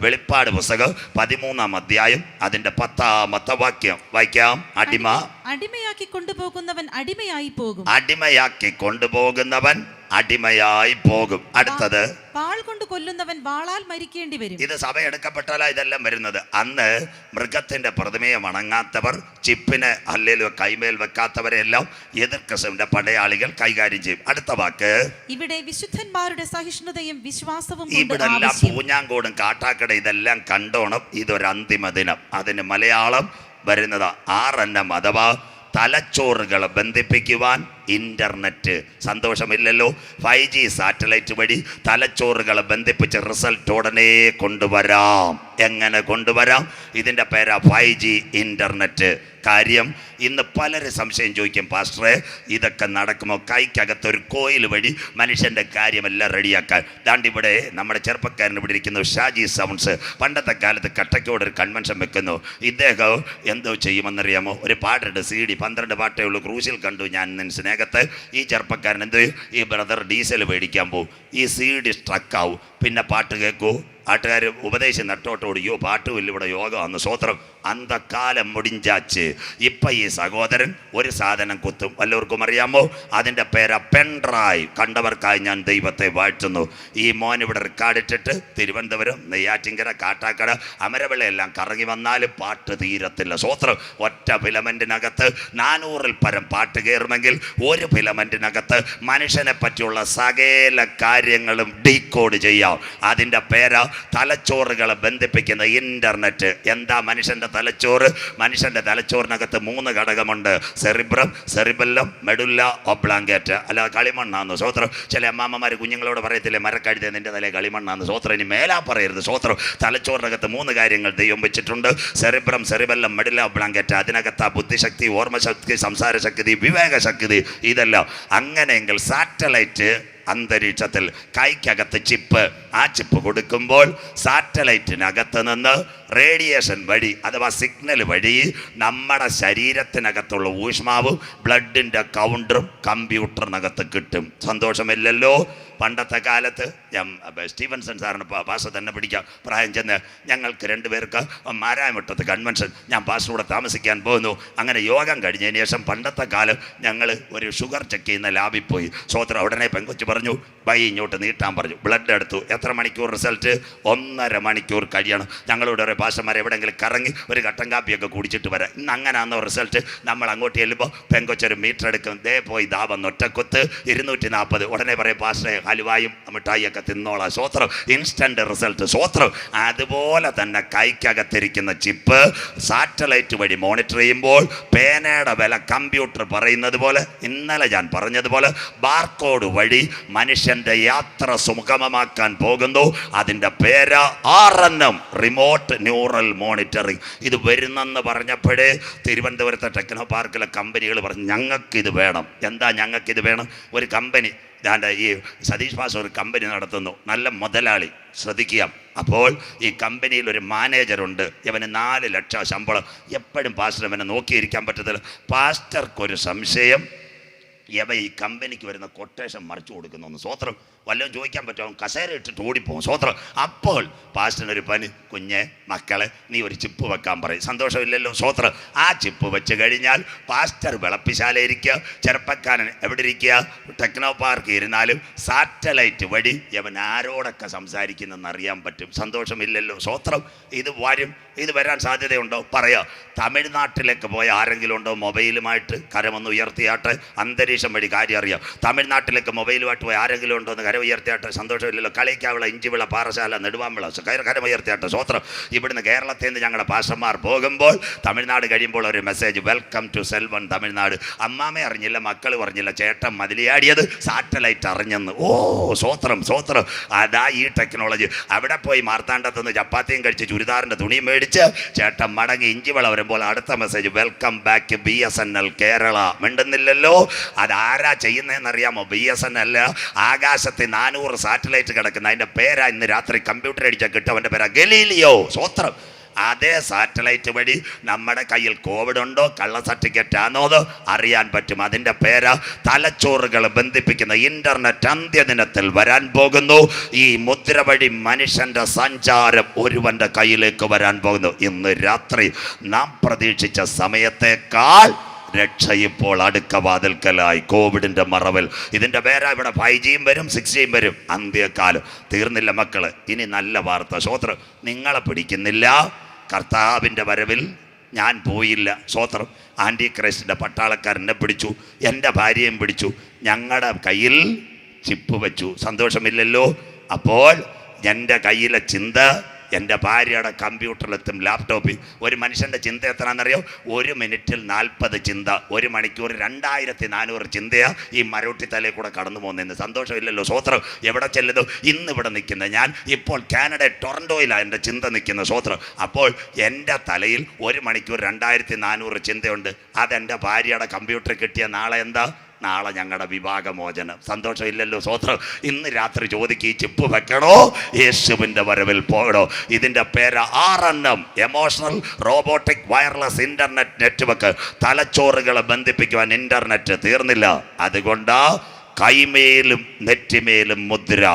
വെളിപ്പാട് പുസ്തകം 13-ാം അധ്യായം അതിന്റെ 10-ാമത്തെ വാക്യം വായിക്കാം. അടിമയാക്കി കൊണ്ടുപോകുന്നവൻ അടിമയായി പോകും. അടിമയാക്കി കൊണ്ടുപോകുന്നവൻ അടിമയായി പോകും. അടുത്തത്, വാൾ കൊണ്ട് കൊല്ലുന്നവൻ വാളാൽ മരിക്കേണ്ടി വരും. ഇത് സഭ എടുക്കപ്പെട്ടാലാ ഇതെല്ലാം വരുന്നത്. അന്ന് മൃഗത്തിന്റെ പ്രതിമയെ വണങ്ങാത്തവർ, ചിപ്പിന് ഹല്ലേലൂയ കൈമേൽ വെക്കാത്തവരെല്ലാം എതിർ ക്രിസ്തുവിന്റെ പടയാളികൾ കൈകാര്യം ചെയ്യും. അടുത്ത വാക്ക്, ഇവിടെ വിശുദ്ധന്മാരുടെ സഹിഷ്ണുതയും വിശ്വാസവും. ഇവിടെല്ലാം പൂഞ്ഞാങ്കോടും കാട്ടാക്കട ഇതെല്ലാം കണ്ടോണം. ഇതൊരു അന്തിമ ദിനം. അതിന് മലയാളം വരുന്നത് ആറന്നം അഥവാ തലച്ചോറുകളെ ബന്ധിപ്പിക്കുവാൻ ഇന്റർനെറ്റ്. സന്തോഷമില്ലല്ലോ? 5G സാറ്റലൈറ്റ് വഴി തലച്ചോറുകളെ ബന്ധിപ്പിച്ച് റിസൾട്ട് ഉടനെ കൊണ്ടുവരാം. എങ്ങനെ കൊണ്ടുവരാം? ഇതിൻ്റെ പേരാ 5G ഇന്റർനെറ്റ്. കാര്യം, ഇന്ന് പലരും സംശയം ചോദിക്കും, പാസ്റ്ററെ ഇതൊക്കെ നടക്കുമോ? കൈക്കകത്തൊരു കോയിൽ വഴി മനുഷ്യൻ്റെ കാര്യമെല്ലാം റെഡിയാക്കാൻ. ദാണ്ടിവിടെ നമ്മുടെ ചെറുപ്പക്കാരൻ ഇവിടെ ഇരിക്കുന്നു, ഷാജി സൗണ്ട്സ്. പണ്ടത്തെ കാലത്ത് കട്ടക്കോട് ഒരു കൺവെൻഷൻ വെക്കുന്നു. ഇദ്ദേഹം എന്തോ ചെയ്യുമെന്നറിയാമോ? ഒരു പാട്ടുണ്ട്, CD 12 പാട്ടേ ഉള്ളൂ. ക്രൂശിൽ കണ്ടു ഞാൻ നിൻ സ്നേഹത്തെ. ഈ ചെറുപ്പക്കാരൻ എന്ത് ചെയ്യും? ഈ ബ്രദർ ഡീസൽ മേടിക്കാൻ പോവും. ഈ CD സ്ട്രക്കാവും. പിന്നെ പാട്ട് കേൾക്കൂ. ആട്ടുകാർ ഉപദേശം നട്ടോട്ടോട്, യോ പാട്ടുമില്ല, ഇവിടെ യോഗമാണ്. സ്വോത്രം. അന്തക്കാലം മുടിഞ്ചാച്ച്. ഇപ്പം ഈ സഹോദരൻ ഒരു സാധനം കുത്തും. വല്ലവർക്കും അറിയാമോ? അതിൻ്റെ പേരാ പെൻഡ്രൈവ്. കണ്ടവർക്കായി ഞാൻ ദൈവത്തെ വാഴ്ത്തുന്നു. ഈ മോൻ ഇവിടെ റെക്കോർഡിട്ടിട്ട് തിരുവനന്തപുരം, നെയ്യാറ്റിങ്കര, കാട്ടാക്കട, അമരവിളയെല്ലാം കറങ്ങി വന്നാലും പാട്ട് തീരത്തില്ല. സ്വോത്രം. ഒറ്റ ഫിലമെൻറ്റിനകത്ത് 400-ൽ പരം പാട്ട് കയറുമെങ്കിൽ ഒരു ഫിലമെൻറ്റിനകത്ത് മനുഷ്യനെ പറ്റിയുള്ള സകല കാര്യങ്ങളും ഡീകോഡ് ചെയ്യാം. അതിൻ്റെ പേരാ തലച്ചോറുകളെ ബന്ധിപ്പിക്കുന്ന ഇന്റർനെറ്റ്. എന്താ മനുഷ്യന്റെ തലച്ചോറ്? മനുഷ്യന്റെ തലച്ചോറിനകത്ത് 3 ഘടകമുണ്ട്: സെറിബ്രം, സെറിബെല്ലം, മെഡുല്ല, ഒബ്ലാങ്കേറ്റ്. അല്ലാതെ കളിമണ്ണാന്ന്. സ്വോത്രം. ചില അമ്മാമ്മമാർ കുഞ്ഞുങ്ങളോട് പറയത്തില്ലേ, മരക്കഴുത നിന്റെ തലേ കളിമണ്ണാന്ന്. സ്വോത്രം. ഇനി മേലാ പറയരുത്. സ്വോത്രം. തലച്ചോറിനകത്ത് 3 കാര്യങ്ങൾ ദൈവം വെച്ചിട്ടുണ്ട്: സെറിബ്രം, സെറിബെല്ലം, മെഡുല്ല, ഒബ്ലാങ്കേറ്റ്. അതിനകത്ത് ബുദ്ധിശക്തി, ഓർമ്മശക്തി, സംസാരശക്തി, വിവേകശക്തി, ഇതെല്ലാം. അങ്ങനെയെങ്കിൽ സാറ്റലൈറ്റ് അന്തരീക്ഷത്തിൽ കൈക്കകത്ത് ചിപ്പ്, ആ ചിപ്പ് കൊടുക്കുമ്പോൾ സാറ്റലൈറ്റിനകത്ത് നിന്ന് റേഡിയേഷൻ വഴി അഥവാ സിഗ്നൽ വഴി നമ്മുടെ ശരീരത്തിനകത്തുള്ള ഊഷ്മാവും ബ്ലഡിൻ്റെ കൗണ്ടറും കമ്പ്യൂട്ടറിനകത്ത് കിട്ടും. സന്തോഷമില്ലല്ലോ? പണ്ടത്തെ കാലത്ത് സ്റ്റീവൻസൺ സാറിന് പാസ്റ്റർ തന്നെ പിടിക്കാം, പ്രായം ചെന്ന്. ഞങ്ങൾക്ക് 2 പേർക്ക് മാരായമുട്ടത്ത് കൺവെൻഷൻ, ഞാൻ പാസ്റ്ററൂടെ താമസിക്കാൻ പോകുന്നു. അങ്ങനെ യോഗം കഴിഞ്ഞതിന് ശേഷം പണ്ടത്തെ കാലം ഞങ്ങൾ ഒരു ഷുഗർ ചെക്ക് ചെയ്യുന്ന ലാബിൽ പോയി. സ്വോത്രം. ഉടനെ പെങ്കൊച്ച് പറഞ്ഞു, ബൈ ഇങ്ങോട്ട് നീട്ടാൻ പറഞ്ഞു. ബ്ലഡ് എടുത്തു. എത്ര മണിക്കൂർ റിസൾട്ട്? 1.5 മണിക്കൂർ കഴിയണം. ഞങ്ങളോട് ഒരു പാസ്റ്റർമാർ എവിടെയെങ്കിലും കറങ്ങി ഒരു കട്ടൻ കാപ്പിയൊക്കെ കുടിച്ചിട്ട് വരാം. ഇന്ന് അങ്ങനെയാണെന്നോ റിസൾട്ട്. നമ്മൾ അങ്ങോട്ട് ചെല്ലുമ്പോൾ പെങ്കൊച്ചൊരു മീറ്റർ എടുക്കും. ദേ പോയി ദാപം ഒറ്റക്കൊത്ത് 240. ഉടനെ പറയും, പാസ്റ്ററെ ഹലുവായും മിഠായിയൊക്കെ തിന്നോളാം. സ്വോത്രം. Instant result. സ്വോത്രം. അതുപോലെ തന്നെ കൈക്കകത്തിരിക്കുന്ന ചിപ്പ് സാറ്റലൈറ്റ് വഴി മോണിറ്റർ ചെയ്യുമ്പോൾ പേനയുടെ വില കമ്പ്യൂട്ടർ പറയുന്നത് പോലെ, ഇന്നലെ ഞാൻ പറഞ്ഞതുപോലെ ബാർകോഡ് വഴി മനുഷ്യന്റെ യാത്ര സുഗമമാക്കാൻ പോകുന്നു. അതിൻ്റെ പേര് RNM, റിമോട്ട് ന്യൂറൽ മോണിറ്ററിങ്. ഇത് വരുന്നെന്ന് പറഞ്ഞപ്പോഴേ തിരുവനന്തപുരത്തെ ടെക്നോ പാർക്കിലെ കമ്പനികൾ പറഞ്ഞു, ഞങ്ങൾക്കിത് വേണം. എന്താ ഞങ്ങൾക്കിത് വേണം? ഒരു കമ്പനി, ഈ സതീഷ് പാസ് ഒരു കമ്പനി നടത്തുന്നു, നല്ല മുതലാളി. ശ്രദ്ധിക്കുക. അപ്പോൾ ഈ കമ്പനിയിൽ ഒരു മാനേജറുണ്ട്. ഇവന് 4 ലക്ഷം ശമ്പളം. എപ്പോഴും പാസ്റ്റർ ഇവനെ നോക്കിയിരിക്കാൻ പറ്റത്തില്ല. പാസ്റ്റർക്കൊരു സംശയം, ഇവ ഈ കമ്പനിക്ക് വരുന്ന കൊട്ടേഷൻ മറിച്ചു കൊടുക്കുന്നു. സ്വോത്രം. വല്ലതും ചോദിക്കാൻ പറ്റുമോ? കസേര ഇട്ടിട്ട് ഓടിപ്പോകും. സ്വോത്രം. അപ്പോൾ പാസ്റ്ററിനൊരു പനി, കുഞ്ഞെ മക്കളെ നീ ഒരു ചിപ്പ് വെക്കാൻ പറയും. സന്തോഷമില്ലല്ലോ? സ്വോത്രം. ആ ചിപ്പ് വെച്ച് കഴിഞ്ഞാൽ പാസ്റ്റർ വിളപ്പിശാലയിരിക്കുക, ചെറുപ്പക്കാരൻ എവിടെ ഇരിക്കുക, ടെക്നോ പാർക്ക് ഇരുന്നാലും സാറ്റലൈറ്റ് വഴി ഇവൻ ആരോടൊക്കെ സംസാരിക്കുന്നെന്ന് അറിയാൻ പറ്റും. സന്തോഷമില്ലല്ലോ? സ്വോത്രം. ഇത് വരും. ഇത് വരാൻ സാധ്യതയുണ്ടോ? പറയാം. തമിഴ്നാട്ടിലേക്ക് പോയ ആരെങ്കിലും ഉണ്ടോ മൊബൈലുമായിട്ട്? കരമൊന്ന് ഉയർത്തിയാട്ടെ. അന്തരീക്ഷം വഴി കാര്യം അറിയാം. തമിഴ്നാട്ടിലേക്ക് മൊബൈലുമായിട്ട് പോയ ആരെങ്കിലും ഉണ്ടോ എന്ന് കര ഉയർത്തിയാട്ടെ. സന്തോഷമില്ലല്ലോ? കളിക്കാവിള, ഇഞ്ചിവിള, പാറശാല, നെടുവാമ്പിള, കരം ഉയർത്തിയാട്ടെ. സ്വോത്രം. ഇവിടുന്ന് കേരളത്തിൽ നിന്ന് ഞങ്ങളുടെ പാസ്റ്റർമാർ പോകുമ്പോൾ തമിഴ്നാട് കഴിയുമ്പോൾ ഒരു message, welcome to Selvan Tamil Nadu. അമ്മാമേ അറിഞ്ഞില്ല, മക്കൾ പറഞ്ഞില്ല, ചേട്ടൻ മതിലിയാടിയത് സാറ്റലൈറ്റ് അറിഞ്ഞെന്ന്. ഓ സ്വോത്രം, സ്വോത്രം. അതാ ഈ ടെക്നോളജി. അവിടെ പോയി മാർത്താണ്ഡത്തുനിന്ന് ചപ്പാത്തിയും കഴിച്ച് ചുരിദാറിൻ്റെ തുണിയും മേടിച്ച് ചേട്ടൻ മടങ്ങി ഇഞ്ചിവിള വരുമ്പോൾ അടുത്ത message, welcome back BSNL Kerala. മിണ്ടുന്നില്ലല്ലോ? അതാരാ ചെയ്യുന്നതെന്നറിയാമോ? BSNL. ആകാശത്ത് 400 സാറ്റലൈറ്റ് കിടക്കുന്ന, അതിൻ്റെ പേരാ ഇന്ന് രാത്രി കമ്പ്യൂട്ടർ അടിച്ചാൽ കിട്ടും. അവൻ്റെ പേരാ ഗലീലിയോ. സ്വോത്രം. അതേ സാറ്റലൈറ്റ് വഴി നമ്മുടെ കയ്യിൽ കോവിഡ് ഉണ്ടോ കള്ള സർട്ടിഫിക്കറ്റ് ആണോ എന്ന് അറിയാൻ പറ്റും. അതിൻ്റെ പേര് തലച്ചോറുകൾ ബന്ധിപ്പിക്കുന്ന ഇന്റർനെറ്റ് അന്ത്യദിനത്തിൽ വരാൻ പോകുന്നു. ഈ മുദ്ര വഴി മനുഷ്യന്റെ സഞ്ചാരം ഒരുവന്റെ കയ്യിലേക്ക് വരാൻ പോകുന്നു. ഇന്ന് രാത്രി നാം പ്രതീക്ഷിച്ച സമയത്തേക്കാൾ രക്ഷ ഇപ്പോൾ അടുക്ക വാതിൽക്കലായി. കോവിഡിന്റെ മറവിൽ ഇതിന്റെ പേരാ. ഇവിടെ 5Gയും വരും, 6Gയും വരും. അന്ത്യകാലം തീർന്നില്ല മക്കള്. ഇനി നല്ല വാർത്ത. സ്വോത്രം, നിങ്ങളെ പിടിക്കുന്നില്ല. കർത്താവിന്റെ വരവിൽ ഞാൻ പോയില്ല. സ്വോത്രം, ആന്റി ക്രൈസ്റ്റിന്റെ പട്ടാളക്കാരനെ പിടിച്ചു, എൻ്റെ ഭാര്യയും പിടിച്ചു, ഞങ്ങളുടെ കയ്യിൽ ചിപ്പ് വെച്ചു. സന്തോഷമില്ലല്ലോ? അപ്പോൾ എൻ്റെ കയ്യിലെ ചിന്ത എൻ്റെ ഭാര്യയുടെ കമ്പ്യൂട്ടറിലെത്തും, ലാപ്ടോപ്പിൽ. ഒരു മനുഷ്യൻ്റെ ചിന്ത എത്രയാണെന്നറിയോ? 1 മിനിറ്റിൽ 40 ചിന്ത, 1 മണിക്കൂർ 2400 ചിന്തയാ ഈ മരോട്ടി തലയിൽ കൂടെ കടന്നു പോകുന്നതെന്ന്. സന്തോഷമില്ലല്ലോ? സ്വോത്രം. എവിടെ ചെല്ലുന്നു? ഇന്നിവിടെ നിൽക്കുന്നത് ഞാൻ ഇപ്പോൾ കാനഡ ടൊറൻറ്റോയിലാണ് എൻ്റെ ചിന്ത നിൽക്കുന്നത്. സ്വോത്രം. അപ്പോൾ എൻ്റെ തലയിൽ 1 മണിക്കൂർ 2400 ചിന്തയുണ്ട്. അതെൻ്റെ ഭാര്യയുടെ കമ്പ്യൂട്ടറിൽ കിട്ടിയ നാളെ എന്താ? നാളെ ഞങ്ങളുടെ വിവാഹമോചനം. സന്തോഷമില്ലല്ലോ? സ്വോത്രം. ഇന്ന് രാത്രി ചോദിക്കുക, ഈ ചിപ്പ് വെക്കണോ യേശുവിൻ്റെ വരവിൽ പോകണോ? ഇതിൻ്റെ പേര് RNM, emotional robotic wireless internet network. തലച്ചോറുകളെ ബന്ധിപ്പിക്കുവാൻ ഇന്റർനെറ്റ് തീർന്നില്ല. അതുകൊണ്ട് കൈമേലും നെറ്റിമേലും മുദ്ര.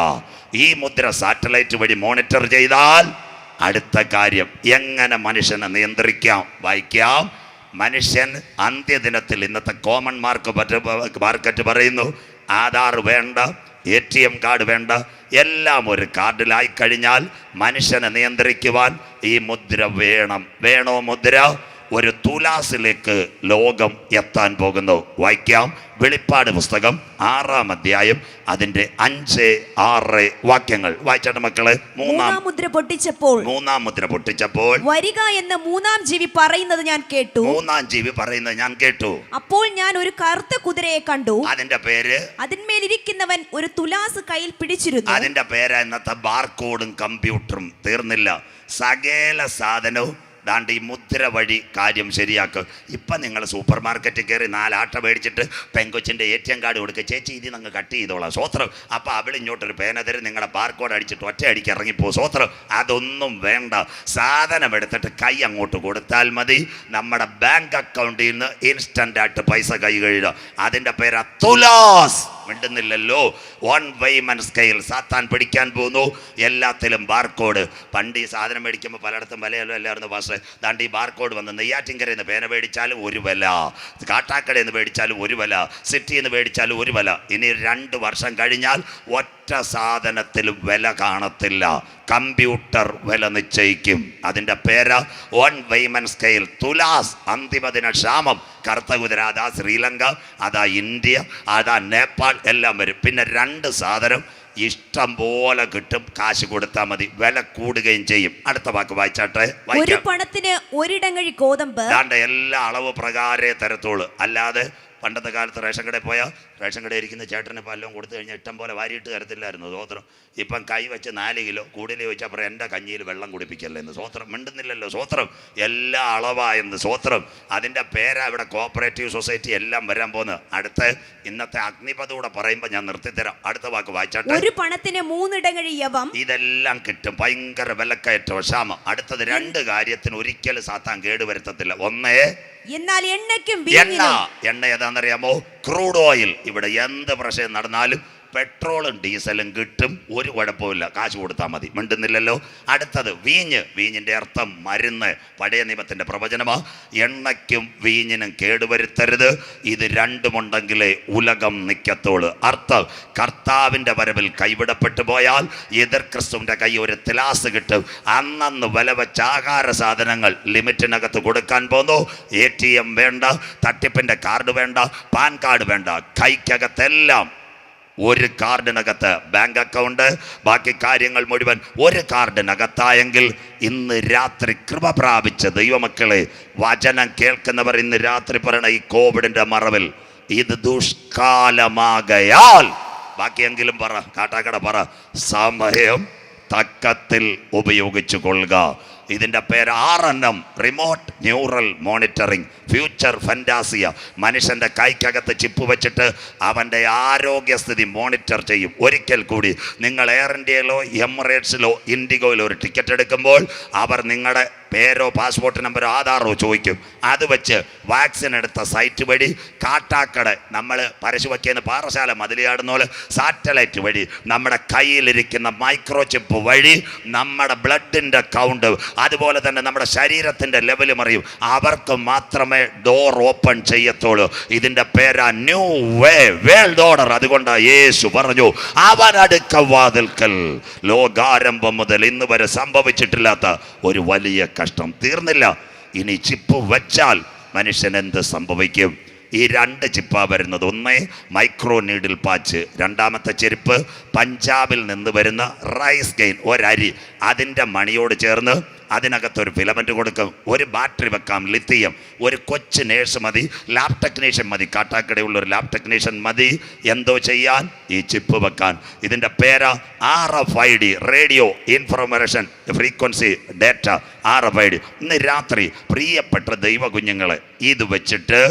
ഈ മുദ്ര സാറ്റലൈറ്റ് വഴി മോണിറ്റർ ചെയ്താൽ അടുത്ത കാര്യം എങ്ങനെ മനുഷ്യനെ നിയന്ത്രിക്കാം. വായിക്കാം. മനുഷ്യൻ അന്ത്യദിനത്തിൽ ഇന്നത്തെ കോമൺ മാർക്കറ്റ് പറയുന്നു, ആധാർ വേണ്ട, ATM കാർഡ് വേണ്ട, എല്ലാം ഒരു കാർഡിലായി കഴിഞ്ഞാൽ മനുഷ്യനെ നിയന്ത്രിക്കുവാൻ ഈ മുദ്ര വേണം. വേണോ മുദ്ര? ഒരു തുലാസിലേക്ക് ലോകം എത്താൻ പോകുന്നു. വായിക്കാം. വെളിപ്പാട് പുസ്തകം 6-ാം അധ്യായം അതിന്റെ 5, 6 വാക്യങ്ങൾ വായിച്ചാട്ടെ മക്കളെ. മൂന്നാം മുദ്ര പൊട്ടിച്ചപ്പോൾ വരിക എന്ന് മൂന്നാം ജീവി പറയുന്നത് ഞാൻ കേട്ടു. അപ്പോൾ ഞാൻ ഒരു കറുത്ത കുതിരയെ കണ്ടു. അതിന്റെ പേര്, അതിന്മേലിരിക്കുന്നവൻ ഒരു തുലാസ് കയ്യിൽ പിടിച്ചിരുന്നു. അതിന്റെ പേര് ഇന്നത്തെ ബാർകോഡും കമ്പ്യൂട്ടറും. തീർന്നില്ല. സകല സാധനവും ദാണ്ട് ഈ മുദ്ര വഴി കാര്യം ശരിയാക്കും. ഇപ്പം നിങ്ങൾ സൂപ്പർ മാർക്കറ്റിൽ കയറി 4 ആട്ട മേടിച്ചിട്ട് പെങ്കൊച്ചിൻ്റെ ATM കാർഡ് കൊടുക്കുക, ചേച്ചി ഇത് നിങ്ങൾ കട്ട് ചെയ്തോളാം. സ്വോത്രം. അപ്പോൾ അവൾ ഇങ്ങോട്ടൊരു പേന തരും, നിങ്ങളുടെ ബാർകോഡ് അടിച്ചിട്ട് ഒറ്റ അടിക്ക് ഇറങ്ങിപ്പോകും. സ്വോത്രം. അതൊന്നും വേണ്ട. സാധനം എടുത്തിട്ട് കൈ അങ്ങോട്ട് കൊടുത്താൽ മതി. നമ്മുടെ ബാങ്ക് അക്കൗണ്ടിൽ നിന്ന് ഇൻസ്റ്റൻ്റായിട്ട് പൈസ കൈ കഴുകുക. അതിൻ്റെ പേരാ തുലാസ്. മിണ്ടുന്നില്ലല്ലോ? 1 വൈമൻ സ്കെയിൽ. സാത്താൻ പിടിക്കാൻ പോകുന്നു. എല്ലാത്തിലും ബാർകോഡ്. പണ്ട് ഈ സാധനം മേടിക്കുമ്പോൾ പലയിടത്തും വിലയല്ലോ എല്ലായിരുന്നു. പക്ഷേ ദാണ്ട് ഈ ബാർകോഡ് വന്ന് നെയ്യാറ്റിൻകരയിൽ നിന്ന് പേന മേടിച്ചാലും 1 വില, കാട്ടാക്കടയിൽ നിന്ന് മേടിച്ചാലും 1 വില, സിറ്റിയിൽ നിന്ന് മേടിച്ചാലും 1 വില. ഇനി 2 വർഷം കഴിഞ്ഞാൽ ഒറ്റ സാധനത്തിലും വില കാണത്തില്ല. കമ്പ്യൂട്ടർ വില നിശ്ചയിക്കും. അതിൻ്റെ പേര് 1 വൈമൻ സ്കെയിൽ. തുലാസ്. അന്തിമദിന ക്ഷാമം. കറുത്ത കുതിര അതാ ശ്രീലങ്ക, അതാ ഇന്ത്യ, അതാ നേപ്പാൾ, എല്ലാം വരും. പിന്നെ 2 സാധനം ഇഷ്ടം പോലെ കിട്ടും. കാശ് കൊടുത്താൽ മതി. വില കൂടുകയും ചെയ്യും. അടുത്ത വാക്ക് വായിച്ചാട്ടെ. ഒരു പണത്തിന് ഒരിടങ്ങഴി ഗോതമ്പ്. എല്ലാ അളവ് പ്രകാരേ തരത്തുള്ളൂ. അല്ലാതെ പണ്ടത്തെ കാലത്ത് റേഷൻ കടയിൽ പോയാൽ റേഷൻ കടയിൽ ഇരിക്കുന്ന ചേട്ടന് പല്ലവും കൊടുത്തു കഴിഞ്ഞാൽ ഇഷ്ടം പോലെ വാരിയിട്ട് തരത്തില്ലായിരുന്നു. സ്വോത്രം. ഇപ്പം കൈ വെച്ച് 4 കിലോ കൂടുതൽ ചോദിച്ചാൽ അപ്പുറം എൻ്റെ കഞ്ഞിയിൽ വെള്ളം കുടിപ്പിക്കല്ലേ എന്ന്. സ്വോത്രം. മിണ്ടുന്നില്ലല്ലോ? സ്വോത്രം. എല്ലാ അളവായെന്ന്. സ്വോത്രം. അതിൻ്റെ പേരാ ഇവിടെ കോപ്പറേറ്റീവ് സൊസൈറ്റി എല്ലാം വരാൻ പോകുന്നത്. അടുത്ത് ഇന്നത്തെ അഗ്നിപഥൂടെ പറയുമ്പോൾ ഞാൻ നിർത്തിത്തരാം. അടുത്ത വാക്ക് വായിച്ചാട്ടെ. ഒരു പണത്തിന് 3 ഇടങ്ങഴി യവം. ഇതെല്ലാം കിട്ടും. ഭയങ്കര വിലക്കയറ്റം, ക്ഷാമം. അടുത്തത് 2 കാര്യത്തിന് ഒരിക്കലും സാത്താൻ കേടുവരുത്തത്തില്ല. ഒന്ന്, എന്നാൽ എണ്ണയ്ക്കും എണ്ണ ഏതാണെന്നറിയാമോ? Crude oil. ഇവിടെ എന്ത് പ്രശ്നം നടന്നാലും പെട്രോളും ഡീസലും കിട്ടും. ഒരു കുഴപ്പമില്ല. കാശ് കൊടുത്താൽ മതി. മിണ്ടുന്നില്ലല്ലോ? അടുത്തത് വീഞ്ഞ്. വീഞ്ഞിൻ്റെ അർത്ഥം മരുന്ന്. പഴയ നിയമത്തിൻ്റെ പ്രവചനമാ. എണ്ണയ്ക്കും വീഞ്ഞിനും കേടുവരുത്തരുത്. ഇത് രണ്ടുമുണ്ടെങ്കിലേ ഉലകം നിൽക്കത്തുള്ളൂ. അർത്ഥം, കർത്താവിൻ്റെ വരവിൽ കൈവിടപ്പെട്ടു പോയാൽ എതിർ ക്രിസ്തുവിൻ്റെ കൈ ഒരു തിലാസ് കിട്ടും. അന്നന്ന് വില വെച്ച ആഹാര സാധനങ്ങൾ ലിമിറ്റിനകത്ത് കൊടുക്കാൻ പോകുന്നു. ATM വേണ്ട, തട്ടിപ്പിൻ്റെ കാർഡ് വേണ്ട, പാൻ കാർഡ് വേണ്ട. കൈക്കകത്തെല്ലാം ഒരു കാർഡിനകത്ത് ബാങ്ക് അക്കൗണ്ട്, ബാക്കി കാര്യങ്ങൾ മുഴുവൻ ഒരു കാർഡിനകത്തായെങ്കിൽ ഇന്ന് രാത്രി കൃപ പ്രാപിച്ച ദൈവമക്കളെ, വചനം കേൾക്കുന്നവർ ഇന്ന് രാത്രി പറയണ ഈ കോവിഡിന്റെ മറവിൽ ഇത് ദുഷ്കാലമാകയാൽ, ബാക്കിയെങ്കിലും പറ, കാട്ടാക്കട പറ, സമയം തക്കത്തിൽ ഉപയോഗിച്ചു കൊള്ളുക. ഇതിൻ്റെ പേര് RNM, remote neural monitoring future Fantasia. മനുഷ്യൻ്റെ കൈക്കകത്ത് ചിപ്പ് വെച്ചിട്ട് അവൻ്റെ ആരോഗ്യസ്ഥിതി മോണിറ്റർ ചെയ്യും. ഒരിക്കൽ കൂടി നിങ്ങൾ എയർ ഇന്ത്യയിലോ എമിറേറ്റ്സിലോ ഇൻഡിഗോയിലോ ഒരു ടിക്കറ്റ് എടുക്കുമ്പോൾ അവർ നിങ്ങളുടെ പേരോ പാസ്പോർട്ട് നമ്പറോ ആധാറോ ചോദിക്കും. അത് വെച്ച് വാക്സിൻ എടുത്ത സൈറ്റ് വഴി കാട്ടാക്കട നമ്മൾ പരശുവയ്ക്കുന്ന പാറശാല മതിലിയാടുന്ന പോലെ സാറ്റലൈറ്റ് വഴി നമ്മുടെ കയ്യിലിരിക്കുന്ന മൈക്രോ ചിപ്പ് വഴി നമ്മുടെ ബ്ലഡിൻ്റെ കൗണ്ട് അതുപോലെ തന്നെ നമ്മുടെ ശരീരത്തിൻ്റെ ലെവലും അറിയും. അവർക്ക് മാത്രമേ ഡോർ ഓപ്പൺ ചെയ്യത്തുള്ളൂ. ഇതിൻ്റെ പേരാ ന്യൂ വേൾഡ് ഓർഡർ. അതുകൊണ്ടാണ് യേശു പറഞ്ഞു അവൻ അടുക്ക വാതിൽക്കൽ. ലോകാരംഭം മുതൽ ഇന്ന് വരെ സംഭവിച്ചിട്ടില്ലാത്ത ഒരു വലിയ കഷ്ടം തീർന്നില്ല. ഇനി ചിപ്പ് വെച്ചാൽ മനുഷ്യൻ എന്ത് സംഭവിക്കും? ഈ 2 ചിപ്പാ വരുന്നത്. ഒന്ന് മൈക്രോ നീഡിൽ പാച്ച്, രണ്ടാമത്തെ ചെരുപ്പ് പഞ്ചാബിൽ നിന്ന് വരുന്ന റൈസ് ഗെയിൻ, ഒരരി, അതിൻ്റെ മണിയോട് ചേർന്ന് അതിനകത്തൊരു ഫിലമെൻറ്റ് കൊടുക്കും. ഒരു ബാറ്ററി വെക്കാം, ലിത്തിയം. ഒരു കൊച്ചു നേഴ്സ് മതി, ലാബ് ടെക്നീഷ്യൻ മതി, കാട്ടാക്കടയുള്ളൊരു ലാബ് ടെക്നീഷ്യൻ മതി എന്തോ ചെയ്യാൻ, ഈ ചിപ്പ് വെക്കാൻ. ഇതിൻ്റെ പേര് RFID, radio information frequency data, RFID. ഇന്ന് രാത്രി പ്രിയപ്പെട്ട ദൈവ കുഞ്ഞുങ്ങളെ ഇത് വെച്ചിട്ട്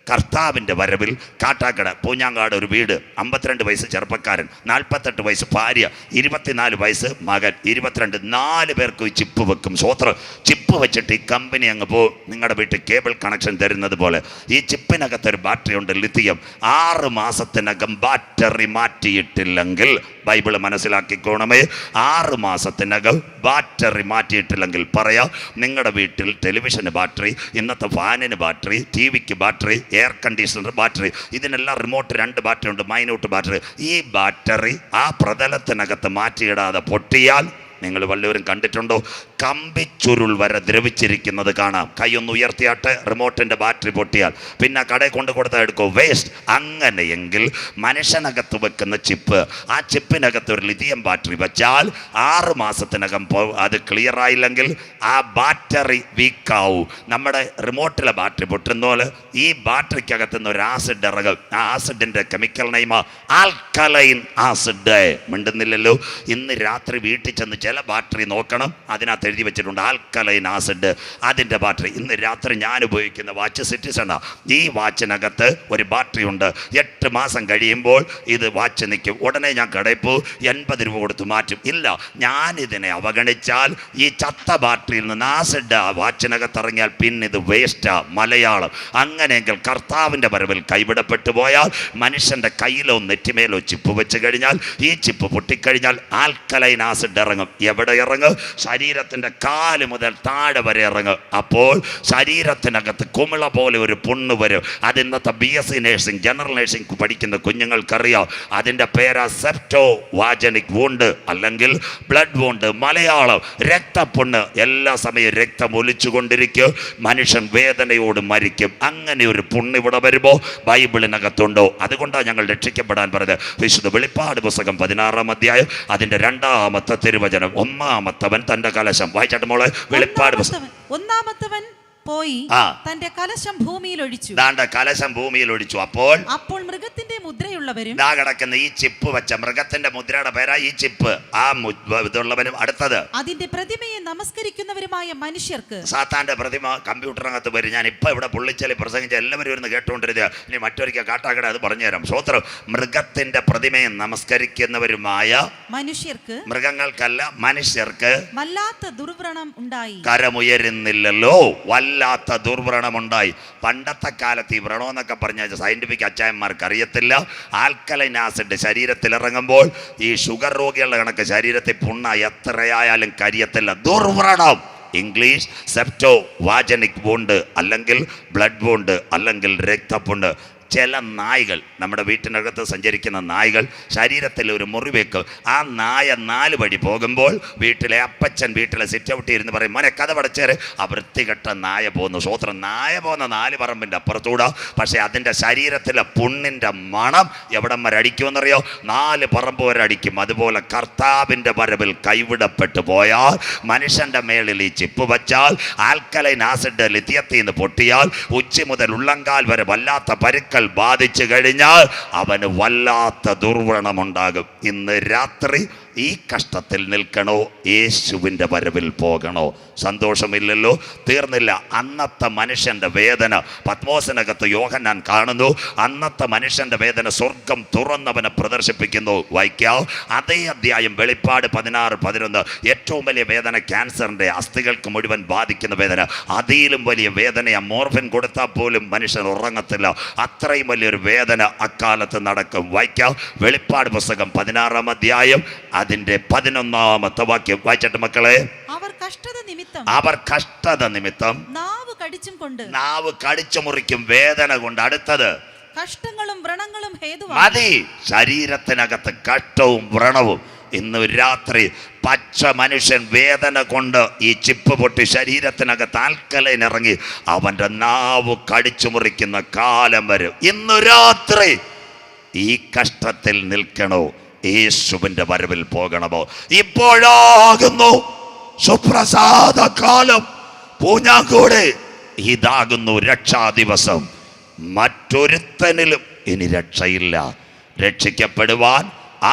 കർത്താവിൻ്റെ വരവിൽ കാട്ടാക്കട പൂഞ്ഞാങ്കാട് ഒരു വീട്, 52 വയസ്സ് ചെറുപ്പക്കാരൻ, 48 വയസ്സ് ഭാര്യ, 24 വയസ്സ് മകൻ, 22, 4 പേർക്ക് ചിപ്പ് വെക്കും. സ്വോത്രം. ചിപ്പ് വെച്ചിട്ട് ഈ കമ്പനി അങ്ങ് നിങ്ങളുടെ വീട്ടിൽ കേബിൾ കണക്ഷൻ തരുന്നത് പോലെ ഈ ചിപ്പിനകത്തൊരു ബാറ്ററി ഉണ്ട്, ലിത്തിയം. 6 മാസത്തിനകം ബാറ്ററി മാറ്റിയിട്ടില്ലെങ്കിൽ, ബൈബിൾ മനസ്സിലാക്കിക്കോണമേ, 6 മാസത്തിനകം ബാറ്ററി മാറ്റിയിട്ടില്ലെങ്കിൽ പറയാം, നിങ്ങളുടെ വീട്ടിൽ ടെലിവിഷന് ബാറ്ററി, ഇന്നത്തെ ഫാനിന് ബാറ്ററി, TV-ക്ക് ബാറ്ററി, എയർ കണ്ടീഷണർ ബാറ്ററി, ഇതിനെല്ലാം റിമോട്ട് 2 ബാറ്ററി ഉണ്ട്, മൈന്യൂട്ട് ബാറ്ററി. ഈ ബാറ്ററി ആ പ്രതലത്തിനകത്ത് മാറ്റിയിടാതെ പൊട്ടിയാൽ, നിങ്ങൾ വല്ലവരും കണ്ടിട്ടുണ്ടോ? കമ്പിച്ചുരുൾ വരെ ദ്രവിച്ചിരിക്കുന്നത് കാണാം. കൈയൊന്ന് ഉയർത്തിയാട്ടെ, റിമോട്ടിൻ്റെ ബാറ്ററി പൊട്ടിയാൽ പിന്നെ കടയിൽ കൊണ്ട് കൊടുത്താൽ എടുക്കും, വേസ്റ്റ്. അങ്ങനെയെങ്കിൽ മനുഷ്യനകത്ത് വെക്കുന്ന ചിപ്പ്, ആ ചിപ്പിനകത്ത് ഒരു ലിഥിയം ബാറ്ററി വെച്ചാൽ 6 മാസത്തിനകം അത് ക്ലിയർ ആയില്ലെങ്കിൽ ആ ബാറ്ററി വീക്കാവും. നമ്മുടെ റിമോട്ടിലെ ബാറ്ററി പൊട്ടുന്ന പോലെ ഈ ബാറ്ററിക്കകത്ത് നിന്ന് ഒരു ആസിഡ് ഇറങ്ങും. ആ ആസിഡിൻ്റെ കെമിക്കൽ നെയ്മ ആൽക്കലൈൻ ആസിഡ്. മിണ്ടുന്നില്ലല്ലോ. ഇന്ന് രാത്രി വീട്ടിൽ ചെന്ന് ചില ബാറ്ററി നോക്കണം, അതിനകത്ത് എഴുതി വെച്ചിട്ടുണ്ട് ആൽക്കലൈൻ ആസിഡ്, അതിൻ്റെ ബാറ്ററി. ഇന്ന് രാത്രി ഞാൻ ഉപയോഗിക്കുന്ന വാച്ച് സിറ്റിസണാണ്. ഈ വാച്ചിനകത്ത് ഒരു ബാറ്ററി ഉണ്ട്. 8 മാസം കഴിയുമ്പോൾ ഇത് വാച്ച് നിൽക്കും. ഉടനെ ഞാൻ കടയിൽ പോകും, 80 രൂപ കൊടുത്ത് മാറ്റും. ഇല്ല, ഞാനിതിനെ അവഗണിച്ചാൽ ഈ ചത്ത ബാറ്ററിയിൽ നിന്ന് ആസിഡ് ആ വാച്ചിനകത്ത് ഇറങ്ങിയാൽ പിന്നെ ഇത് വേസ്റ്റാ. മലയാളം. അങ്ങനെയെങ്കിൽ കർത്താവിൻ്റെ വരവിൽ കൈവിടപ്പെട്ടു പോയാൽ, മനുഷ്യൻ്റെ കയ്യിലോ നെറ്റിമേലോ ചിപ്പ് വെച്ച് കഴിഞ്ഞാൽ, ഈ ചിപ്പ് പൊട്ടിക്കഴിഞ്ഞാൽ ആൽക്കലൈൻ ആസിഡ് ഇറങ്ങും. എവിടെ ഇറങ്ങും? ശരീരത്തിൻ്റെ കാല് മുതൽ താഴെ വരെ ഇറങ്ങും. അപ്പോൾ ശരീരത്തിനകത്ത് കുമിള പോലെ ഒരു പുണ്ണ് വരും. അത് ഇന്നത്തെ BSc നേഴ്സിംഗ്, ജനറൽ നേഴ്സിംഗ് പഠിക്കുന്ന കുഞ്ഞുങ്ങൾക്കറിയാം. അതിൻ്റെ പേരാ സെപ്റ്റോ വാജനിക് വൂണ്ട്, അല്ലെങ്കിൽ ബ്ലഡ് വൂണ്ട്. മലയാളം രക്തപ്പുണ്ണ്. എല്ലാ സമയവും രക്തം ഒലിച്ചുകൊണ്ടിരിക്കും, മനുഷ്യൻ വേദനയോട് മരിക്കും. അങ്ങനെ ഒരു പുണ്ണ് ഇവിടെ വരുമ്പോൾ ബൈബിളിനകത്തുണ്ടോ? അതുകൊണ്ടാണ് ഞങ്ങൾ രക്ഷിക്കപ്പെടാൻ പറഞ്ഞത്. വിശുദ്ധ വെളിപ്പാട് പുസ്തകം 16-ാം അധ്യായം അതിൻ്റെ 2-ാമത്തെ തിരുവചനം. ഒന്നാമത്തവൻ തന്റെ കലശം. വായിച്ചാട്ട് മോളെ. വെളിപ്പാട് പുസ്തകം. ഒന്നാമത്തവൻ പോയി തന്റെ കലശം ഭൂമിയിൽ ഒഴിച്ചു. കലശം ഭൂമിയിൽ ഒഴിച്ചു. അപ്പോൾ മൃഗത്തിന്റെ മുദ്രയുള്ളവരും കിടക്കുന്ന ഈ ചിപ്പ് വെച്ച മൃഗത്തിന്റെ മുദ്രയുടെ പേരാ ഈ ചിപ്പ്. ആ ഇതുള്ളവനും അടുത്തത് അതിന്റെ പ്രതിമയെ നമസ്കരിക്കുന്നവരുമായ മനുഷ്യർക്ക്. സാത്താന്റെ പ്രതിമ കമ്പ്യൂട്ടറിനകത്ത് വരും. ഞാൻ ഇപ്പൊ ഇവിടെ പുള്ളിച്ചലി പ്രസംഗിച്ച എല്ലാവരും ഇരുന്ന് കേട്ടുകൊണ്ടിരുന്നത്. ഇനി മറ്റൊരിക്കൽ കാട്ടാക്കട അത് പറഞ്ഞുതരാം. സ്വോത്രം. മൃഗത്തിന്റെ പ്രതിമയെ നമസ്കരിക്കുന്നവരുമായ മനുഷ്യർക്ക്, മൃഗങ്ങൾക്കല്ല മനുഷ്യർക്ക് വല്ലാത്ത ദുർവ്രണം ഉണ്ടായി. കരമുയരുന്നില്ലല്ലോ. വല്ലാത്ത ദുർവ്രണമുണ്ടായി. പണ്ടത്തെ കാലത്ത് ഈ വ്രണം എന്നൊക്കെ പറഞ്ഞ സയന്റിഫിക് അച്ചായന്മാർക്ക് അറിയത്തില്ല. ആൽക്കലൈൻ ആസിഡ് ശരീരത്തിൽ ഇറങ്ങുമ്പോൾ ഈ ഷുഗർ രോഗികളുടെ കണക്ക് ശരീരത്തിൽ പുണ്ണ എത്രയായാലും കരിയത്തില്ല. ദുർവ്രണം. ഇംഗ്ലീഷ് സെപ്റ്റോ വാജനിക് വൂണ്ട്, അല്ലെങ്കിൽ ബ്ലഡ് വൂണ്ട്, അല്ലെങ്കിൽ രക്തപ്പുണ്ട്. ചില നായ്കൾ, നമ്മുടെ വീട്ടിനകത്ത് സഞ്ചരിക്കുന്ന നായ്കൾ ശരീരത്തിൽ ഒരു മുറിവേക്കും. ആ നായ 4 വഴി പോകുമ്പോൾ വീട്ടിലെ അപ്പച്ചൻ വീട്ടിലെ സിറ്റ് ഔട്ട് ഇരുന്ന് പറയും, മോനെ കഥ പടച്ചേര്. ആ വൃത്തികെട്ട നായ പോകുന്നു. സ്വോത്രം. നായ പോകുന്ന 4 പറമ്പിൻ്റെ അപ്പുറത്തൂടെ. പക്ഷേ അതിൻ്റെ ശരീരത്തിലെ പുണ്ണിൻ്റെ മണം എവിടം വരെ അടിക്കുമെന്നറിയോ? 4 പറമ്പ് വരെ അടിക്കും. അതുപോലെ കർത്താവിൻ്റെ വരവിൽ കൈവിടപ്പെട്ടു പോയാൽ, മനുഷ്യൻ്റെ മേളിൽ ഈ ചിപ്പ് വച്ചാൽ, ആൽക്കലൈൻ ആസിഡ് ലിഥിയത്തിൽ നിന്ന് പൊട്ടിയാൽ, ഉച്ചി മുതൽ ഉള്ളങ്കാൽ വരെ വല്ലാത്ത പരുക്കൾ ബാധിച്ചു കഴിഞ്ഞാൽ അവന് വല്ലാത്ത ദുർവ്രണമുണ്ടാകും. ഇന്ന് രാത്രി ഈ കഷ്ടത്തിൽ നിൽക്കണോ, യേശുവിൻ്റെ വരവിൽ പോകണോ? സന്തോഷമില്ലല്ലോ, തീർന്നില്ല. അന്നത്തെ മനുഷ്യൻ്റെ വേദന പത്മോസിനകത്ത് യോഹന്നാൻ കാണുന്നു. അന്നത്തെ മനുഷ്യൻ്റെ വേദന സ്വർഗം തുറന്നവനെ പ്രദർശിപ്പിക്കുന്നു. വായിക്കാവ് അതേ അധ്യായം വെളിപ്പാട് 16:11. ഏറ്റവും വലിയ വേദന ക്യാൻസറിൻ്റെ അസ്ഥികൾക്ക് മുഴുവൻ ബാധിക്കുന്ന വേദന. അതിലും വലിയ വേദനയാ. മോർഫിൻ കൊടുത്താൽ പോലും മനുഷ്യൻ ഉറങ്ങത്തില്ല. അത്രയും വലിയൊരു വേദന അക്കാലത്ത് നടക്കും. വായിക്കാവ് വെളിപ്പാട് പുസ്തകം 16-ാം അധ്യായം അതിൻ്റെ 11-ാമത്തെ വാക്യം വായിച്ചിട്ട് മക്കളെ. അവർ കഷ്ടത നിമിത്തം നാവ് കടിച്ചു മുറിക്കും വേദന കൊണ്ട്. അടുത്തത് കഷ്ടങ്ങളും വ്രണങ്ങളും ഹേതുവായി. മതി, ശരീരത്തിനകത്ത് കഷ്ടവും വ്രണവും. ഇന്ന് രാത്രി പച്ച മനുഷ്യൻ വേദന കൊണ്ട് ഈ ചിപ്പ് പൊട്ടി ശരീരത്തിനകത്ത് ആൽക്കലൈൻ ഇറങ്ങി അവൻ്റെ നാവ് കടിച്ചു മുറിക്കുന്ന കാലം വരും. ഇന്ന് രാത്രി ഈ കഷ്ടത്തിൽ നിൽക്കണോ, യേശുവിൻ്റെ വരവിൽ പോകണമോ? ഇപ്പോഴാകുന്നു സുപ്രസാദ കാലം. പൂഞ്ഞാങ്കോട് ഇതാകുന്നു രക്ഷാദിവസം. മറ്റൊരുത്തനിലും ഇനി രക്ഷയില്ല. രക്ഷിക്കപ്പെടുവാൻ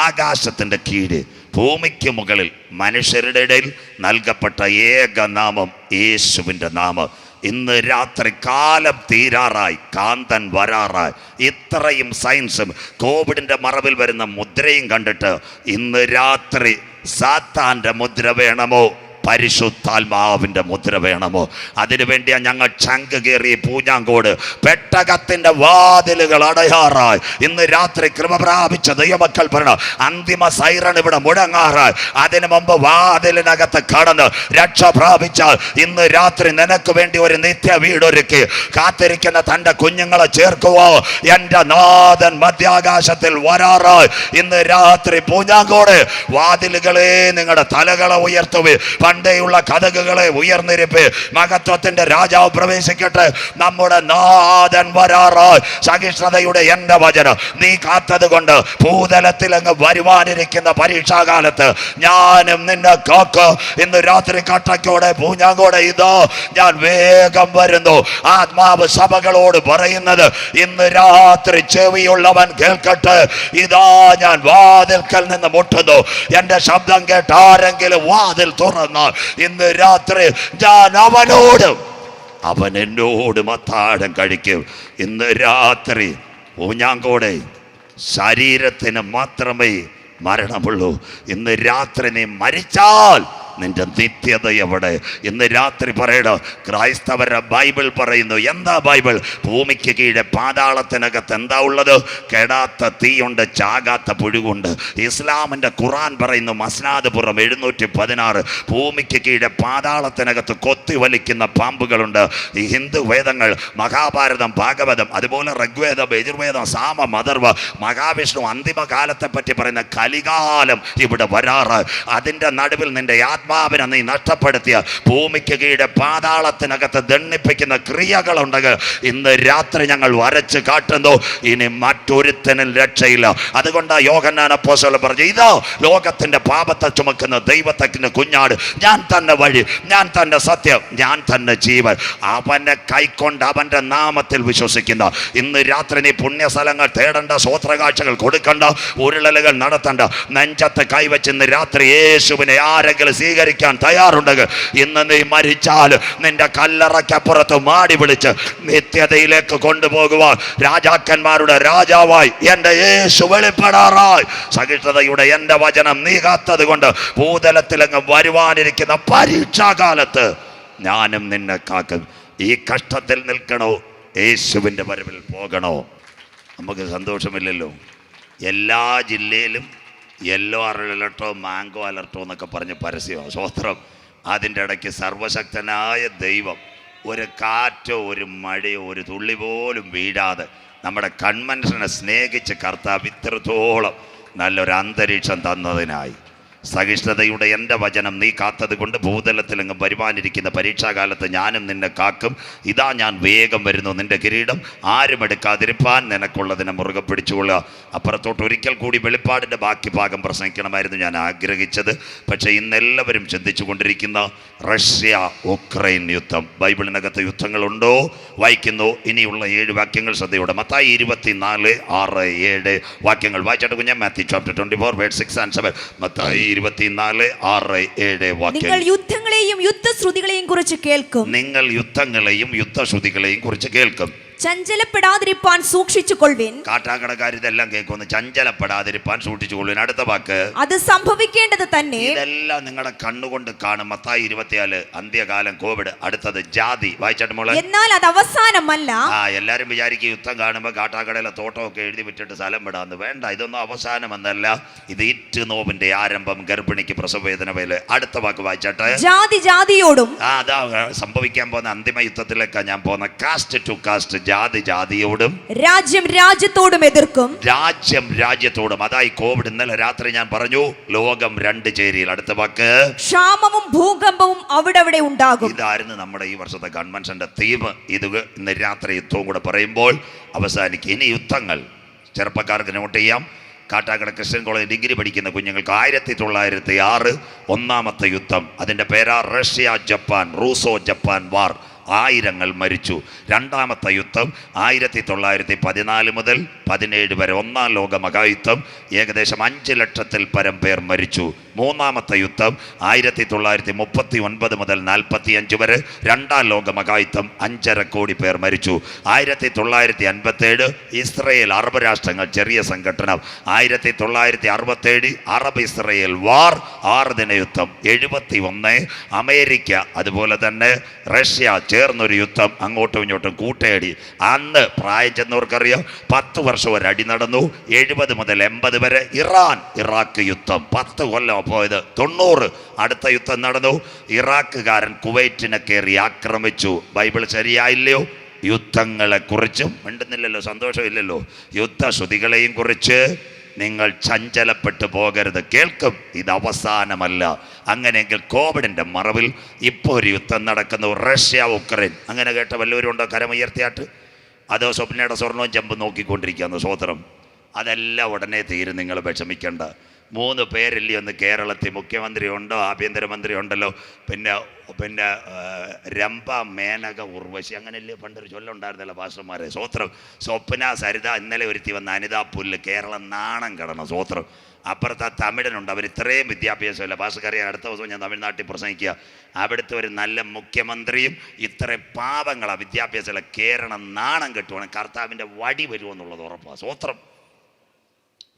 ആകാശത്തിൻ്റെ കീഴ് ഭൂമിക്ക് മുകളിൽ മനുഷ്യരുടെ ഇടയിൽ നൽകപ്പെട്ട ഏക നാമം യേശുവിൻ്റെ നാമം. ഇന്ന് രാത്രി കാലം തീരാറായി, കാന്തൻ വരാറായി. ഇത്രയും സയൻസും കോവിഡിൻ്റെ മറവിൽ വരുന്ന മുദ്രയും കണ്ടിട്ട് ഇന്ന് രാത്രി സാത്താൻ്റെ മുദ്ര വേണമോ, പരിശുദ്ധാത്മാവിൻ്റെ മുദ്ര വേണമോ? അതിനുവേണ്ടിയാണ് ഞങ്ങൾ ചങ്ക് കയറി പൂഞ്ഞാങ്കോട് പെട്ടകത്തിൻ്റെ വാതിലുകൾ അടയാറായി. ഇന്ന് രാത്രി കൃപ പ്രാപിച്ച ദൈവമക്കൾ പറയണം, അന്തിമ സൈറൺ ഇവിടെ മുടങ്ങാറായി. അതിനു മുമ്പ് വാതിലിനകത്ത് കടന്ന് രക്ഷ പ്രാപിച്ചാൽ ഇന്ന് രാത്രി നിനക്ക് വേണ്ടി ഒരു നിത്യ വീടൊരുക്കി കാത്തിരിക്കുന്ന തൻ്റെ കുഞ്ഞുങ്ങളെ ചേർക്കുവോ? എൻ്റെ നാഥൻ മധ്യാകാശത്തിൽ വരാറായി. ഇന്ന് രാത്രി പൂഞ്ഞാങ്കോട് വാതിലുകളെ നിങ്ങളുടെ തലകളെ ഉയർത്തുവേ, പണ്ടേയുള്ള കഥകുകളെ ഉയർന്നിരിപ്പ്. മഹത്വത്തിന്റെ രാജാവ് പ്രവേശിക്കട്ടെ. നമ്മുടെ നാഥൻ വരാറായി. സഹിഷ്ണുതയുടെ എൻ്റെ വചനം നീ കാത്തത് കൊണ്ട് ഭൂതലത്തിൽ അങ്ങ് വരുവാനിരിക്കുന്ന പരീക്ഷാകാലത്ത് ഞാനും നിന്നെ കാക്ക്. ഇന്ന് രാത്രി കട്ടക്കോടെ പൂഞ്ഞാങ്കോടെ ഇതോ ഞാൻ വേഗം വരുന്നു. ആത്മാവ് സഭകളോട് പറയുന്നത് ഇന്ന് രാത്രി ചെവിയുള്ളവൻ കേൾക്കട്ടെ. ഇതാ ഞാൻ വാതിൽക്കൽ നിന്ന് മുട്ടുന്നു. എൻ്റെ ശബ്ദം കേട്ട് ആരെങ്കിലും വാതിൽ തുറന്നു ഇന്ന് രാത്രി ഞാൻ അവനോടും അവൻ എന്നോടും അത്താഴം കഴിക്കും. ഇന്ന് രാത്രി പൂഞ്ഞാങ്കോടെ ശരീരത്തിന് മാത്രമേ മരണമുള്ളൂ. ഇന്ന് രാത്രി നീ മരിച്ചാൽ നിന്റെ നിത്യത എവിടെ? ഇന്ന് രാത്രി പറയണം. ക്രൈസ്തവരുടെ ബൈബിൾ പറയുന്നു. എന്താ ബൈബിൾ? ഭൂമിക്ക് കീഴെ പാതാളത്തിനകത്ത് എന്താ ഉള്ളത്? കെടാത്ത തീയുണ്ട്, ചാകാത്ത പുഴുകുണ്ട്. ഇസ്ലാമിൻ്റെ ഖുറാൻ പറയുന്നു മസ്നാദപുറം 716 ഭൂമിക്ക് കീഴെ പാതാളത്തിനകത്ത് കൊത്തി വലിക്കുന്ന പാമ്പുകളുണ്ട്. ഈ ഹിന്ദു വേദങ്ങൾ മഹാഭാരതം, ഭാഗവതം, അതുപോലെ ഋഗ്വേദം, യജുർവേദം, സാമ, മദർവ, മഹാവിഷ്ണു അന്തിമകാലത്തെ പറ്റി പറയുന്ന കലികാലം ഇവിടെ വരാറ്. അതിൻ്റെ നടുവിൽ നിന്റെ ആത്മാവിനെ നീ നഷ്ടപ്പെടുത്തിയ ഭൂമിക്ക് കീഴെ പാതാളത്തിനകത്ത് ദണ്ണിപ്പിക്കുന്ന ക്രിയകളുണ്ടെങ്കിൽ ഇന്ന് രാത്രി ഞങ്ങൾ വരച്ച് കാട്ടുന്നു. ഇനി മറ്റൊരുത്തനും രക്ഷയില്ല. അതുകൊണ്ട് യോഹന്നാൻ അപ്പോസ്തലൻ പറഞ്ഞു, ഇതാ ലോകത്തിന്റെ പാപത്തെ ചുമക്കുന്ന ദൈവത്തിന്റെ കുഞ്ഞാട്. ഞാൻ തന്നെ വഴി, ഞാൻ തന്നെ സത്യം, ഞാൻ തന്നെ ജീവൻ. അവനെ കൈക്കൊണ്ട് അവന്റെ നാമത്തിൽ വിശ്വസിക്കുന്ന ഇന്ന് രാത്രി നീ പുണ്യസ്ഥലങ്ങൾ തേടേണ്ട, സ്വോത്രകാഴ്ചകൾ കൊടുക്കണ്ട, ഉരുളലുകൾ നടത്തണ്ട. നെഞ്ചത്ത് കൈവച്ച് ഇന്ന് രാത്രി യേശുവിനെ ആരെങ്കിലും സ്വീകരിക്കാൻ തയ്യാറുണ്ടെങ്കിൽ ഇന്ന് നീ മരിച്ചാൽ നിന്റെ കല്ലറയ്ക്കപ്പുറത്ത് മാടി വിളിച്ച് നിത്യതയിലേക്ക് കൊണ്ടുപോകുവാൻ രാജാക്കന്മാരുടെ രാജാവായി എൻ്റെ യേശു വെളിപ്പെടാറായി. സഹിഷ്ണുതയുടെ എൻ്റെ വചനം നീ കാത്തത് കൊണ്ട് ഭൂതലത്തിലങ്ങ് വരുവാനിരിക്കുന്ന പരീക്ഷാകാലത്ത് ഞാനും നിന്നെ കാക്കും. ഈ കഷ്ടത്തിൽ നിൽക്കണോ, യേശുവിൻ്റെ വരവിൽ പോകണോ? നമുക്ക് സന്തോഷമില്ലല്ലോ. എല്ലാ ജില്ലയിലും യെല്ലോ അലർട്ടോ, മാംഗോ അലർട്ടോ എന്നൊക്കെ പറഞ്ഞ് പരസ്യമാണ്. സ്വസ്ത്രം. അതിൻ്റെ ഇടയ്ക്ക് സർവശക്തനായ ദൈവം ഒരു കാറ്റോ ഒരു മഴയോ ഒരു തുള്ളി പോലും വീഴാതെ നമ്മുടെ കൺവെൻഷനെ സ്നേഹിച്ച് കർത്താവ് ഇത്രത്തോളം നല്ലൊരു അന്തരീക്ഷം തന്നതിനായി സഹിഷ്ണുതയുടെ എൻ്റെ വചനം നീ കാത്തത് കൊണ്ട് ഭൂതലത്തിൽ അങ്ങ് വരുവാനിരിക്കുന്ന പരീക്ഷാകാലത്ത് ഞാനും നിന്നെ കാക്കും. ഇതാ ഞാൻ വേഗം വരുന്നു. നിന്റെ കിരീടം ആരും എടുക്കാതിരിപ്പാൻ നിനക്കുള്ളതിനെ മുറുകെ പിടിച്ചുകൊള്ളുക. അപ്പുറത്തോട്ട് ഒരിക്കൽ കൂടി വെളിപ്പാടിൻ്റെ ബാക്കി ഭാഗം പ്രസംഗിക്കണമായിരുന്നു ഞാൻ ആഗ്രഹിച്ചത്. പക്ഷേ ഇന്നെല്ലാവരും ചിന്തിച്ചു കൊണ്ടിരിക്കുന്ന റഷ്യ ഉക്രൈൻ യുദ്ധം. ബൈബിളിനകത്ത് യുദ്ധങ്ങളുണ്ടോ? വായിക്കുന്നു. ഇനിയുള്ള 7 വാക്യങ്ങൾ ശ്രദ്ധയോടെ. മത്തായി 24, 6, 7 വാക്യങ്ങൾ വായിച്ചിട്ട് കുഞ്ഞാൽ. Matthew chapter 24 word 6 and 7. Mathai 24, 6, 7 വാക്യം. നിങ്ങൾ യുദ്ധങ്ങളെയും യുദ്ധശ്രുതികളെയും കുറിച്ച് കേൾക്കും. നിങ്ങൾ യുദ്ധങ്ങളെയും യുദ്ധശ്രുതികളെയും കുറിച്ച് കേൾക്കും. ചഞ്ചലപ്പെടാതിരിപ്പാൻ സൂക്ഷിച്ചു കൊള്ളുവിൻ. കാട്ടാക്കടക്കാർ ഇതെല്ലാം കേൾക്കുന്നു. ചഞ്ചലപ്പെടാതിരിപ്പാൻ സൂക്ഷിച്ചു കൊള്ളുവിൻ. അടുത്ത വാക്ക്, അത് സംഭവിക്കേണ്ടത് തന്നെ. ഇതെല്ലാം നിങ്ങളുടെ കണ്ണുകൊണ്ട് കാണും. മത്തായി 24 അന്ത്യകാലം, കോവിഡ്. അടുത്തത് ജാതി. വായിച്ചാട്ട് മോളെ. എന്നാൽ അത് അവസാനമല്ല. എല്ലാരും വിചാരിക്കും യുദ്ധം കാണുമ്പോൾ കാട്ടാക്കടയിലെ തോട്ടമൊക്കെ എഴുതി വിട്ടിട്ട് സ്ഥലം വിടാന്ന്. വേണ്ട, ഇതൊന്നും അവസാനമെന്നല്ല, ഇത് ഇറ്റുനോവിന്റെ ആരംഭം, ഗർഭിണിക്ക് പ്രസവവേദന പോലെ. അടുത്ത വാക്ക് വായിച്ചാട്ടെ. ജാതി ജാതിയോടും. അതാ സംഭവിക്കാൻ പോകുന്ന അന്തിമ യുദ്ധത്തിലേക്കാണ് ഞാൻ പോകുന്ന. കാസ്റ്റ് ടു കാസ്റ്റ്, ജാതി ജാതിയോടും രാജ്യം രാജ്യത്തോടും എതിർക്കും. രാജ്യം രാജ്യത്തോടും. അതായി കോവിഡ്. ഇന്നലെ രാത്രി ഞാൻ പറഞ്ഞു, ലോകം രണ്ട് ചേരിയിൽ. അടുത്ത വാക്ക്, ക്ഷാമവും ഭൂകമ്പവും അവിടെ ഉണ്ടാകും. ഇതായിരുന്നു നമ്മുടെ ഈ വർഷത്തെ കൺവെൻഷന്റെ തീം. ഇത് ഇന്ന് രാത്രി യുദ്ധവും കൂടെ പറയുമ്പോൾ അവസാനിക്കും. ഇനി യുദ്ധങ്ങൾ ചെറുപ്പക്കാർക്ക് നോട്ട് ചെയ്യാം. കാട്ടാക്കട ക്രിസ്ത്യൻ കോളേജ് ഡിഗ്രി പഠിക്കുന്ന കുഞ്ഞുങ്ങൾക്ക് 1906 ഒന്നാമത്തെ യുദ്ധം. അതിൻ്റെ പേരാ റഷ്യ ജപ്പാൻ, റൂസോ ജപ്പാൻ വാർ. ആയിരങ്ങൾ മരിച്ചു. രണ്ടാമത്തെ യുദ്ധം 1914 മുതൽ 17 വരെ, ഒന്നാം ലോക മഹായുദ്ധം. ഏകദേശം 5 ലക്ഷത്തിൽ പരം പേർ മരിച്ചു. മൂന്നാമത്തെ യുദ്ധം 1939 മുതൽ 45 വരെ, രണ്ടാം ലോക മഹായുദ്ധം. 5.5 കോടി പേർ മരിച്ചു. 1957 ഇസ്രയേൽ അറബ് രാഷ്ട്രങ്ങൾ ചെറിയ സംഘടന. 1967 അറബ് ഇസ്രയേൽ വാർ, 6 ദിന യുദ്ധം. 71 അമേരിക്ക അതുപോലെ തന്നെ റഷ്യ ചേർന്നൊരു യുദ്ധം, അങ്ങോട്ടും ഇങ്ങോട്ടും കൂട്ടയടി. അന്ന് പ്രായം ചെന്നവർക്കറിയാം, 10 വർഷം ഒരു അടി നടന്നു. 70 മുതൽ 80 വരെ ഇറാൻ ഇറാഖ് യുദ്ധം, 10 കൊല്ലം പോയത്. 90 അടുത്ത യുദ്ധം നടന്നു. ഇറാഖുകാരൻ കുവൈറ്റിനെ കയറി ആക്രമിച്ചു. ബൈബിൾ ശരിയായില്ലയോ? യുദ്ധങ്ങളെ കുറിച്ചും മിണ്ടുന്നില്ലല്ലോ, സന്തോഷമില്ലല്ലോ. യുദ്ധശ്രുതികളെയും കുറിച്ച് നിങ്ങൾ ചഞ്ചലപ്പെട്ടു പോകരുത്. കേൾക്കും, ഇത് അവസാനമല്ല. അങ്ങനെയെങ്കിൽ കോവിഡിൻ്റെ മറവിൽ ഇപ്പോൾ ഒരു യുദ്ധം നടക്കുന്നു, റഷ്യ ഉക്രൈൻ. അങ്ങനെ കേട്ട വല്ലവരും ഉണ്ടോ? കരമുയർത്തിയാട്ട്. അതോ സ്വപ്നയുടെ സ്വർണവും ചെമ്പ് നോക്കിക്കൊണ്ടിരിക്കുകയെന്ന്? സ്വോത്രം. അതെല്ലാം ഉടനെ തീരും, നിങ്ങൾ വിഷമിക്കേണ്ട. 3 പേരില്ലേ ഒന്ന് കേരളത്തിൽ? മുഖ്യമന്ത്രി ഉണ്ടോ, ആഭ്യന്തരമന്ത്രി ഉണ്ടല്ലോ, പിന്നെ രംഭ, മേനക, ഉർവശി. അങ്ങനെയല്ലേ പണ്ടൊരു ചൊല്ലുണ്ടായിരുന്നല്ലോ പാസ്റ്റർമാരെ? സ്വോത്രം. സ്വപ്ന, സരിത. ഇന്നലെ ഒരുത്തി വന്ന അനിതാ പുല്ല്. കേരളം നാണം കടണം. സ്വോത്രം. അപ്പുറത്ത് തമിഴനുണ്ട്, അവർ ഇത്രയും വിദ്യാഭ്യാസമില്ല. പാസ്റ്റർക്കറിയാൻ അടുത്ത ദിവസം ഞാൻ തമിഴ്നാട്ടിൽ പ്രസംഗിക്കുക. അവിടുത്തെ ഒരു നല്ല മുഖ്യമന്ത്രിയും ഇത്രയും പാവങ്ങളാണ്, വിദ്യാഭ്യാസമില്ല. കേരളം നാണം കെട്ടുവാണ്. കർത്താവിൻ്റെ വടി വരുമെന്നുള്ളത് ഉറപ്പാണ്. സ്വോത്രം.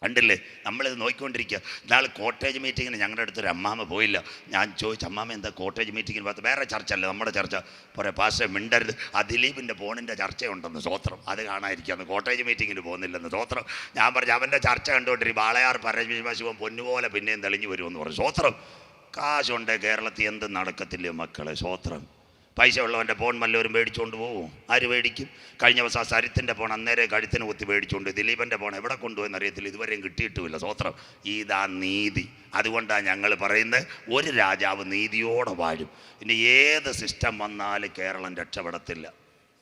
കണ്ടില്ലേ, നമ്മളിത് നോക്കിക്കൊണ്ടിരിക്കുക. നാളെ കോട്ടേജ് മീറ്റിങ്ങിന് ഞങ്ങളുടെ അടുത്തൊരു അമ്മാമ പോയില്ല. ഞാൻ ചോദിച്ചു, അമ്മാമ എന്താ കോട്ടേജ് മീറ്റിങ്ങിന് പോകാത്ത? വേറെ ചർച്ച അല്ല, നമ്മുടെ ചർച്ച. പറയാം, പാസ്റ്റർ മിണ്ടരുത്, ആ ദിലീപിൻ്റെ ഫോണിൻ്റെ ചർച്ചയുണ്ടെന്ന്. സ്വോത്രം. അത് കാണാതിരിക്കുകയെന്ന്. കോട്ടേജ് മീറ്റിങ്ങിന് പോകുന്നില്ലെന്ന്. സ്വോത്രം. ഞാൻ പറഞ്ഞു, അവൻ്റെ ചർച്ച കണ്ടുകൊണ്ടിരി. വാളയാർ പരമശിവൻ പൊന്നുപോലെ പിന്നെയും തെളിഞ്ഞു വരുമെന്ന് പറഞ്ഞു. സ്വോത്രം. കാശുണ്ട് കേരളത്തിൽ, എന്ത് നടക്കത്തില്ലേ മക്കളെ? സ്വോത്രം. പൈസ ഉള്ളവൻ്റെ ഫോൺ വല്ലവരും മേടിച്ചുകൊണ്ട് പോകും. ആര് മേടിക്കും? കഴിഞ്ഞ ദിവസം സരിത്തിൻ്റെ ഫോൺ അന്നേരം കഴുത്തിന് കുത്തി മേടിച്ചുകൊണ്ട്. ദിലീപൻ്റെ ഫോൺ എവിടെ കൊണ്ടുപോയെന്ന് അറിയത്തില്ല, ഇതുവരെയും കിട്ടിയിട്ടുമില്ല. സ്വോത്രം. ഇതാ നീതി. അതുകൊണ്ടാണ് ഞങ്ങൾ പറയുന്നത്, ഒരു രാജാവ് നീതിയോടെ വാഴും. ഇനി ഏത് സിസ്റ്റം വന്നാലും കേരളം രക്ഷപ്പെടത്തില്ല.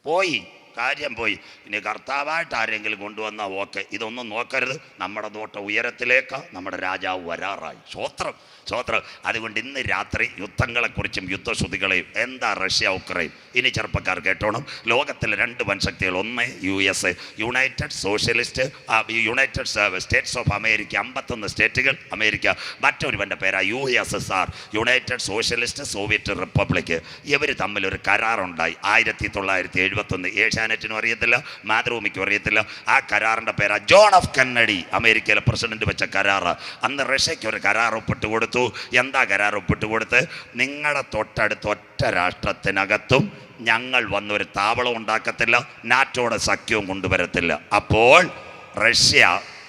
പോയി കാര്യം പോയി. ഇനി കർത്താവായിട്ട് ആരെങ്കിലും കൊണ്ടുവന്നാൽ ഓക്കെ. ഇതൊന്നും നോക്കരുത്. നമ്മുടെ നോട്ട ഉയരത്തിലേക്ക് നമ്മുടെ രാജാവ് വരാറായി. സ്വോത്രം. സ്വോത്രം. അതുകൊണ്ട് ഇന്ന് രാത്രി യുദ്ധങ്ങളെക്കുറിച്ചും യുദ്ധശ്രുതികളെയും. എന്താ റഷ്യ ഉക്രൈൻ? ഇനി ചെറുപ്പക്കാർ കേട്ടോണം. ലോകത്തിലെ 2 വൻശക്തികൾ. ഒന്ന് USA, United United States of America. 51 സ്റ്റേറ്റുകൾ അമേരിക്ക. മറ്റൊരുവൻ്റെ പേരാ USSR, United Socialist Soviet Republic. ഇവർ തമ്മിലൊരു കരാറുണ്ടായി 1971. ഏഷ്യാനെറ്റിനും അറിയത്തില്ല, മാതൃഭൂമിക്കും അറിയത്തില്ല. ആ കരാറിൻ്റെ പേരാ ജോൺ എഫ് കെന്നഡി, അമേരിക്കയിലെ പ്രസിഡന്റ് വെച്ച കരാറ്. അന്ന് റഷ്യയ്ക്ക് ഒരു കരാർ ഒപ്പിട്ട് കൊടുത്തു. എന്താ കരാർ ഒപ്പിട്ട് കൊടുത്ത്? നിങ്ങളുടെ തൊട്ടടുത്ത് ഒറ്റ രാഷ്ട്രത്തിനകത്തും ഞങ്ങൾ വന്നൊരു താവളം ഉണ്ടാക്കത്തില്ല, നാറ്റോയുടെ സഖ്യവും കൊണ്ടുവരത്തില്ല. അപ്പോൾ റഷ്യ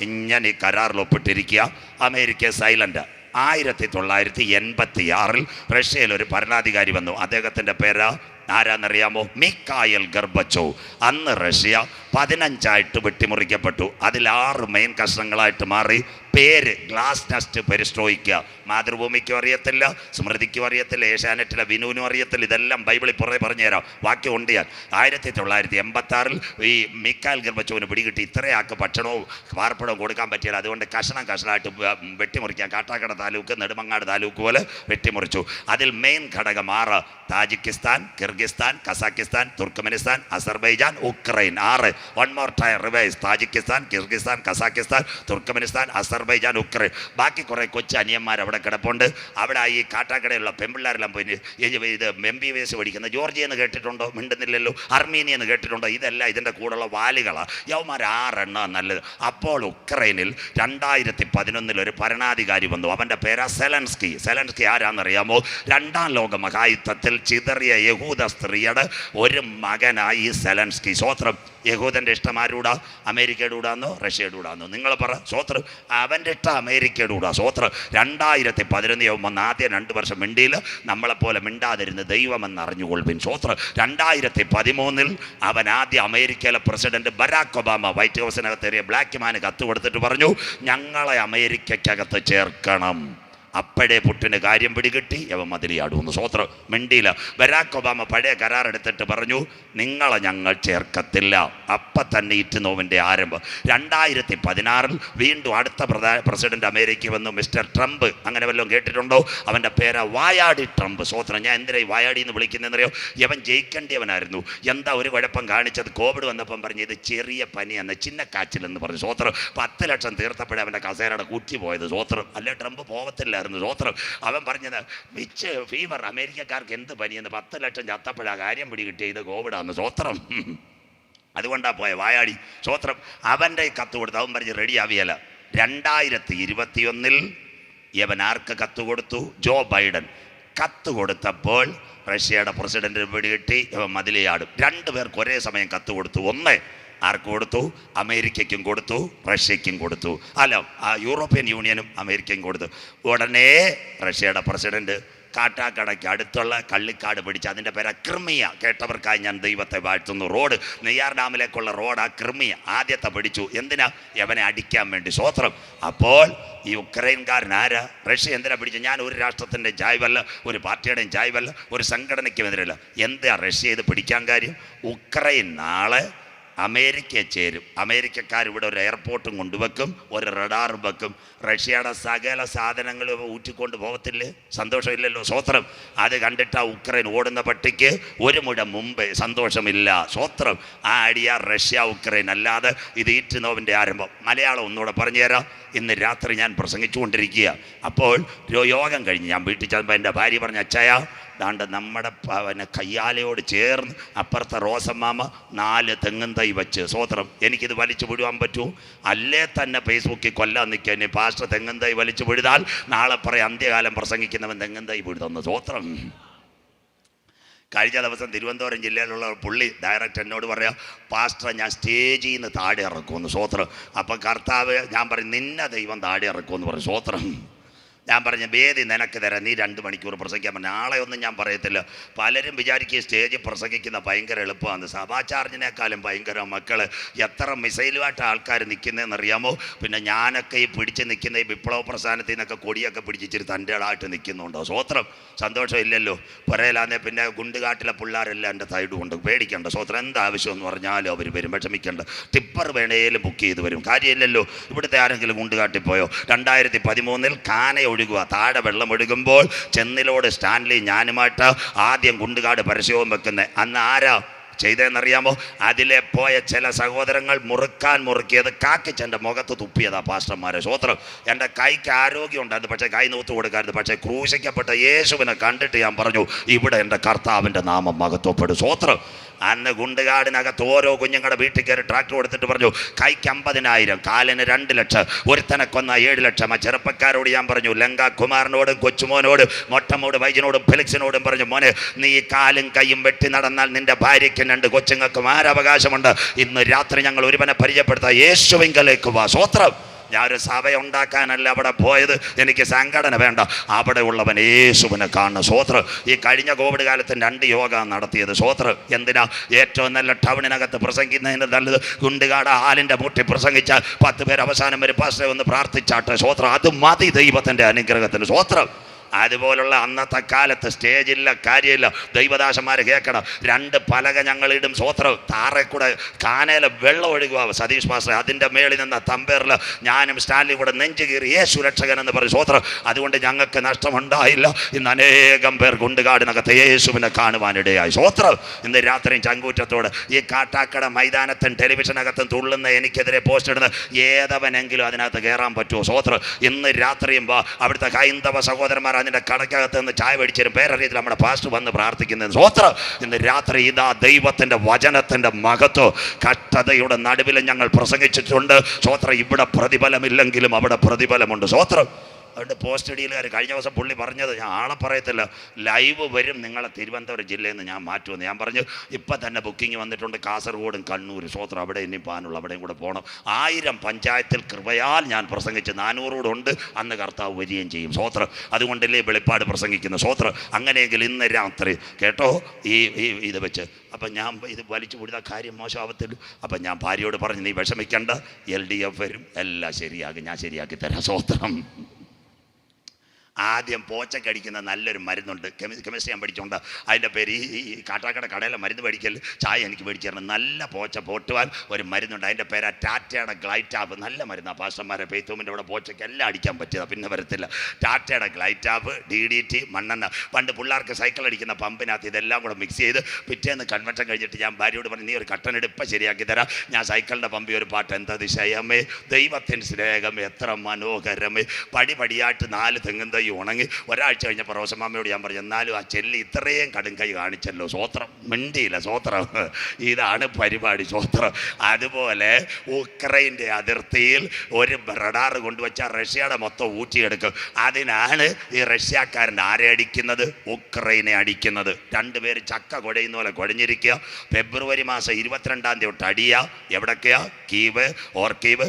ഇങ്ങനെ ഈ കരാറിൽ ഒപ്പിട്ടിരിക്കുക, അമേരിക്ക സൈലന്റ്. 1986 റഷ്യയിൽ ഒരു ഭരണാധികാരി വന്നു. അദ്ദേഹത്തിൻ്റെ പേര് ആരാന്നറിയാമോ? മിഖായിൽ ഗർബച്ചോവ്. അന്ന് റഷ്യ 15 വെട്ടിമുറിക്കപ്പെട്ടു. അതിൽ 6 മെയിൻ കഷ്ണങ്ങളായിട്ട് മാറി. പേര് ഗ്ലാസ് നെസ്റ്റ് പെരിസ്ട്രോയിക്ക. മാതൃഭൂമിക്കും അറിയത്തില്ല, സ്മൃതിക്കും അറിയത്തില്ല, ഏഷ്യാനെറ്റിലെ വിനുവിനും അറിയത്തില്ല. ഇതെല്ലാം ബൈബിളിൽ പുറകെ പറഞ്ഞു തരാം, വാക്യം ഉണ്ട് ഞാൻ. 1986 ഈ മിഖായിൽ ഗർബച്ചോവിന് പിടികിട്ടി. ഇത്രയാൾക്ക് ഭക്ഷണവും പാർപ്പിടവും കൊടുക്കാൻ പറ്റിയില്ല. അതുകൊണ്ട് കഷ്ണമായിട്ട് വെട്ടിമുറിക്കാൻ കാട്ടാക്കട താലൂക്ക്, നെടുമങ്ങാട് താലൂക്ക് പോലെ വെട്ടിമുറിച്ചു. അതിൽ മെയിൻ ഘടകം 6: Tajikistan, Kyrgyzstan, Kazakhstan, Turkmenistan, Azerbaijan, Ukraine. 6 one more time revise. Tajikistan, Kyrgyzstan, Kazakhstan, Turkmenistan, Azerbaijan, Ukraine. ബാക്കി കുറേ കൊച്ചു അനിയന്മാർ അവിടെ കിടപ്പുണ്ട്. അവിടെ ഈ കാട്ടാക്കടയുള്ള പെൺപിള്ളേരെല്ലാം പോയി ഇത് MBBS പഠിക്കുന്ന ജോർജിയ എന്ന് കേട്ടിട്ടുണ്ടോ? മിണ്ടുന്നില്ലല്ലോ. അർമീനിയ എന്ന് കേട്ടിട്ടുണ്ടോ? ഇതെല്ലാം ഇതിൻ്റെ കൂടെയുള്ള വാലുകളാണ്. യവന്മാർ 6 എണ്ണം നല്ലത്. അപ്പോൾ ഉക്രൈനിൽ 2011 ഒരു ഭരണാധികാരി വന്നു. അവൻ്റെ പേരാ സെലൻസ്കി. സെലൻസ്കി ആരാന്നറിയാമോ? 2ാം ലോക മഹായുദ്ധത്തിൽ ചിതറിയ യഹൂദ സ്ത്രീയുടെ ഒരു മകനായി ഈ സെലൻസ്കി. സ്വോത്രം. യഹൂദൻ്റെ ഇഷ്ടം ആരൂടാ? അമേരിക്കയുടെ കൂടാന്നോ റഷ്യയുടെ കൂടാന്നോ? നിങ്ങൾ പറ. സ്വോത്രം. അവൻ്റെ ഇഷ്ടം അമേരിക്കയുടെ കൂടാ. സ്വോത്രം. 2011 വന്ന് ആദ്യം 2 വർഷം മിണ്ടിയിൽ നമ്മളെപ്പോലെ മിണ്ടാതിരുന്ന് ദൈവമെന്ന് അറിഞ്ഞുകൊള്ളുവിൻ. സ്വോത്രം. 2013 അവൻ ആദ്യം അമേരിക്കയിലെ പ്രസിഡന്റ് ബരാക് ഒബാമ വൈറ്റ് ഹൗസിനകത്തേറിയ ബ്ലാക്ക് മാന് കത്ത് കൊടുത്തിട്ട് പറഞ്ഞു, ഞങ്ങളെ അമേരിക്കക്കകത്ത് ചേർക്കണം. അപ്പോഴേ പുട്ടിന് കാര്യം പിടികിട്ടി. അവ മതിലിയാടുന്നു. സ്വോത്രം. മിണ്ടിയില്ല. ബരാക് ഒബാമ പഴയ കരാറെടുത്തിട്ട് പറഞ്ഞു, നിങ്ങളെ ഞങ്ങൾ ചേർക്കത്തില്ല. അപ്പം തന്നെ ഇറ്റുനോവിൻ്റെ ആരംഭം. 2016 വീണ്ടും അടുത്ത പ്രസിഡന്റ് അമേരിക്ക വന്നു, മിസ്റ്റർ ട്രംപ്. അങ്ങനെ വല്ലതും കേട്ടിട്ടുണ്ടോ? അവൻ്റെ പേര് വായാടി ട്രംപ്. സ്വോത്രം. ഞാൻ എന്തിനാ ഈ വായാടി എന്ന് വിളിക്കുന്നതെന്നറിയോ? യവൻ ജയിക്കേണ്ടിയവനായിരുന്നു. എന്താ ഒരു കുഴപ്പം കാണിച്ചത്? കോവിഡ് വന്നപ്പം പറഞ്ഞു ഇത് ചെറിയ പനിയെന്ന്, ചിന്നക്കാച്ചിലെന്ന് പറഞ്ഞു. സ്വോത്രം. 10 ലക്ഷം തീർത്തപ്പോഴേ അവൻ്റെ കസേരയുടെ കുറ്റി പോയത്. സ്വോത്രം. അല്ലേ ട്രംപ് പോകത്തില്ല. സ്വോത്രം. അവൻ പറഞ്ഞത് വിച്ച് ഫീവർ, അമേരിക്കക്കാർക്ക് എന്ത് പനിയെന്ന്. 10 ലക്ഷം ചത്തപ്പോഴാ കാര്യം പിടികിട്ടിയ ഇത് കോവിഡാന്ന്. സ്വോത്രം. അതുകൊണ്ടാ പോയ വായാടി. സ്വോത്രം. അവൻ്റെ കത്ത് കൊടുത്ത് അവൻ പറഞ്ഞ് റെഡി ആവിയല്ല. 2021 ഇവൻ ആർക്ക് കത്ത് കൊടുത്തു? Joe Biden. കത്ത് കൊടുത്തപ്പോൾ റഷ്യയുടെ പ്രസിഡന്റിന് പിടികിട്ടി. ഇവൻ മതിലിയാടും. 2 പേർക്ക് ഒരേ സമയം കത്ത് കൊടുത്തു. ഒന്ന് ആർക്ക് കൊടുത്തു? അമേരിക്കയ്ക്കും കൊടുത്തു, റഷ്യയ്ക്കും കൊടുത്തു. അല്ല, യൂറോപ്യൻ യൂണിയനും അമേരിക്കയും കൊടുത്തു. ഉടനെ റഷ്യയുടെ പ്രസിഡന്റ് കാട്ടാക്കടയ്ക്ക് അടുത്തുള്ള കള്ളിക്കാട് പിടിച്ച്, അതിൻ്റെ പേരാ ക്രിമിയ. കേട്ടവർക്കായി ഞാൻ ദൈവത്തെ വാഴ്ത്തുന്നു. റോഡ്, നെയ്യാർ ഡാമിലേക്കുള്ള റോഡാ ക്രിമിയ. ആദ്യത്തെ പിടിച്ചു. എന്തിനാ? യവനെ അടിക്കാൻ വേണ്ടി. സ്വോത്രം. അപ്പോൾ ഈ ഉക്രൈൻകാരൻ ആരാ? റഷ്യ എന്തിനാ പിടിച്ചു? ഞാൻ ഒരു രാഷ്ട്രത്തിൻ്റെ ജായ്വല്ല, ഒരു പാർട്ടിയുടെയും ജായ്വല്ല, ഒരു സംഘടനയ്ക്കും എതിരല്ല. എന്താ റഷ്യ ഇത് പിടിക്കാൻ കാര്യം? ഉക്രൈൻ നാളെ അമേരിക്കയെ ചേരും. അമേരിക്കക്കാരിവിടെ ഒരു എയർപോർട്ടും കൊണ്ടുവെക്കും, ഒരു റഡാറും വെക്കും. റഷ്യയുടെ സകല സാധനങ്ങളും ഊറ്റിക്കൊണ്ട് പോകത്തില്ലേ? സന്തോഷമില്ലല്ലോ. സ്വോത്രം. അത് കണ്ടിട്ട് ആ ഉക്രൈൻ ഓടുന്ന പട്ടിക്ക് 1 മുഴം മുമ്പേ സന്തോഷമില്ല. സ്വോത്രം. ആ അടിയാ റഷ്യ ഉക്രൈൻ. അല്ലാതെ ഇത് ഈറ്റുനോവിൻ്റെ ആരംഭം. മലയാളം ഒന്നുകൂടെ പറഞ്ഞുതരാം. ഇന്ന് രാത്രി ഞാൻ പ്രസംഗിച്ചുകൊണ്ടിരിക്കുക. അപ്പോൾ യോഗം കഴിഞ്ഞ് ഞാൻ വീട്ടിൽ ചെന്നപ്പോൾ എൻ്റെ ഭാര്യ പറഞ്ഞ, അച്ചായ ദാണ്ട് നമ്മുടെ കയ്യാലയോട് ചേർന്ന് അപ്പുറത്തെ റോസമ്മാമ 4 തെങ്ങും തൈ വെച്ച്. സ്വോത്രം. എനിക്കിത് വലിച്ചു വിടുവാൻ പറ്റൂ? അല്ലേ തന്നെ ഫേസ്ബുക്കിൽ കൊല്ലാൻ നിൽക്കുക. പാസ്റ്റർ തെങ്ങും തൈ വലിച്ചു വിടുതാൽ നാളെ പറയും അന്ത്യകാലം പ്രസംഗിക്കുന്നവൻ തെങ്ങും തൈ വിടുന്നു. സ്വോത്രം. കഴിഞ്ഞ ദിവസം തിരുവനന്തപുരം ജില്ലയിലുള്ള പുള്ളി ഡയറക്റ്റ് എന്നോട് പറയാം, പാസ്റ്റർ ഞാൻ സ്റ്റേജിൽ നിന്ന് താഴെ ഇറക്കുമെന്ന്. സ്വോത്രം. അപ്പം കർത്താവ്, ഞാൻ പറയും നിന്നെ ദൈവം താഴെ ഇറക്കുമെന്ന് പറയും. സ്വോത്രം. ഞാൻ പറഞ്ഞ വേദി നിനക്ക് തരാം, നീ 2 മണിക്കൂർ പ്രസംഗിക്കാൻ പറഞ്ഞു. നാളെ ഒന്നും ഞാൻ പറയത്തില്ല. പലരും വിചാരിക്കുക സ്റ്റേജിൽ പ്രസംഗിക്കുന്ന ഭയങ്കര എളുപ്പമാണ്. സഭാ ചാർജിനേക്കാളും ഭയങ്കര. മക്കൾ എത്ര മിസൈലുമായിട്ട് ആൾക്കാർ നിൽക്കുന്നതെന്നറിയാമോ? പിന്നെ ഞാനൊക്കെ ഈ പിടിച്ച് നിൽക്കുന്ന ഈ വിപ്ലവ പ്രസ്ഥാനത്തിൽ നിന്നൊക്കെ കൊടിയൊക്കെ പിടിച്ചിട്ട് തൻ്റെ ആളായിട്ട് നിൽക്കുന്നുണ്ടോ? സ്വോത്രം. സന്തോഷമില്ലല്ലോ. പുറയിലാന്നേ പിന്നെ ഗുണ്ടുകാട്ടിലെ പിള്ളേരെല്ലാം എൻ്റെ സൈഡ് കൊണ്ട് പേടിക്കേണ്ട. സ്വോത്രം. എന്താവശ്യമെന്ന് പറഞ്ഞാലും അവർ വരും, വിഷമിക്കേണ്ട. ടിപ്പർ വേണേലും ബുക്ക് ചെയ്ത് വരും. കാര്യമില്ലല്ലോ. ഇവിടുത്തെ ആരെങ്കിലും ഗുണ്ടുകാട്ടിൽ പോയോ? 2013 കാന ഒഴുകുക. താഴെ വെള്ളം ഒഴുകുമ്പോൾ ചെന്നിലോട് സ്റ്റാൻലി ഞാനുമായിട്ട് ആദ്യം ഗുണ്ടുകാട് പരസ്യവും വെക്കുന്നത്. അന്ന് ആരാ ചെയ്തതെന്നറിയാമോ? അതിലെ പോയ ചില സഹോദരങ്ങൾ മുറുക്കിയത് കാക്കിച്ചെൻ്റെ മുഖത്ത് തുപ്പിയതാ പാസ്റ്റർമാരെ. സ്വോത്രം. എൻ്റെ കൈക്ക് ആരോഗ്യം ഉണ്ടായിരുന്നു, പക്ഷേ കൈ നൂത്ത് കൊടുക്കായിരുന്നു. പക്ഷേ ക്രൂശിക്കപ്പെട്ട യേശുവിനെ കണ്ടിട്ട് ഞാൻ പറഞ്ഞു, ഇവിടെ എൻ്റെ കർത്താവിൻ്റെ നാമം മഹത്വപ്പെടും. സ്വോത്രം. അന്ന് ഗുണ്ടുകാടിനകത്ത് ഓരോ കുഞ്ഞുങ്ങളുടെ വീട്ടിൽ കയറി ട്രാക്ടർ കൊടുത്തിട്ട് പറഞ്ഞു, കൈക്ക് 50,000, കാലിന് 2 ലക്ഷം, ഒരുത്തനെ കൊന്ന 7 ലക്ഷം. ആ ചെറുപ്പക്കാരോട് ഞാൻ പറഞ്ഞു, ലങ്ക കുമാരനോടും കൊച്ചുമോനോടും മൊട്ടമോട് വൈജനോടും ഫെലിക്സിനോടും പറഞ്ഞു, മോനെ നീ കാലും കൈയും വെട്ടി നടന്നാൽ നിന്റെ ഭാര്യയ്ക്കും 2 കൊച്ചുങ്ങൾക്കും ആരവകാശമുണ്ട്. ഇന്ന് രാത്രി ഞങ്ങൾ ഒരുവനെ പരിചയപ്പെടുത്താം, യേശുവിങ്കലേക്ക് വാ. സ്വോത്രം. ഞാനൊരു സഭ ഉണ്ടാക്കാനല്ല അവിടെ പോയത്. എനിക്ക് സംഘടന വേണ്ട. അവിടെ ഉള്ളവൻ യേശുവിനെ കാണുന്ന. സ്വോത്രം. ഈ കഴിഞ്ഞ കോവിഡ് കാലത്ത് 2 യോഗ നടത്തിയത്. സ്വോത്രം. എന്തിനാ? ഏറ്റവും നല്ല ടൗണിനകത്ത് പ്രസംഗിക്കുന്നതിന് നല്ലത് ഗുണ്ടുകാട് ആലിൻ്റെ മുട്ടി പ്രസംഗിച്ചാൽ 10 പേർ അവസാനം ഒരു പാസ്റ്ററെ ഒന്ന് പ്രാർത്ഥിച്ചാട്ടെ. സ്വോത്രം. അത് മതി ദൈവത്തിൻ്റെ അനുഗ്രഹത്തിന്. സ്വോത്രം. അതുപോലുള്ള അന്നത്തെ കാലത്ത് സ്റ്റേജില്ല, കാര്യമില്ല. ദൈവദാസന്മാരെ കേൾക്കണം, 2 പലക ഞങ്ങളിടും. സ്വോത്രം. താറെ കൂടെ കാനയിലെ വെള്ളം ഒഴുകുക. സതീഷ് പാസ്റ്റർ അതിൻ്റെ മേളിൽ നിന്ന തമ്പേറിൽ ഞാനും സ്റ്റാൻലി കൂടെ നെഞ്ചു കീറി യേശു രക്ഷകൻ എന്ന് പറയും. സ്വോത്രം. അതുകൊണ്ട് ഞങ്ങൾക്ക് നഷ്ടമുണ്ടായില്ല. ഇന്ന് അനേകം പേർ കുണ്ടുകാടിനകത്ത് യേശുവിനെ കാണുവാനിടയായി. സ്വോത്രം. ഇന്ന് രാത്രിയും ചങ്കൂറ്റത്തോട് ഈ കാട്ടാക്കട മൈതാനത്തും ടെലിവിഷനകത്തും തുള്ളുന്ന എനിക്കെതിരെ പോസ്റ്റ് ഇടുന്ന ഏതവനെങ്കിലും അതിനകത്ത് കയറാൻ പറ്റുമോ? സ്വോത്രം. ഇന്ന് രാത്രിയും അവിടുത്തെ ഹൈന്ദവ സഹോദരന്മാർ അതിൻ്റെ കടക്കകത്ത് നിന്ന് ചായ മേടിച്ചരും പേരറിയത്തിൽ നമ്മുടെ പാസ്റ്റർ വന്ന് പ്രാർത്ഥിക്കുന്നത്. സ്വോത്രം. ഇന്ന് രാത്രി ഇതാ ദൈവത്തിൻ്റെ വചനത്തിൻ്റെ മഹത്വം കഷ്ടതയുടെ നടുവിൽ ഞങ്ങൾ പ്രസംഗിച്ചിട്ടുണ്ട്. സ്വോത്രം. ഇവിടെ പ്രതിഫലമില്ലെങ്കിലും അവിടെ പ്രതിഫലമുണ്ട്. സ്വോത്രം. അതുകൊണ്ട് പോസ്റ്റ് ഇടിയിലുകാർ കഴിഞ്ഞ ദിവസം പുള്ളി പറഞ്ഞത്, ഞാൻ ആളെ പറയത്തില്ല, ലൈവ് വരും നിങ്ങളെ തിരുവനന്തപുരം ജില്ലയിൽ നിന്ന് ഞാൻ മാറ്റുമെന്ന്. ഞാൻ പറഞ്ഞു ഇപ്പം തന്നെ ബുക്കിംഗ് വന്നിട്ടുണ്ട് കാസർഗോഡും കണ്ണൂർ. സ്വോത്രം. അവിടെ ഇനി പാനുള്ള അവിടെയും കൂടെ പോകണം. 1000 പഞ്ചായത്തിൽ കൃപയാൽ ഞാൻ പ്രസംഗിച്ച് 400 ഉണ്ട്. അന്ന് കർത്താവ് വരികയും ചെയ്യും. സ്വോത്രം. അതുകൊണ്ടല്ലേ വെളിപ്പാട് പ്രസംഗിക്കുന്നു. സ്വോത്രം. അങ്ങനെയെങ്കിൽ ഇന്ന് രാത്രി കേട്ടോ ഈ ഇത് വെച്ച് അപ്പം ഞാൻ ഇത് വലിച്ചു കൊടുത്ത കാര്യം മോശമാവത്തില്ല. അപ്പം ഞാൻ ഭാര്യയോട് പറഞ്ഞു, നീ വിഷമിക്കണ്ട, LDF വരും, എല്ലാം ശരിയാകും, ഞാൻ ശരിയാക്കി തരാം. സ്വോത്രം. ആദ്യം പോച്ചക്കടിക്കുന്ന നല്ലൊരു മരുന്നുണ്ട്, കെമിസ്ട്രി ഞാൻ പഠിച്ചുകൊണ്ട്. അതിൻ്റെ പേര് ഈ കാട്ടാക്കട കടയിലെ മരുന്ന് മേടിക്കൽ ചായ എനിക്ക് മേടിച്ചു തരണം. നല്ല പോച്ച പോട്ടുവാൻ ഒരു മരുന്നുണ്ട്. അതിൻ്റെ പേര് ടാറ്റയുടെ ഗ്ലൈറ്റാപ്പ്. നല്ല മരുന്നാണ്. പാസ്റ്റർമാരെ പെയ്ത്തൂമിൻ്റെ ഇവിടെ പോച്ചയ്ക്ക് എല്ലാം അടിക്കാൻ പറ്റിയതാണ്, പിന്നെ വരത്തില്ല. ടാറ്റയുടെ ഗ്ലൈറ്റാപ്പ്, DDT, മണ്ണെണ്ണ. പണ്ട് പിള്ളേർക്ക് സൈക്കിൾ അടിക്കുന്ന പമ്പിനകത്ത് ഇതെല്ലാം കൂടെ മിക്സ് ചെയ്ത് പിറ്റേന്ന് കൺവെൻഷൻ കഴിഞ്ഞിട്ട് ഞാൻ ഭാര്യയോട് പറഞ്ഞു, നീ ഒരു കട്ടനെട് ഇപ്പം ശരിയാക്കി തരാം. ഞാൻ സൈക്കിളിൻ്റെ പമ്പി ഒരു പാട്ട്, എന്താ ദിശയമേ ദൈവത്തിൻ്റെ സ്നേഹമേ എത്ര മനോഹരമേ, പടിപടിയായിട്ട് 4 തെങ്ങും തൈ ഉണങ്ങി. ഒരാഴ്ച കഴിഞ്ഞപ്പോൾ റോസമ്മയോട് ഞാൻ പറഞ്ഞു, എന്നാലും ആ ചെല്ലി ഇത്രയും കടും കൈ കാണിച്ചല്ലോ. സ്വോത്രം. മിണ്ടിയില്ല. സ്വോത്രം. ഇതാണ് പരിപാടി. സ്വോത്രം. അതുപോലെ ഉക്രൈൻ്റെ അതിർത്തിയിൽ ഒരു റഡാർ കൊണ്ടുവച്ചാൽ റഷ്യയുടെ മൊത്തം ഊറ്റിയെടുക്കും. അതിനാണ് ഈ റഷ്യക്കാരൻ ആരെ അടിക്കുന്നത്? ഉക്രൈനെ അടിക്കുന്നത്. 2 പേര് ചക്ക കുഴയുന്ന പോലെ കുഴഞ്ഞിരിക്കുക. ഫെബ്രുവരി മാസം 22-ാം തീയതി തൊട്ട് അടിയ. എവിടൊക്കെയാ? കീവ്, ഓർക്കീവ്,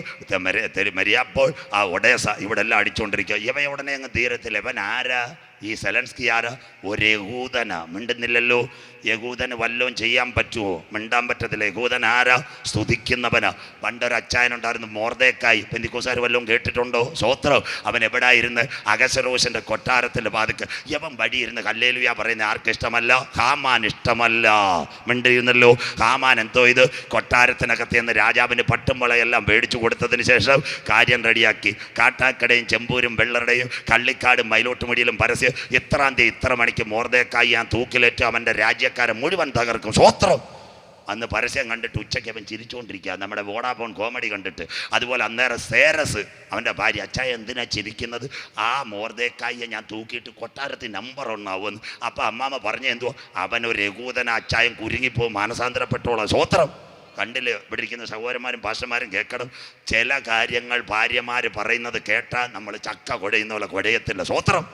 മരിയാപ്പോൾ, ആ ഒഡേസ, ഇവിടെ എല്ലാം അടിച്ചുകൊണ്ടിരിക്കുക. ഇവ ഉടനെ അങ്ങ് തീരത്തില്ല. ഇവൻ ആരാ? ഈ സെലൻസ്കി ആരാ? ഒരു യഹൂദന. മിണ്ടുന്നില്ലല്ലോ. യഹൂദന് വല്ലതും ചെയ്യാൻ പറ്റുമോ? മിണ്ടാൻ പറ്റത്തില്ല. യഹൂദൻ ആരാ? സ്തുതിക്കുന്നവനാ. പണ്ടൊരു അച്ചായനുണ്ടായിരുന്നു മൊർദെഖായി. പെന്തിക്കോസ്തുകാർ വല്ലതും കേട്ടിട്ടുണ്ടോ? സ്വോത്രം. അവൻ എവിടായിരുന്ന്? അഹശ്വേരോശിൻ്റെ കൊട്ടാരത്തിൻ്റെ വാതിക്ക്. യവൻ വഴിയിരുന്ന് ഹല്ലേലൂയ പറയുന്ന ആർക്ക് ഇഷ്ടമല്ല? ഹാമാൻ ഇഷ്ടമല്ല. മിണ്ടിയിരുന്നല്ലോ. ഹാമാൻ എന്തോ ഇത് കൊട്ടാരത്തിനകത്ത് നിന്ന് രാജാവിന് പട്ടും വളയെല്ലാം മേടിച്ചു കൊടുത്തതിന് ശേഷം കാര്യം റെഡിയാക്കി. കാട്ടാക്കടയും ചെമ്പൂരും വെള്ളറുടെയും കള്ളിക്കാടും മയിലോട്ടുമുടിയിലും പരസ്യം, ഇത്രാം തീയതി ഇത്ര മണിക്ക് മൊർദെഖായി ഞാൻ തൂക്കിലേറ്റ് അവൻ്റെ രാജ്യക്കാരെ മുഴുവൻ തകർക്കും. സ്വോത്രം. അന്ന് പരസ്യം കണ്ടിട്ട് ഉച്ചയ്ക്ക് അവൻ ചിരിച്ചുകൊണ്ടിരിക്കുക, നമ്മുടെ വോഡാഫോൺ കോമഡി കണ്ടിട്ട്. അതുപോലെ അന്നേരം സേരസ് അവൻ്റെ ഭാര്യ, അച്ചായ എന്തിനാ ചിരിക്കുന്നത്? ആ മൊർദെഖായിയെ ഞാൻ തൂക്കിയിട്ട് കൊട്ടാരത്തിൽ നമ്പർ 1 ആവുമെന്ന്. അപ്പം അമ്മാമ്മ പറഞ്ഞ എന്തോ, അവനൊരു യഹൂദന, അച്ചായം കുരുങ്ങിപ്പോവും, മാനസാന്തരപ്പെട്ടോളാം. സ്വോത്രം. കണ്ടില്ല? ഇവിടെ ഇരിക്കുന്ന സഹോദരന്മാരും പാസ്റ്റർമാരും കേൾക്കണം. ചില കാര്യങ്ങൾ ഭാര്യമാർ പറയുന്നത് കേട്ടാൽ നമ്മൾ ചക്ക കുഴയുന്ന പോലെ കുഴയത്തില്ല. സ്വോത്രം.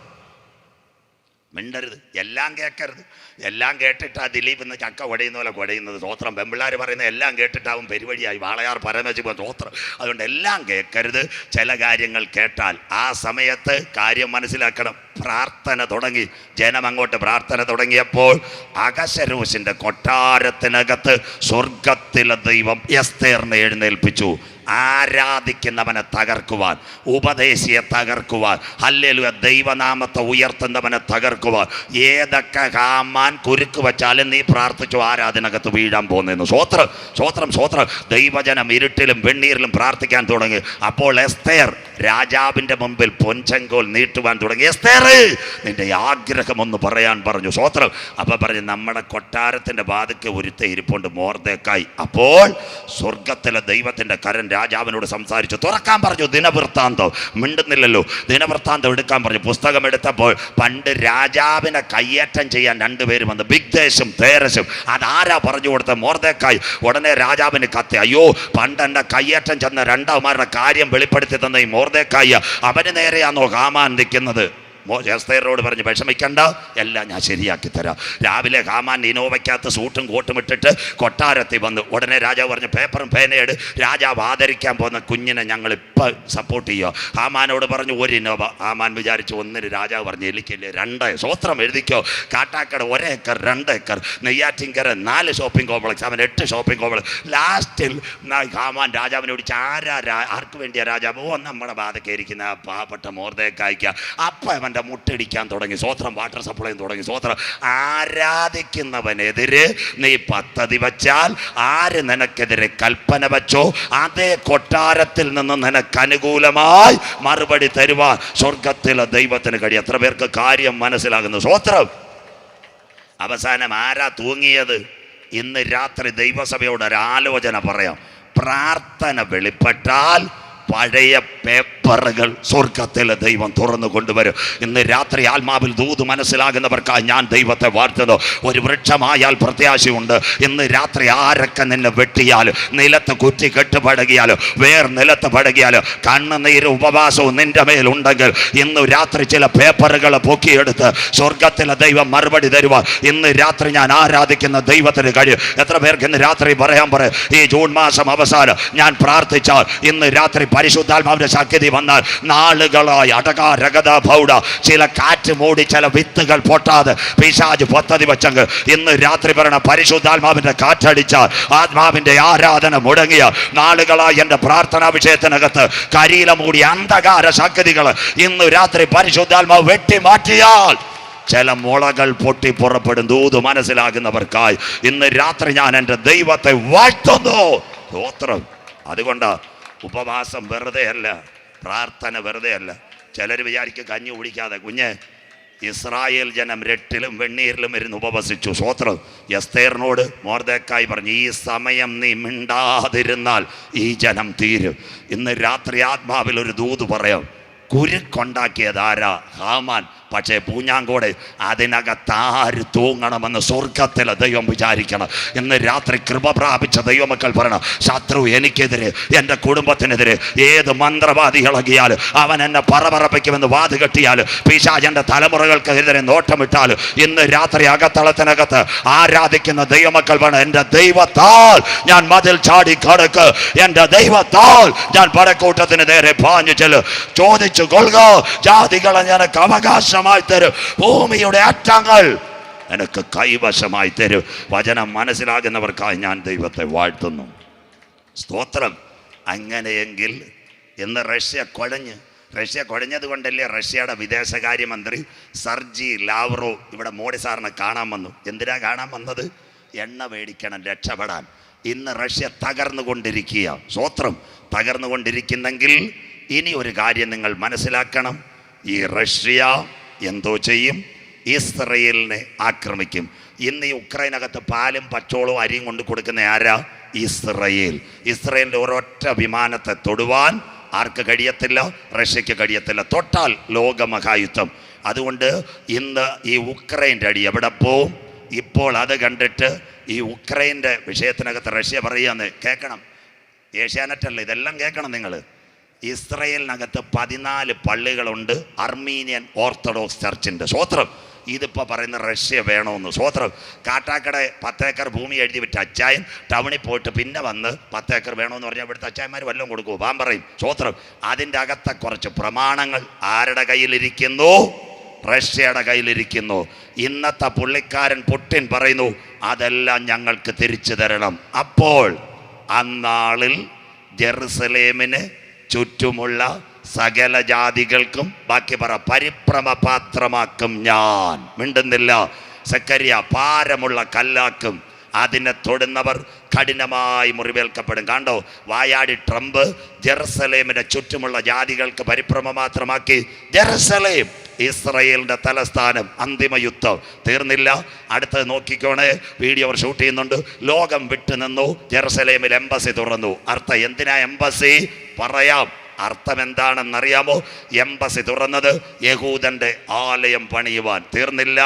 മിണ്ടരുത്. എല്ലാം കേൾക്കരുത്. എല്ലാം കേട്ടിട്ടാ ദിലീപ് ഇന്ന് ചക്ക കുടയുന്ന പോലെ കുടയുന്നത്. സ്വോത്രം. പെമ്പിള്ളാർ പറയുന്നത് എല്ലാം കേട്ടിട്ടാവും പെരുവഴിയായി വാളയാർ പരമശിവ. സ്വോത്രം. അതുകൊണ്ട് എല്ലാം കേൾക്കരുത്. ചില കാര്യങ്ങൾ കേട്ടാൽ ആ സമയത്ത് കാര്യം മനസ്സിലാക്കണം. പ്രാർത്ഥന തുടങ്ങി. ജനം അങ്ങോട്ട് പ്രാർത്ഥന തുടങ്ങിയപ്പോൾ അഹശ്വേരോശിൻ്റെ കൊട്ടാരത്തിനകത്ത് സ്വർഗത്തിലെ ദൈവം എസ്തേറിനെ എഴുന്നേൽപ്പിച്ചു. ആരാധിക്കുന്നവനെ തകർക്കുവാൻ, ഉപദേശിയെ തകർക്കുവാൻ, ഹല്ലേലൂയ ദൈവനാമത്തെ ഉയർത്തുന്നവനെ തകർക്കുവാൻ. ഏതൊക്കെ ഹാമാൻ കുരുക്ക് വെച്ചാലും നീ പ്രാർത്ഥിച്ചു ആരാധനകത്ത് വീഴാൻ പോകുന്നു. സ്വോത്രം. സ്വോത്രം. സ്വോത്രം. ദൈവജനം ഇരുട്ടിലും വെണ്ണീരിലും പ്രാർത്ഥിക്കാൻ തുടങ്ങി. അപ്പോൾ എസ്തേർ രാജാവിൻ്റെ മുമ്പിൽ പൊൻചെങ്കോൽ നീട്ടുവാൻ തുടങ്ങി. എസ്തേർ, നിന്റെ ആഗ്രഹം ഒന്ന് പറയാൻ പറഞ്ഞു. സ്വോത്രം. അപ്പം പറഞ്ഞു, നമ്മുടെ കൊട്ടാരത്തിൻ്റെ വാതിക്ക് ഒരുത്ത ഇരിപ്പുണ്ട്, മൊർദെഖായി. അപ്പോൾ സ്വർഗത്തിലെ ദൈവത്തിൻ്റെ കരൻ രാജാവിനോട് സംസാരിച്ചു. തുറക്കാൻ പറഞ്ഞു. ദിനവൃത്താന്തം. മിണ്ടുന്നില്ലല്ലോ. ദിനവൃത്താന്തം എടുക്കാൻ പറഞ്ഞു. പുസ്തകം എടുത്തപ്പോൾ പണ്ട് രാജാവിനെ കയ്യേറ്റം ചെയ്യാൻ 2 പേര് വന്നു, ബിഗ്ദേശും തേരശും. അതാരാ പറഞ്ഞു കൊടുത്ത? മൊർദെഖായി. ഉടനെ രാജാവിന് കത്തി, അയ്യോ പണ്ട് എൻ്റെ കയ്യേറ്റം ചെന്ന 2 അവന്മാരുടെ കാര്യം വെളിപ്പെടുത്തി തന്ന ഈ മൊർദെഖായി, അവന് നേരെയാണോ ഹാമാൻ നിൽക്കുന്നത്? എസ്തേറിനോട് പറഞ്ഞു, വിഷമിക്കണ്ട, എല്ലാം ഞാൻ ശരിയാക്കി തരാം. രാവിലെ ഹാമാൻ ഇനോവയ്ക്കകത്ത് സൂട്ടും കോട്ടും ഇട്ടിട്ട് കൊട്ടാരത്തിൽ വന്നു. ഉടനെ രാജാവ് പറഞ്ഞു, പേപ്പറും പേനയെട്, രാജാവ് ആദരിക്കാൻ പോകുന്ന കുഞ്ഞിനെ ഞങ്ങൾ ഇപ്പം സപ്പോർട്ട് ചെയ്യുക. ഹാമാനോട് പറഞ്ഞു 1 ഇനോവ. ഹാമാൻ വിചാരിച്ചു 1. രാജാവ് പറഞ്ഞു, എനിക്കില്ലേ 2. സ്വോത്രം. എഴുതിക്കോ. Kattakada 1 acre 2 acre, Neyyattinkara 4 shopping complex, അവൻ 8 ഷോപ്പിംഗ് കോംപ്ലക്സ്. ലാസ്റ്റിൽ ഹാമാൻ രാജാവിനോട് ആർക്ക് വേണ്ടിയാ രാജാവ്? നമ്മുടെ ബാധ കയറിക്കുന്ന പാവപ്പെട്ട മൊർദെഖായിക്ക്. അപ്പം അവൻ്റെ കണ്ട മുട്ടിടിക്കാൻ തുടങ്ങി. സ്വോത്രം. വാട്ടർ സപ്ലൈ തുടങ്ങി. സ്വോത്രം. ആരാധിക്കുന്നവനെതിരെ നീ പദ്ധതി വച്ചാൽ, ആര് നിനക്കെതിരെ കൽപ്പന വച്ചോ, അതേ കൊട്ടാരത്തിൽ നിന്ന് നിനക്ക് അനുകൂലമായി മറുപടി തരുവാൻ സ്വർഗത്തിലെ ദൈവത്തിന് കഴിയും. എത്ര പേർക്ക് കാര്യം മനസ്സിലാകുന്നു? സ്വോത്രം. അവസാനം ആരാ തൂങ്ങിയത്? ഇന്ന് രാത്രി ദൈവസഭയോട് ഒരു ആലോചന പറയാം. പ്രാർത്ഥന വെളിപ്പെട്ടാൽ പഴയ പേപ്പറുകൾ സ്വർഗത്തിലെ ദൈവം തുറന്നു കൊണ്ടുവരും. ഇന്ന് രാത്രി ആത്മാവിൽ ദൂത് മനസ്സിലാകുന്നവർക്കായി ഞാൻ ദൈവത്തെ വാഴ്ത്തുന്നു. ഒരു വൃക്ഷമായാൽ പ്രത്യാശയുണ്ട്. ഇന്ന് രാത്രി ആരൊക്കെ നിന്നെ വെട്ടിയാലും, നിലത്ത് കുറ്റി കെട്ടുപടകിയാലും, വേർ നിലത്ത് പടകിയാലും, കണ്ണുനീര് ഉപവാസവും നിന്റെ മേലുണ്ടെങ്കിൽ ഇന്ന് രാത്രി ചില പേപ്പറുകൾ പൊക്കിയെടുത്ത് സ്വർഗത്തിലെ ദൈവം മറുപടി തരുവാൻ ഇന്ന് രാത്രി ഞാൻ ആരാധിക്കുന്ന ദൈവത്തിന് കഴിയും. എത്ര പേർക്ക് ഇന്ന് രാത്രി പറയാൻ പറയും? ഈ ജൂൺ മാസം അവസാനം ഞാൻ പ്രാർത്ഥിച്ചാൽ ഇന്ന് രാത്രി പരിശുദ്ധാത്മാവിന്റെ ശക്തി വന്നാൽ നാളുകളായി അടകാരകത ഭൗഡ ചില കാറ്റ് മൂടി ചില വിത്തുകൾ പൊട്ടാതെ പിശാച് പദ്ധതി വച്ചെങ്കിൽ ഇന്ന് രാത്രി പറയണ പരിശുദ്ധാത്മാവിന്റെ കാറ്റടിച്ചാൽ, ആത്മാവിന്റെ ആരാധന മുടങ്ങിയ നാളുകളായി എൻ്റെ പ്രാർത്ഥനാ വിഷയത്തിനകത്ത് കരിയില മൂടി അന്ധകാര ശക്തികൾ ഇന്ന് രാത്രി പരിശുദ്ധാത്മാവ് വെട്ടി മാറ്റിയാൽ ചില മുളകൾ പൊട്ടി പുറപ്പെടും. ദൂത് മനസ്സിലാകുന്നവർക്കായി ഇന്ന് രാത്രി ഞാൻ എൻ്റെ ദൈവത്തെ വാഴ്ത്തുന്നു. സ്തോത്രം. അതുകൊണ്ട് ഉപവാസം വെറുതെ അല്ല, പ്രാർത്ഥന വെറുതെ അല്ല. ചിലർ വിചാരിക്കും കഞ്ഞി കുടിക്കാതെ. കുഞ്ഞ്, ഇസ്രായേൽ ജനം രട്ടിലും വെണ്ണീരിലും ഇരുന്ന് ഉപവസിച്ചു. സ്വോത്രം. എസ്തേറിനോട് മൊർദെഖായി പറഞ്ഞു, ഈ സമയം നീ മിണ്ടാതിരുന്നാൽ ഈ ജനം തീരും. ഇന്ന് രാത്രി ആത്മാവിൽ ഒരു ദൂത് പറയാം. കുരുക്കൊണ്ടാക്കിയത് ആരാ? ഹാമാൻ. പക്ഷേ പൂഞ്ഞാങ്കോട് അതിനകത്താര് തൂങ്ങണമെന്ന് സ്വർഗത്തിലെ ദൈവം വിചാരിക്കണം. ഇന്ന് രാത്രി കൃപ പ്രാപിച്ച ദൈവമക്കൾ പറയണം, ശത്രു എനിക്കെതിരെ, എൻ്റെ കുടുംബത്തിനെതിരെ ഏത് മന്ത്രവാദി ഇളകിയാൽ, അവൻ എന്നെ പറപറപ്പിക്കുമെന്ന് വാത് കെട്ടിയാൽ, പിശാചിൻ്റെ തലമുറകൾക്കെതിരെ നോട്ടമിട്ടാൽ, ഇന്ന് രാത്രി അകത്തളത്തിനകത്ത് ആരാധിക്കുന്ന ദൈവമക്കൾ പറയണം, എൻ്റെ ദൈവത്താൽ ഞാൻ മതിൽ ചാടി കടക്ക്, എൻ്റെ ദൈവത്താൽ ഞാൻ പടക്കൂട്ടത്തിന് നേരെ പാഞ്ഞു ചെല്ലും. ചോദിച്ചു കൊള്ളുക, ജാതികളെ നിനക്ക് അവകാശമായി തരും, ഭൂമിയുടെ അറ്റങ്ങൾ എനിക്ക് കൈവശമായി തരും. വചനം മനസ്സിലാകുന്നവർക്കായി ഞാൻ ദൈവത്തെ വാഴ്ത്തുന്നു. സ്തോത്രം. അങ്ങനെയെങ്കിൽ ഇന്ന് റഷ്യ കുഴഞ്ഞത് കൊണ്ടല്ലേ റഷ്യയുടെ വിദേശകാര്യമന്ത്രി സർജി ലാവ്റോ ഇവിടെ മോഡി സാറിനെ കാണാൻ വന്നു. എന്തിനാ കാണാൻ വന്നത്? എണ്ണ മേടിക്കണം, രക്ഷപ്പെടാൻ. ഇന്ന് റഷ്യ തകർന്നുകൊണ്ടിരിക്കുക. സ്തോത്രം. തകർന്നുകൊണ്ടിരിക്കുന്നെങ്കിൽ ഇനി ഒരു കാര്യം നിങ്ങൾ മനസ്സിലാക്കണം. ഈ റഷ്യ എന്തോ ചെയ്യും? ഇസ്രയേലിനെ ആക്രമിക്കും. ഇന്ന് ഈ ഉക്രൈനകത്ത് പാലും പച്ചോളവും അരിയും കൊണ്ട് കൊടുക്കുന്ന ആരാ? ഇസ്രയേൽ. ഇസ്രയേലിൻ്റെ ഒരൊറ്റ വിമാനത്തെ തൊടുവാൻ ആർക്ക് കഴിയത്തില്ല? റഷ്യക്ക് കഴിയത്തില്ല. തൊട്ടാൽ ലോകമഹായുദ്ധം. അതുകൊണ്ട് ഇന്ന് ഈ ഉക്രൈൻ്റെ അടി എവിടെ പോവും? ഇപ്പോൾ അത് കണ്ടിട്ട് ഈ ഉക്രൈൻ്റെ വിഷയത്തിനകത്ത് റഷ്യ പറയുകയെന്ന് കേൾക്കണം. ഏഷ്യാനെറ്റല്ല, ഇതെല്ലാം കേൾക്കണം നിങ്ങൾ. ഇസ്രയേലിനകത്ത് 14 പള്ളികളുണ്ട്, അർമീനിയൻ ഓർത്തഡോക്സ് ചർച്ചിൻ്റെ. സ്വോത്രം. ഇതിപ്പോൾ പറയുന്ന റഷ്യ വേണമെന്ന്. സ്വോത്രം. കാട്ടാക്കട 10 ഏക്കർ ഭൂമി എഴുതി വിറ്റ അച്ചായൻ ടൗണിൽ പോയിട്ട് പിന്നെ വന്ന് 10 ഏക്കർ വേണമെന്ന് പറഞ്ഞാൽ ഇവിടുത്തെ അച്ചായന്മാർ വല്ലതും കൊടുക്കുമോ? പാൻ പറയും. സ്വോത്രം. അതിൻ്റെ അകത്തെ കുറച്ച് പ്രമാണങ്ങൾ ആരുടെ കയ്യിലിരിക്കുന്നു? റഷ്യയുടെ കയ്യിലിരിക്കുന്നു. ഇന്നത്തെ പുള്ളിക്കാരൻ പുടിൻ പറയുന്നു, അതെല്ലാം ഞങ്ങൾക്ക് തിരിച്ചു തരണം. അപ്പോൾ അന്നാളിൽ ജെറുസലേമിന് ചുറ്റുമുള്ള സകല ജാതികൾക്കും ബാക്കി പറ പരിഭ്രമപാത്രമാക്കും ഞാൻ. മിണ്ടുന്നില്ല. സക്കരിയ ഭാരമുള്ള കല്ലാക്കും, അതിനെ തൊടുന്നവർ കഠിനമായി മുറിവേൽക്കപ്പെടും. കണ്ടോ? വായാടി ട്രംപ് ജെറുസലേമിന്റെ ചുറ്റുമുള്ള ജാതികൾക്ക് പരിഭ്രമപാത്രമാക്കി. ജെറുസലേം ഇസ്രയേലിന്റെ തലസ്ഥാനം. അന്തിമ യുദ്ധം തീർന്നില്ല. അടുത്തത് നോക്കിക്കോണേ. വീഡിയോ അവർ ഷൂട്ട് ചെയ്യുന്നുണ്ട്. ലോകം വിട്ടു നിന്നു. ജെറുസലേമിൽ എംബസി തുറന്നു. അർത്ഥം എന്തിനാ എംബസി? പറയാം. അർത്ഥം എന്താണെന്നറിയാമോ? എംബസി തുറന്നത് യഹൂദന്റെ ആലയം പണിയുവാൻ. തീർന്നില്ല.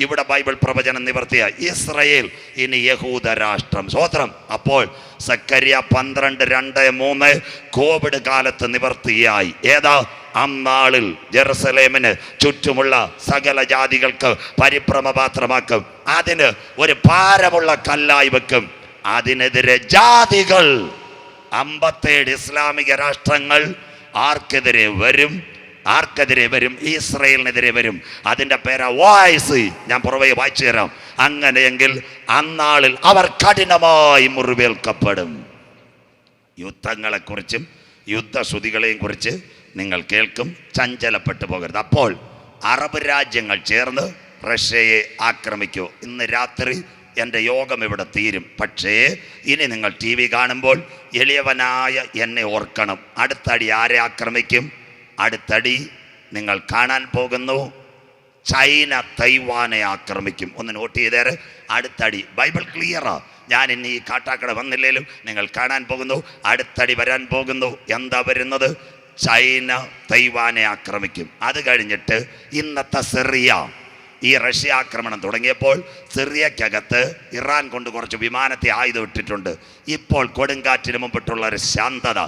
ഇവിടെ ബൈബിൾ പ്രവചനം നിവർത്തിയ ഇസ്രയേൽ ഇനി യഹൂദ രാഷ്ട്രം. സ്വോത്രം. അപ്പോൾ സക്കരിയ 12:2-3 കോവിഡ് കാലത്ത് നിവർത്തിയായി. ഏതാ? അന്നാളിൽ ജെറുസലേമിന് ചുറ്റുമുള്ള സകല ജാതികൾക്ക് പരിഭ്രമപാത്രമാക്കും. അതിന് ഒരു ഭാരമുള്ള കല്ലായി വെക്കും. അതിനെതിരെ ജാതികൾ 57 ഇസ്ലാമിക രാഷ്ട്രങ്ങൾ ആർക്കെതിരെ വരും? ആർക്കെതിരെ വരും? ഇസ്രയേലിനെതിരെ വരും. അതിൻ്റെ പേരാ വായ്സ്. ഞാൻ പുറവേ വായിച്ചു തരാം. അങ്ങനെയെങ്കിൽ അന്നാളിൽ അവർ കഠിനമായി മുറിവേൽക്കപ്പെടും. യുദ്ധങ്ങളെക്കുറിച്ചും യുദ്ധശ്രുതികളെയും കുറിച്ച് നിങ്ങൾ കേൾക്കും. ചഞ്ചലപ്പെട്ടു പോകരുത്. അപ്പോൾ അറബ് രാജ്യങ്ങൾ ചേർന്ന് റഷ്യയെ ആക്രമിക്കൂ. ഇന്ന് രാത്രി എൻ്റെ യോഗം ഇവിടെ തീരും. പക്ഷേ ഇനി നിങ്ങൾ ടി വി കാണുമ്പോൾ എളിയവനായ എന്നെ ഓർക്കണം. അടുത്തടി ആരെ ആക്രമിക്കും? അടുത്തടി നിങ്ങൾ കാണാൻ പോകുന്നു, ചൈന തൈവാനെ ആക്രമിക്കും. ഒന്ന് നോട്ട് ചെയ്തേരെ. അടുത്തടി ബൈബിൾ ക്ലിയറാ. ഞാൻ ഇനി ഈ കാട്ടാക്കട വന്നില്ലേലും നിങ്ങൾ കാണാൻ പോകുന്നു, അടുത്തടി വരാൻ പോകുന്നു. എന്താ വരുന്നത്? ചൈന തൈവാനെ ആക്രമിക്കും. അത് കഴിഞ്ഞിട്ട് ഇന്നത്തെ സിറിയ, ഈ റഷ്യ ആക്രമണം തുടങ്ങിയപ്പോൾ സിറിയക്കകത്ത് ഇറാൻ കൊണ്ട് കുറച്ച് വിമാനത്തെ ആയുധം ഇട്ടിട്ടുണ്ട്. ഇപ്പോൾ കൊടുങ്കാറ്റിന് മുമ്പിട്ടുള്ള ഒരു ശാന്തത,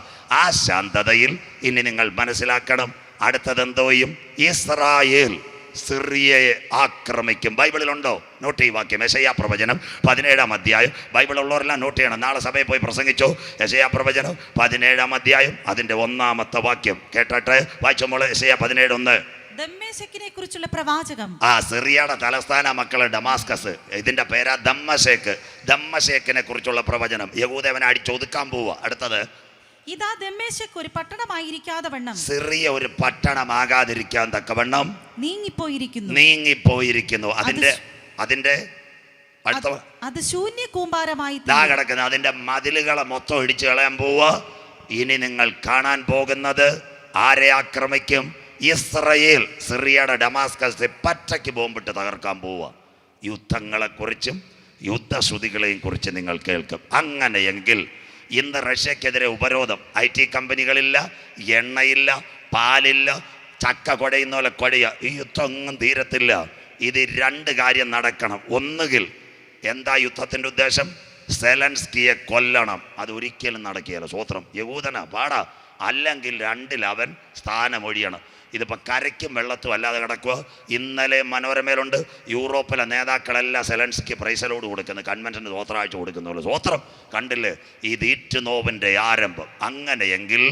ആ ശാന്തതയിൽ ഇനി നിങ്ങൾ മനസ്സിലാക്കണം, അടുത്തതെന്തോയും ഇസ്രായേൽ സിറിയയെ ആക്രമിക്കും. ബൈബിളിലുണ്ടോ? നോട്ട് ഈ വാക്യം, യെശയ്യാ പ്രവചനം 17-ാം അധ്യായം. ബൈബിൾ ഉള്ളവരെല്ലാം നോട്ട് ചെയ്യണം. നാളെ സഭയിൽ പോയി പ്രസംഗിച്ചോ. യെശയ്യാ പ്രവചനം 17-ാം അധ്യായം അതിൻ്റെ 1-ാമത്തെ വാക്യം കേട്ടട്ടെ. വായിച്ചോളൂ. യെശയ്യാ 17:1. ദമ്മേശക്കിനെ കുറിച്ചുള്ള പ്രവാചകം. സിറിയയുടെ തലസ്ഥാന മക്കള് ഡമാസ്കസ്, ഇതിന്റെ പേരാ ദമ്മശേക്ക്. ദമ്മശേക്കിനെ കുറിച്ചുള്ള പ്രവചനം. യഹൂദേവനെ അടിച്ചൊതുക്കാൻ പോവുക. അടുത്തത്, ഇതാ ദമ്മേശക്ക് ഒരു പട്ടണമായിരിക്കാതെ വണ്ണം, സിറിയ ഒരു പട്ടണമാകാതിരിക്കാൻ തക്കവണ്ണം നീങ്ങിപ്പോയിരിക്കുന്നു. അതിന്റെ അടുത്ത, അത് ശൂന്യ കൂമ്പാരമായി കിടക്കുന്ന അതിന്റെ മതിലുകളെ മൊത്തം ഇടിച്ചു കളയാൻ പോവുക. ഇനി നിങ്ങൾ കാണാൻ പോകുന്നത് ആരെ ആക്രമിക്കും? ഇസ്രയേൽ സിറിയയുടെ ഡമാസ്കസ് പച്ചയ്ക്ക് ബോംബിട്ട് തകർക്കാൻ പോവുക. യുദ്ധങ്ങളെക്കുറിച്ചും യുദ്ധശ്രുതികളെയും കുറിച്ച് നിങ്ങൾ കേൾക്കും. അങ്ങനെയെങ്കിൽ ഇന്ന് റഷ്യക്കെതിരെ ഉപരോധം. IT കമ്പനികളില്ല, എണ്ണയില്ല, പാലില്ല, ചക്ക കുടയുന്ന പോലെ കുടയുക. ഈ യുദ്ധം ഒന്നും തീരത്തില്ല. ഇത് 2 കാര്യം നടക്കണം. ഒന്നുകിൽ എന്താ യുദ്ധത്തിൻ്റെ ഉദ്ദേശം? സെലൻസ്കിയെ കൊല്ലണം. അത് ഒരിക്കലും നടക്കുകയില്ല. സ്വോത്രം. യഹൂദന പാടാ. അല്ലെങ്കിൽ 2 അവൻ സ്ഥാനമൊഴിയണം. ഇതിപ്പോൾ കരയ്ക്കും വെള്ളത്തും അല്ലാതെ കിടക്കുക. ഇന്നലെ മനോരമയിലുണ്ട്, യൂറോപ്പിലെ നേതാക്കളെല്ലാം സെലൻസ്കി പ്രൈസലോട് കൊടുക്കുന്നു, കൺവെൻഷന് സ്വോത്രാഴ്ച കൊടുക്കുന്നുള്ളൂ. സ്വോത്രം കണ്ടില്ലേ? ഈ തീറ്റുനോവിൻ്റെ ആരംഭം. അങ്ങനെയെങ്കിൽ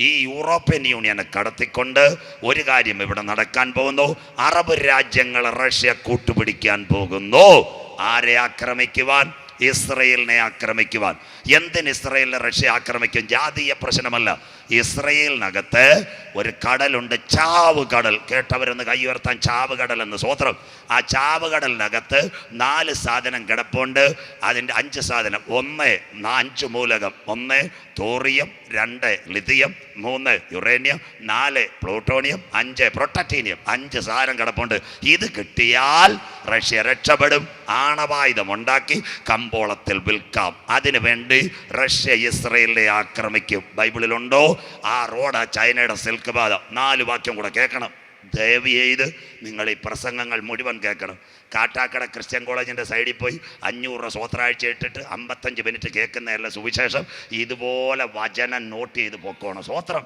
ഈ യൂറോപ്യൻ യൂണിയനെ കടത്തിക്കൊണ്ട് ഒരു കാര്യം ഇവിടെ നടക്കാൻ പോകുന്നു. അറബ് രാജ്യങ്ങൾ റഷ്യ കൂട്ടുപിടിക്കാൻ പോകുന്നു. ആരെ ആക്രമിക്കുവാൻ? ഇസ്രയേലിനെ ആക്രമിക്കുവാൻ. എന്തിന് ഇസ്രയേലിനെ റഷ്യ ആക്രമിക്കും? ജാതീയ പ്രശ്നമല്ല. ഇസ്രയേലിനകത്ത് ഒരു കടലുണ്ട്, ചാവ് കടൽ. കേട്ടവരൊന്ന് കൈ ഉയർത്താൻ. ചാവ് കടൽ എന്ന്. സ്വോത്രം. ആ ചാവ് കടലിനകത്ത് 4 സാധനം കിടപ്പുണ്ട്. അതിൻ്റെ 5 സാധനം. 1 5 മൂലകം. 1 thorium, 2 lithium, 3 uranium, 4 plutonium, 5 protactinium. 5 സാധനം കിടപ്പുണ്ട്. ഇത് കിട്ടിയാൽ റഷ്യ രക്ഷപ്പെടും. ആണവായുധം ഉണ്ടാക്കി കമ്പോളത്തിൽ വിൽക്കാം. അതിനു വേണ്ടി റഷ്യ ഇസ്രയേലിനെ ആക്രമിക്കും. ബൈബിളിലുണ്ടോ? ആ റോഡ് ചൈനയുടെ സിൽക്ക് പാത. 4 വാക്യം കൂടെ കേൾക്കണം. ദയവ് ചെയ്ത് നിങ്ങൾ ഈ പ്രസംഗങ്ങൾ മുഴുവൻ കേൾക്കണം. കാട്ടാക്കട ക്രിസ്ത്യൻ കോളേജിൻ്റെ സൈഡിൽ പോയി 500 രൂപ സ്വോത്രാഴ്ച ഇട്ടിട്ട് 55 മിനിറ്റ് കേൾക്കുന്നതല്ല സുവിശേഷം. ഇതുപോലെ വചനം നോട്ട് ചെയ്ത് പൊക്കോണം. സ്വോത്രം.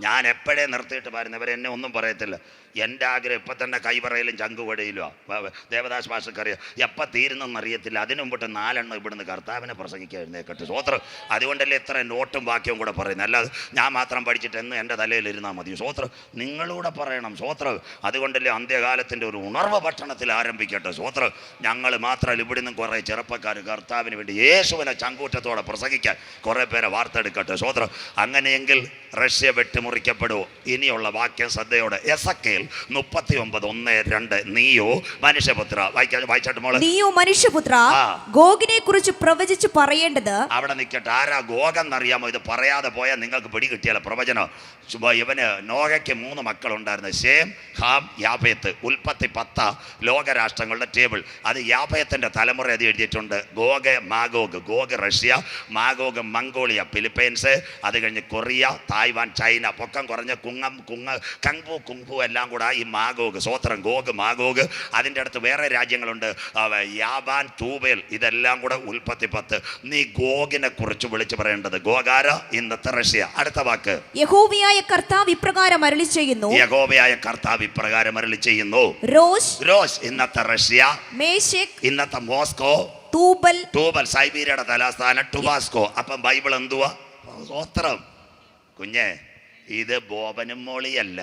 ഞാൻ എപ്പോഴേ നിർത്തിയിട്ട് വരുന്നവരെന്നെ ഒന്നും പറയത്തില്ല. എൻ്റെ ആഗ്രഹം ഇപ്പം തന്നെ കൈവറയിലും ചങ്കുവടയിലുമാണ്. ദേവദാസ് ഭാഷക്കറിയാം. എപ്പോൾ തീരുന്നെന്ന് അറിയത്തില്ല. അതിനു മുമ്പിട്ട് 4 എണ്ണം ഇവിടുന്ന് കർത്താവിനെ പ്രസംഗിക്കാൻ എഴുന്നേക്കട്ടെ. സ്വോത്രം. അതുകൊണ്ടല്ലേ ഇത്ര നോട്ടും വാക്യവും കൂടെ പറയുന്നത്. അല്ലാതെ ഞാൻ മാത്രം പഠിച്ചിട്ട് എന്ന് എൻ്റെ തലയിലിരുന്നാൽ മതി. സ്വോത്രം. നിങ്ങളൂടെ പറയണം. സ്വോത്രം. അതുകൊണ്ടല്ലേ അന്ത്യകാലത്തിൻ്റെ ഒരു ഉണർവ് പട്ടണത്തിൽ ആരംഭിക്കട്ടെ. സ്വോത്രം. ഞങ്ങൾ മാത്രമല്ല, ഇവിടെ നിന്നും കുറേ ചെറുപ്പക്കാർ കർത്താവിന് വേണ്ടി യേശുവിനെ ചങ്കൂറ്റത്തോടെ പ്രസംഗിക്കാൻ കുറേ പേരെ വാർത്തെടുക്കട്ടെ. സ്വോത്രം. അങ്ങനെയെങ്കിൽ റഷ്യ വെട്ടിമുറിക്കപ്പെടുമോ? ഇനിയുള്ള വാക്യം ശ്രദ്ധയോടെ. എസക്കേൽ 39:1-2. നീയോ മനുഷ്യപുത്ര. വായിച്ചാട്ട് മോളെ. നീയോ മനുഷ്യപുത്ര, ഗോഗിനെ കുറിച്ച് പ്രവചിച്ചു പറയേണ്ടത്. അവിടെ നിൽക്കട്ടെ. ആരാ ഗോഗെന്നറിയാമോ? ഇത് പറയാതെ പോയാൽ നിങ്ങൾക്ക് പിടി കിട്ടിയാലോ പ്രവചനം. ഇവന് നോഹയ്ക്ക് 3 മക്കളുണ്ടായിരുന്നു. Shem, Ham, യാഫേത്ത്. ഉൽപ്പത്തി 10 ലോകരാഷ്ട്രങ്ങളുടെ ടേബിൾ. അത് യാഫേത്തിന്റെ തലമുറ അത് എഴുതിയിട്ടുണ്ട്. Gogh, Magog. Gogh Russia, Magog Mongolia, Philippines. അത് കഴിഞ്ഞ് കൊറിയ, തായ്വാൻ, ചൈന. പൊക്കം കുറഞ്ഞ കുങ്ഫു എല്ലാം കൂടെ ഈ മാഗോഗ്. സ്വോത്രം. Gogh, Magog. അതിൻ്റെ അടുത്ത് വേറെ രാജ്യങ്ങളുണ്ട്, യാവാൻ, തൂബേൽ. ഇതെല്ലാം കൂടെ ഉൽപ്പത്തി 10. നീ ഗോഗിനെ കുറിച്ച് വിളിച്ചു പറയേണ്ടത്. ഗോഗാര ഇന്നത്തെ റഷ്യ. അടുത്ത വാക്ക്. യഹോവയായ കർത്താവ് ഇപ്രകാരം അരുളി ചെയ്യുന്നു. യഹോവയായ കർത്താവ് ഇപ്രകാരം അരുളി ചെയ്യുന്നു. റോഷ് ഇന്നത്തെ റഷ്യ. മേശെക് ഇന്നത്തെ മോസ്കോ. തൂബൽ സൈബീരിയയുടെ തലസ്ഥാനം ടുബാസ്കോ. അപ്പം ബൈബിൾ എന്തുവാ? സ്വോത്രം. കുഞ്ഞെ, ഇത് ബോബനും മോളിയല്ല.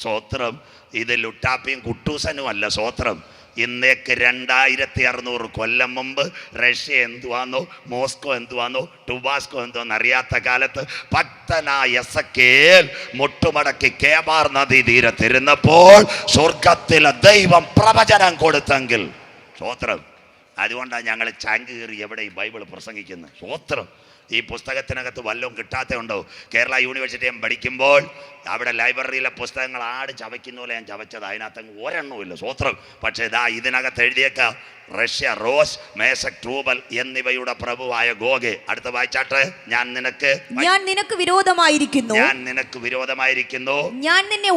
സ്വോത്രം. ഇത് ലുട്ടാപ്പിയും കുട്ടൂസനും അല്ല. സ്വോത്രം. ഇന്നേക്ക് 2600 കൊല്ലം മുമ്പ് റഷ്യ എന്തുവാന്നോ, മോസ്കോ എന്തുവാന്നോ, ടുബാസ്കോ എന്തുവാന്ന് അറിയാത്ത കാലത്ത് ഭക്തനായ എസക്കേൽ മുട്ടുമടക്കി കേബാർ നദി തീരത്തിരുന്നപ്പോൾ സ്വർഗത്തിലെ ദൈവം പ്രവചനം കൊടുത്തെങ്കിൽ സ്തോത്രം. അതുകൊണ്ടാണ് ഞങ്ങൾ ചാങ്ക് കയറി എവിടെ ഈ ബൈബിൾ പ്രസംഗിക്കുന്നത്. സ്തോത്രം. ഈ പുസ്തകത്തിനകത്ത് വല്ലതും കിട്ടാത്ത ഉണ്ടോ? കേരള യൂണിവേഴ്സിറ്റി ഞാൻ പഠിക്കുമ്പോൾ അവിടെ ലൈബ്രറിയിലെ പുസ്തകങ്ങൾ ആട് ചവയ്ക്കുന്ന പോലെ ഞാൻ ചവച്ചത്, അതിനകത്ത് ഒരെണ്ണമില്ല. സ്വത്രം. പക്ഷേ ഇതാ ഇതിനകത്ത് എഴുതിയേക്ക റഷ്യ, റോസ്, മേസക്, ട്രൂബൽ എന്നിവയുടെ പ്രഭുവായ ഗോഗെ. അടുത്ത വായിച്ചാട്ട്. ഞാൻ നിനക്ക് വിരോധമായിരിക്കുന്നു, ഞാൻ നിനക്ക് വിരോധമായിരിക്കുന്നു, ഞാൻ നിന്നെ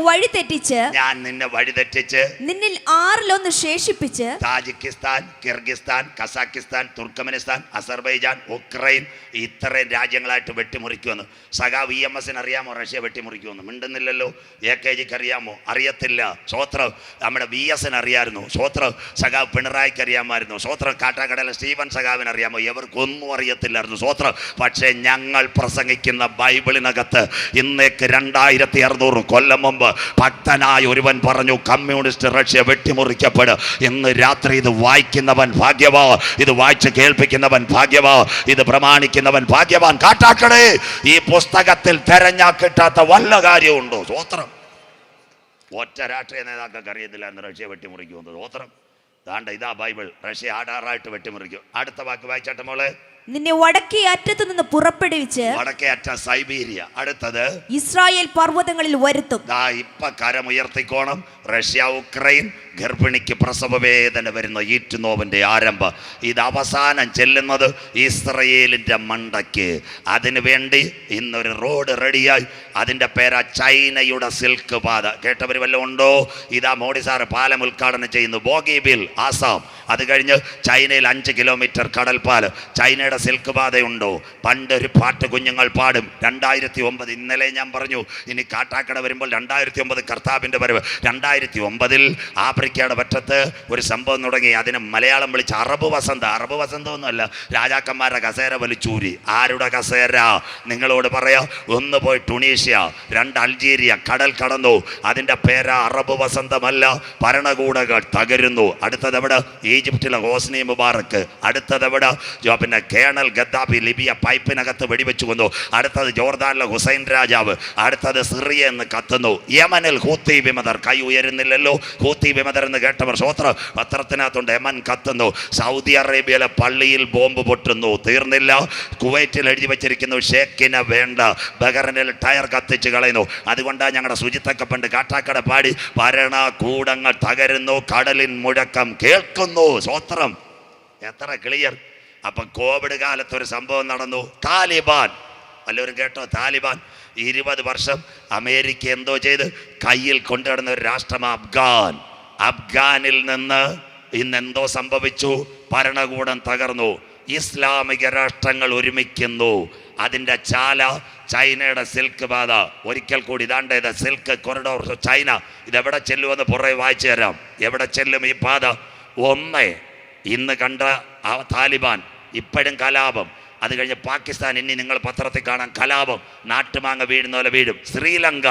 വഴിതെറ്റിച്ച് നിന്നിൽ 6 ശേഷിപ്പിച്ച് Tajikistan, Kyrgyzstan, Kazakhstan, Turkmenistan, Azerbaijan, Ukraine ഇത്രയും രാജ്യങ്ങളായിട്ട് വെട്ടിമുറിക്കുമെന്ന്. സഖാവ് EMS അറിയാമോ റഷ്യ വെട്ടിമുറിക്കുമെന്ന്? മിണ്ടുന്നില്ലല്ലോ. AKGക്ക് അറിയാമോ? അറിയത്തില്ല. സ്വോത്രം. നമ്മുടെ VS അറിയാമായിരുന്നു. സ്വോത്രം. സഖാവ് പിണറായിക്ക് അറിയാമായിരുന്നു. സ്വോത്രം. കാട്ടാക്കടയിലെ സ്റ്റീവൻ സഖാവിന് അറിയാമോ? എവർക്കൊന്നും അറിയത്തില്ലായിരുന്നു. സ്വോത്രം. പക്ഷേ ഞങ്ങൾ പ്രസംഗിക്കുന്ന ബൈബിളിനകത്ത് ഇന്നേക്ക് 2600 കൊല്ലം മുമ്പ് ഭക്തനായ ഒരുവൻ പറഞ്ഞു, കമ്മ്യൂണിസ്റ്റ് റഷ്യ വെട്ടിമുറിക്കപ്പെടും. ഇന്ന് രാത്രി ഇത് വായിക്കുന്നവൻ ഭാഗ്യവാ, ഇത് വായിച്ച് കേൾപ്പിക്കുന്നവൻ ഭാഗ്യവാ, ഇത് പ്രമാണിക്കുന്നവൻ ഭാഗ്യവാൻ. കാട്ടാക്കടേ, ഈ പുസ്തകത്തിൽ തെരഞ്ഞാ കിട്ടാത്ത വല്ല കാര്യമുണ്ടോ? സ്വോത്രം. ഒറ്റ രാഷ്ട്രീയ നേതാക്കൾക്ക് അറിയത്തില്ല എന്ന് റഷ്യ വെട്ടിമുറിക്കുമെന്ന്. സ്വോത്രം. ദാണ്ട ഇതാ ബൈബിൾ. റഷ്യ ആടാറായിട്ട് വെട്ടിമുറിക്കും. അടുത്ത വാക്ക് വായിച്ചാട്ടെ മോളെ. നിന്നെ വടക്കേ അറ്റത്ത് നിന്ന് പുറപ്പെടുവിച്ച്, വടക്കേ അറ്റ സൈബീരിയ, അടുത്തത് ഇസ്രായേൽ പർവ്വതങ്ങളിൽ വരുത്തും. ഇപ്പൊ കരമുയർത്തിക്കോണം. റഷ്യ, ഉക്രൈൻ, ഗർഭിണിക്ക് പ്രസവ വേദന വരുന്ന ഈറ്റുനോവിന്റെ ആരംഭം. ഇത് അവസാനം ചെല്ലുന്നത് ഇസ്രയേലിന്റെ മണ്ടയ്ക്ക്. അതിനു വേണ്ടി ഇന്നൊരു റോഡ് റെഡിയായി. അതിന്റെ പേരാ ചൈനയുടെ സിൽക്ക് പാത. കേട്ടവർ വല്ലതും ഉണ്ടോ? ഇതാ മോഡി സാറ് പാലം ഉദ്ഘാടനം ചെയ്യുന്നു. ബോഗിബിൽ, ആസാം. അത് കഴിഞ്ഞ് ചൈനയിൽ 5 കിലോമീറ്റർ കടൽപ്പാലം. ചൈനയുടെ സിൽക്ക് പാതയുണ്ടോ? പണ്ടൊരു പാട്ട് കുഞ്ഞുങ്ങൾ പാടും. 2009. ഇന്നലെ ഞാൻ പറഞ്ഞു ഇനി കാട്ടാക്കട വരുമ്പോൾ 2009 കർത്താവിന്റെ വരവ്. 2009 ആഫ്രിക്കയുടെ പറ്റത്ത് ഒരു സംഭവം തുടങ്ങി. അതിന് മലയാളം വിളിച്ച് അറബ് വസന്തം. അറബ് വസന്തമൊന്നുമല്ല, രാജാക്കന്മാരുടെ കസേര വലിച്ചൂരി. ആരുടെ കസേര? നിങ്ങളോട് പറയാ. 1 പോയി ടുണീഷ്യ, 2 അൾജീരിയ. കടൽ കടന്നു. അതിൻ്റെ പേര് അറബ് വസന്തമല്ല. ഭരണകൂടങ്ങൾ തകരുന്നു. അടുത്തത് എവിടെ? ഈജിപ്തിലെ ഹോസ്നി മുബാറക്ക്. അടുത്തത് എവിടെ? പിന്നെ കേണൽ ഗദ്ദാഫി ലിബിയ പൈപ്പിനകത്ത് വെടിവെച്ചു കൊന്നു. അടുത്തത് ജോർദാനിലെ ഹുസൈൻ രാജാവ്. അടുത്തത് സിറിയ എന്ന് കത്തുന്നു. യമനിൽ ഹൂത്തി വിമതർ. കൈ ഉയരുന്നില്ലല്ലോ. ഹൂത്തി വിമതർ എന്ന് കേട്ടവർ സ്വോത്ര. പത്രത്തിനകത്തുണ്ട് യമൻ കത്തുന്നു. സൗദി അറേബ്യയിലെ പള്ളിയിൽ ബോംബ് പൊട്ടുന്നു. തീർന്നില്ല. കുവൈറ്റിൽ എഴുതി വെച്ചിരിക്കുന്നു ഷേക്കിനെ വേണ്ട. ബഹ്റൈനിൽ ടയർ കത്തിച്ച് കളയുന്നു. അതുകൊണ്ടാണ് ഞങ്ങളുടെ ശുചിത്വക്കെ പണ്ട് കാട്ടാക്കട പാടി ഭരണകൂടങ്ങൾ തകരുന്നു, കടലിൻ മുഴക്കം കേൾക്കുന്നു. സ്വോത്രം. എത്ര ക്ലിയർ. അപ്പൊ കോവിഡ് കാലത്ത് ഒരു സംഭവം നടന്നു. താലിബാൻ. വല്ലവരും കേട്ടോ? താലിബാൻ 20 വർഷം അമേരിക്ക എന്തോ ചെയ്ത് കയ്യിൽ കൊണ്ടുവരുന്ന ഒരു രാഷ്ട്രം അഫ്ഗാൻ. അഫ്ഗാനിൽ നിന്ന് ഇന്നെന്തോ സംഭവിച്ചു. ഭരണകൂടം തകർന്നു. ഇസ്ലാമിക രാഷ്ട്രങ്ങൾ ഒരുമിക്കുന്നു. അതിൻ്റെ ചാല ചൈനയുടെ സിൽക്ക് പാത. ഒരിക്കൽ കൂടി ഇതാണ്ടേത് സിൽക്ക് കൊറിഡോർ ചൈന. ഇതെവിടെ ചെല്ലുമെന്ന് പുറകെ വായിച്ചു തരാം. എവിടെ ചെല്ലും ഈ പാത? ഒന്ന്, ഇന്ന് കണ്ട ആ താലിബാൻ ഇപ്പോഴും കലാപം. അത് കഴിഞ്ഞ് പാകിസ്ഥാൻ, ഇനി നിങ്ങൾ പത്രത്തിൽ കാണാൻ കലാപം. നാട്ടുമാങ്ങ വീഴുന്ന പോലെ വീഴും. ശ്രീലങ്ക.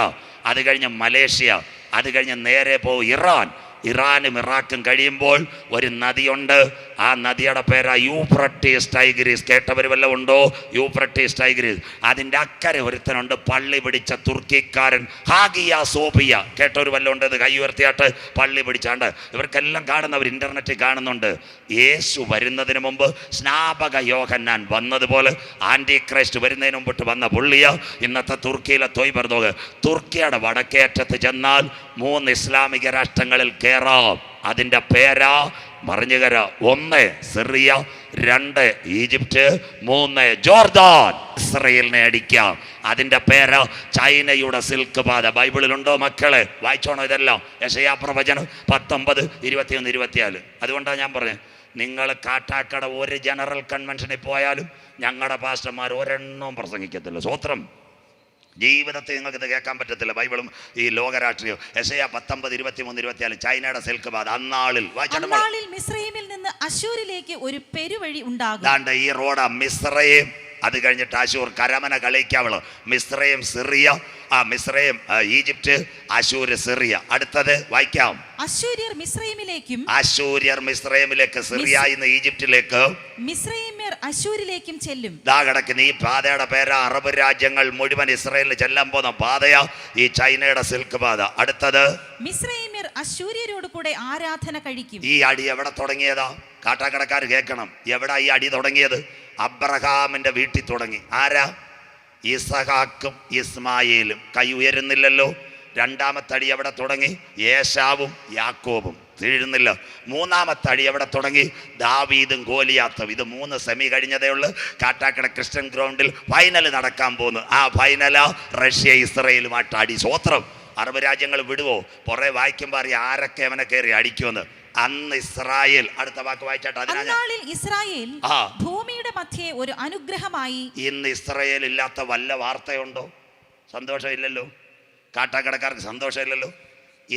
അത് കഴിഞ്ഞ് മലേഷ്യ. അത് കഴിഞ്ഞ് നേരെ പോകും ഇറാൻ. ഇറാനും ഇറാഖും കഴിയുമ്പോൾ ഒരു നദിയുണ്ട്. ആ നദിയുടെ പേരാ യൂഫ്രട്ടീസ് ടൈഗ്രീസ്. കേട്ടവർ വല്ലതും ഉണ്ടോ? യൂഫ്രട്ടീസ് ടൈഗ്രീസ്. അതിൻ്റെ അക്കരെ ഒരുത്തനുണ്ട്, പള്ളി പിടിച്ച തുർക്കിക്കാരൻ ഹാഗിയ സോഫിയ. കേട്ടവർ വല്ലതും ഉണ്ട്? ഇത് കൈ ഉയർത്തിയാട്ട് പള്ളി പിടിച്ചാണ്ട്. ഇവർക്കെല്ലാം കാണുന്നവർ ഇൻ്റർനെറ്റിൽ കാണുന്നുണ്ട്. യേശു വരുന്നതിന് മുമ്പ് സ്നാപക യോഹന്നാൻ വന്നതുപോലെ ആൻറ്റി ക്രൈസ്റ്റ് വരുന്നതിന് മുമ്പിട്ട് വന്ന പുള്ളിയ ഇന്നത്തെ തുർക്കിയിലെ തൊയ്ബർദോഗ്. തുർക്കിയുടെ വടക്കേറ്റത്ത് ചെന്നാൽ 3 ഇസ്ലാമിക രാഷ്ട്രങ്ങളിൽ കയറാം. അതിൻ്റെ പേരാ മറിഞ്ഞുകര. 1 സിറിയ, 2 ഈജിപ്റ്റ്, 3 ജോർദാൻ. ഇസ്രയേലിനെ അടിക്കാം. അതിൻ്റെ പേര് ചൈനയുടെ സിൽക്ക് പാത. ബൈബിളിലുണ്ടോ മക്കളെ? വായിച്ചോണോ ഇതെല്ലാം? യെശയ്യാ പ്രവചനം 19, 21, 24. അതുകൊണ്ടാണ് ഞാൻ പറഞ്ഞത്, നിങ്ങൾ കാട്ടാക്കട ഒരു ജനറൽ കൺവെൻഷനിൽ പോയാലും ഞങ്ങളുടെ പാസ്റ്റർമാർ ഒരെണ്ണവും പ്രസംഗിക്കത്തില്ല. സ്വോത്രം. ജീവിതത്തിൽ നിങ്ങൾക്ക് ഇത് കേൾക്കാൻ പറ്റത്തില്ല. ബൈബിളും ഈ ലോകരാഷ്ട്രീയവും. യെശയ്യാ 19, 23, 24 ചൈനയുടെ സിൽക്ക് പാത. അന്നാളിൽ മിസ്രയീമിൽ നിന്ന് അശൂരിലേക്ക് ഒരു പെരുവഴി ഉണ്ടാകും. ഈ റോഡാ മിസ്രയീം അത് കഴിഞ്ഞിട്ട് അശൂർ കരമന കളിക്കാവള്, മിസ്രൈം സിറിയ, മിസ്രൈം ഈജിപ്റ്റ്, അശൂര് സിറിയ. അടുത്തത് വായിക്കാം. അശൂര്യർ മിസ്രൈമിലേക്കും, അശൂര്യർ മിസ്രൈമിലേക്ക്, സിറിയ ഇന്ന് ഈജിപ്തിലേക്ക്, മിസ്രൈമ്യർ അശൂരിലേക്കും ചെല്ലും. ദാ കിടക്കുന്ന ഈ പാതയുടെ പേര് അറബ് രാജ്യങ്ങൾ മുഴുവൻ ഇസ്രായേലിൽ ചെല്ലാൻ പോകുന്ന പാതയാ ഈ ചൈനയുടെ സിൽക്ക് പാത. അടുത്തത് മിസ്രൈമ്യർ അശൂര്യരോട് കൂടെ ആരാധന കഴിക്കും. ഈ അടി എവിടെ തുടങ്ങിയതാ? കാട്ടാക്കടക്കാർ കേൾക്കണം. എവിടെ ഈ അടി തുടങ്ങിയത്? അബ്രഹാമിന്റെ വീട്ടിൽ തുടങ്ങി. ആരാ? ഇസഹാക്കും ഇസ്മായേലും. കൈ ഉയരുന്നില്ലല്ലോ. രണ്ടാമത്തെ അടി എവിടെ തുടങ്ങി? ഏശാവും യാക്കോബും. തീരുന്നില്ല. മൂന്നാമത്തെ അടി എവിടെ തുടങ്ങി? ദാവീദും ഗോലിയാത്തും. ഇത് 3 സെമി കഴിഞ്ഞതേ ഉള്ളൂ. കാട്ടാക്കട ക്രിസ്ത്യൻ ഗ്രൗണ്ടിൽ ഫൈനൽ നടക്കാൻ പോകുന്നു. ആ ഫൈനലാ റഷ്യ ഇസ്രയേലുമായിട്ട് അടി. സ്വോത്രം. അറബ് രാജ്യങ്ങൾ വിടുവോ? പുറേ വായിക്കുമ്പോൾ അറിയാം ആരൊക്കെ അവനെ കയറി അടിക്കുമെന്ന്. അന്ന് ഇസ്രായേൽ, അടുത്ത വാക്ക് വായിച്ചാട്ട്, അന്നാളിൽ ഇസ്രായേൽ ഭൂമിയുടെ മധ്യേ ഒരു അനുഗ്രഹമായി. ഇന്ന് ഇസ്രായേൽ ഇല്ലാത്ത വല്ല വാർത്തയുണ്ടോ? സന്തോഷമില്ലല്ലോ. കാട്ടാക്കടക്കാർക്ക് സന്തോഷമില്ലല്ലോ.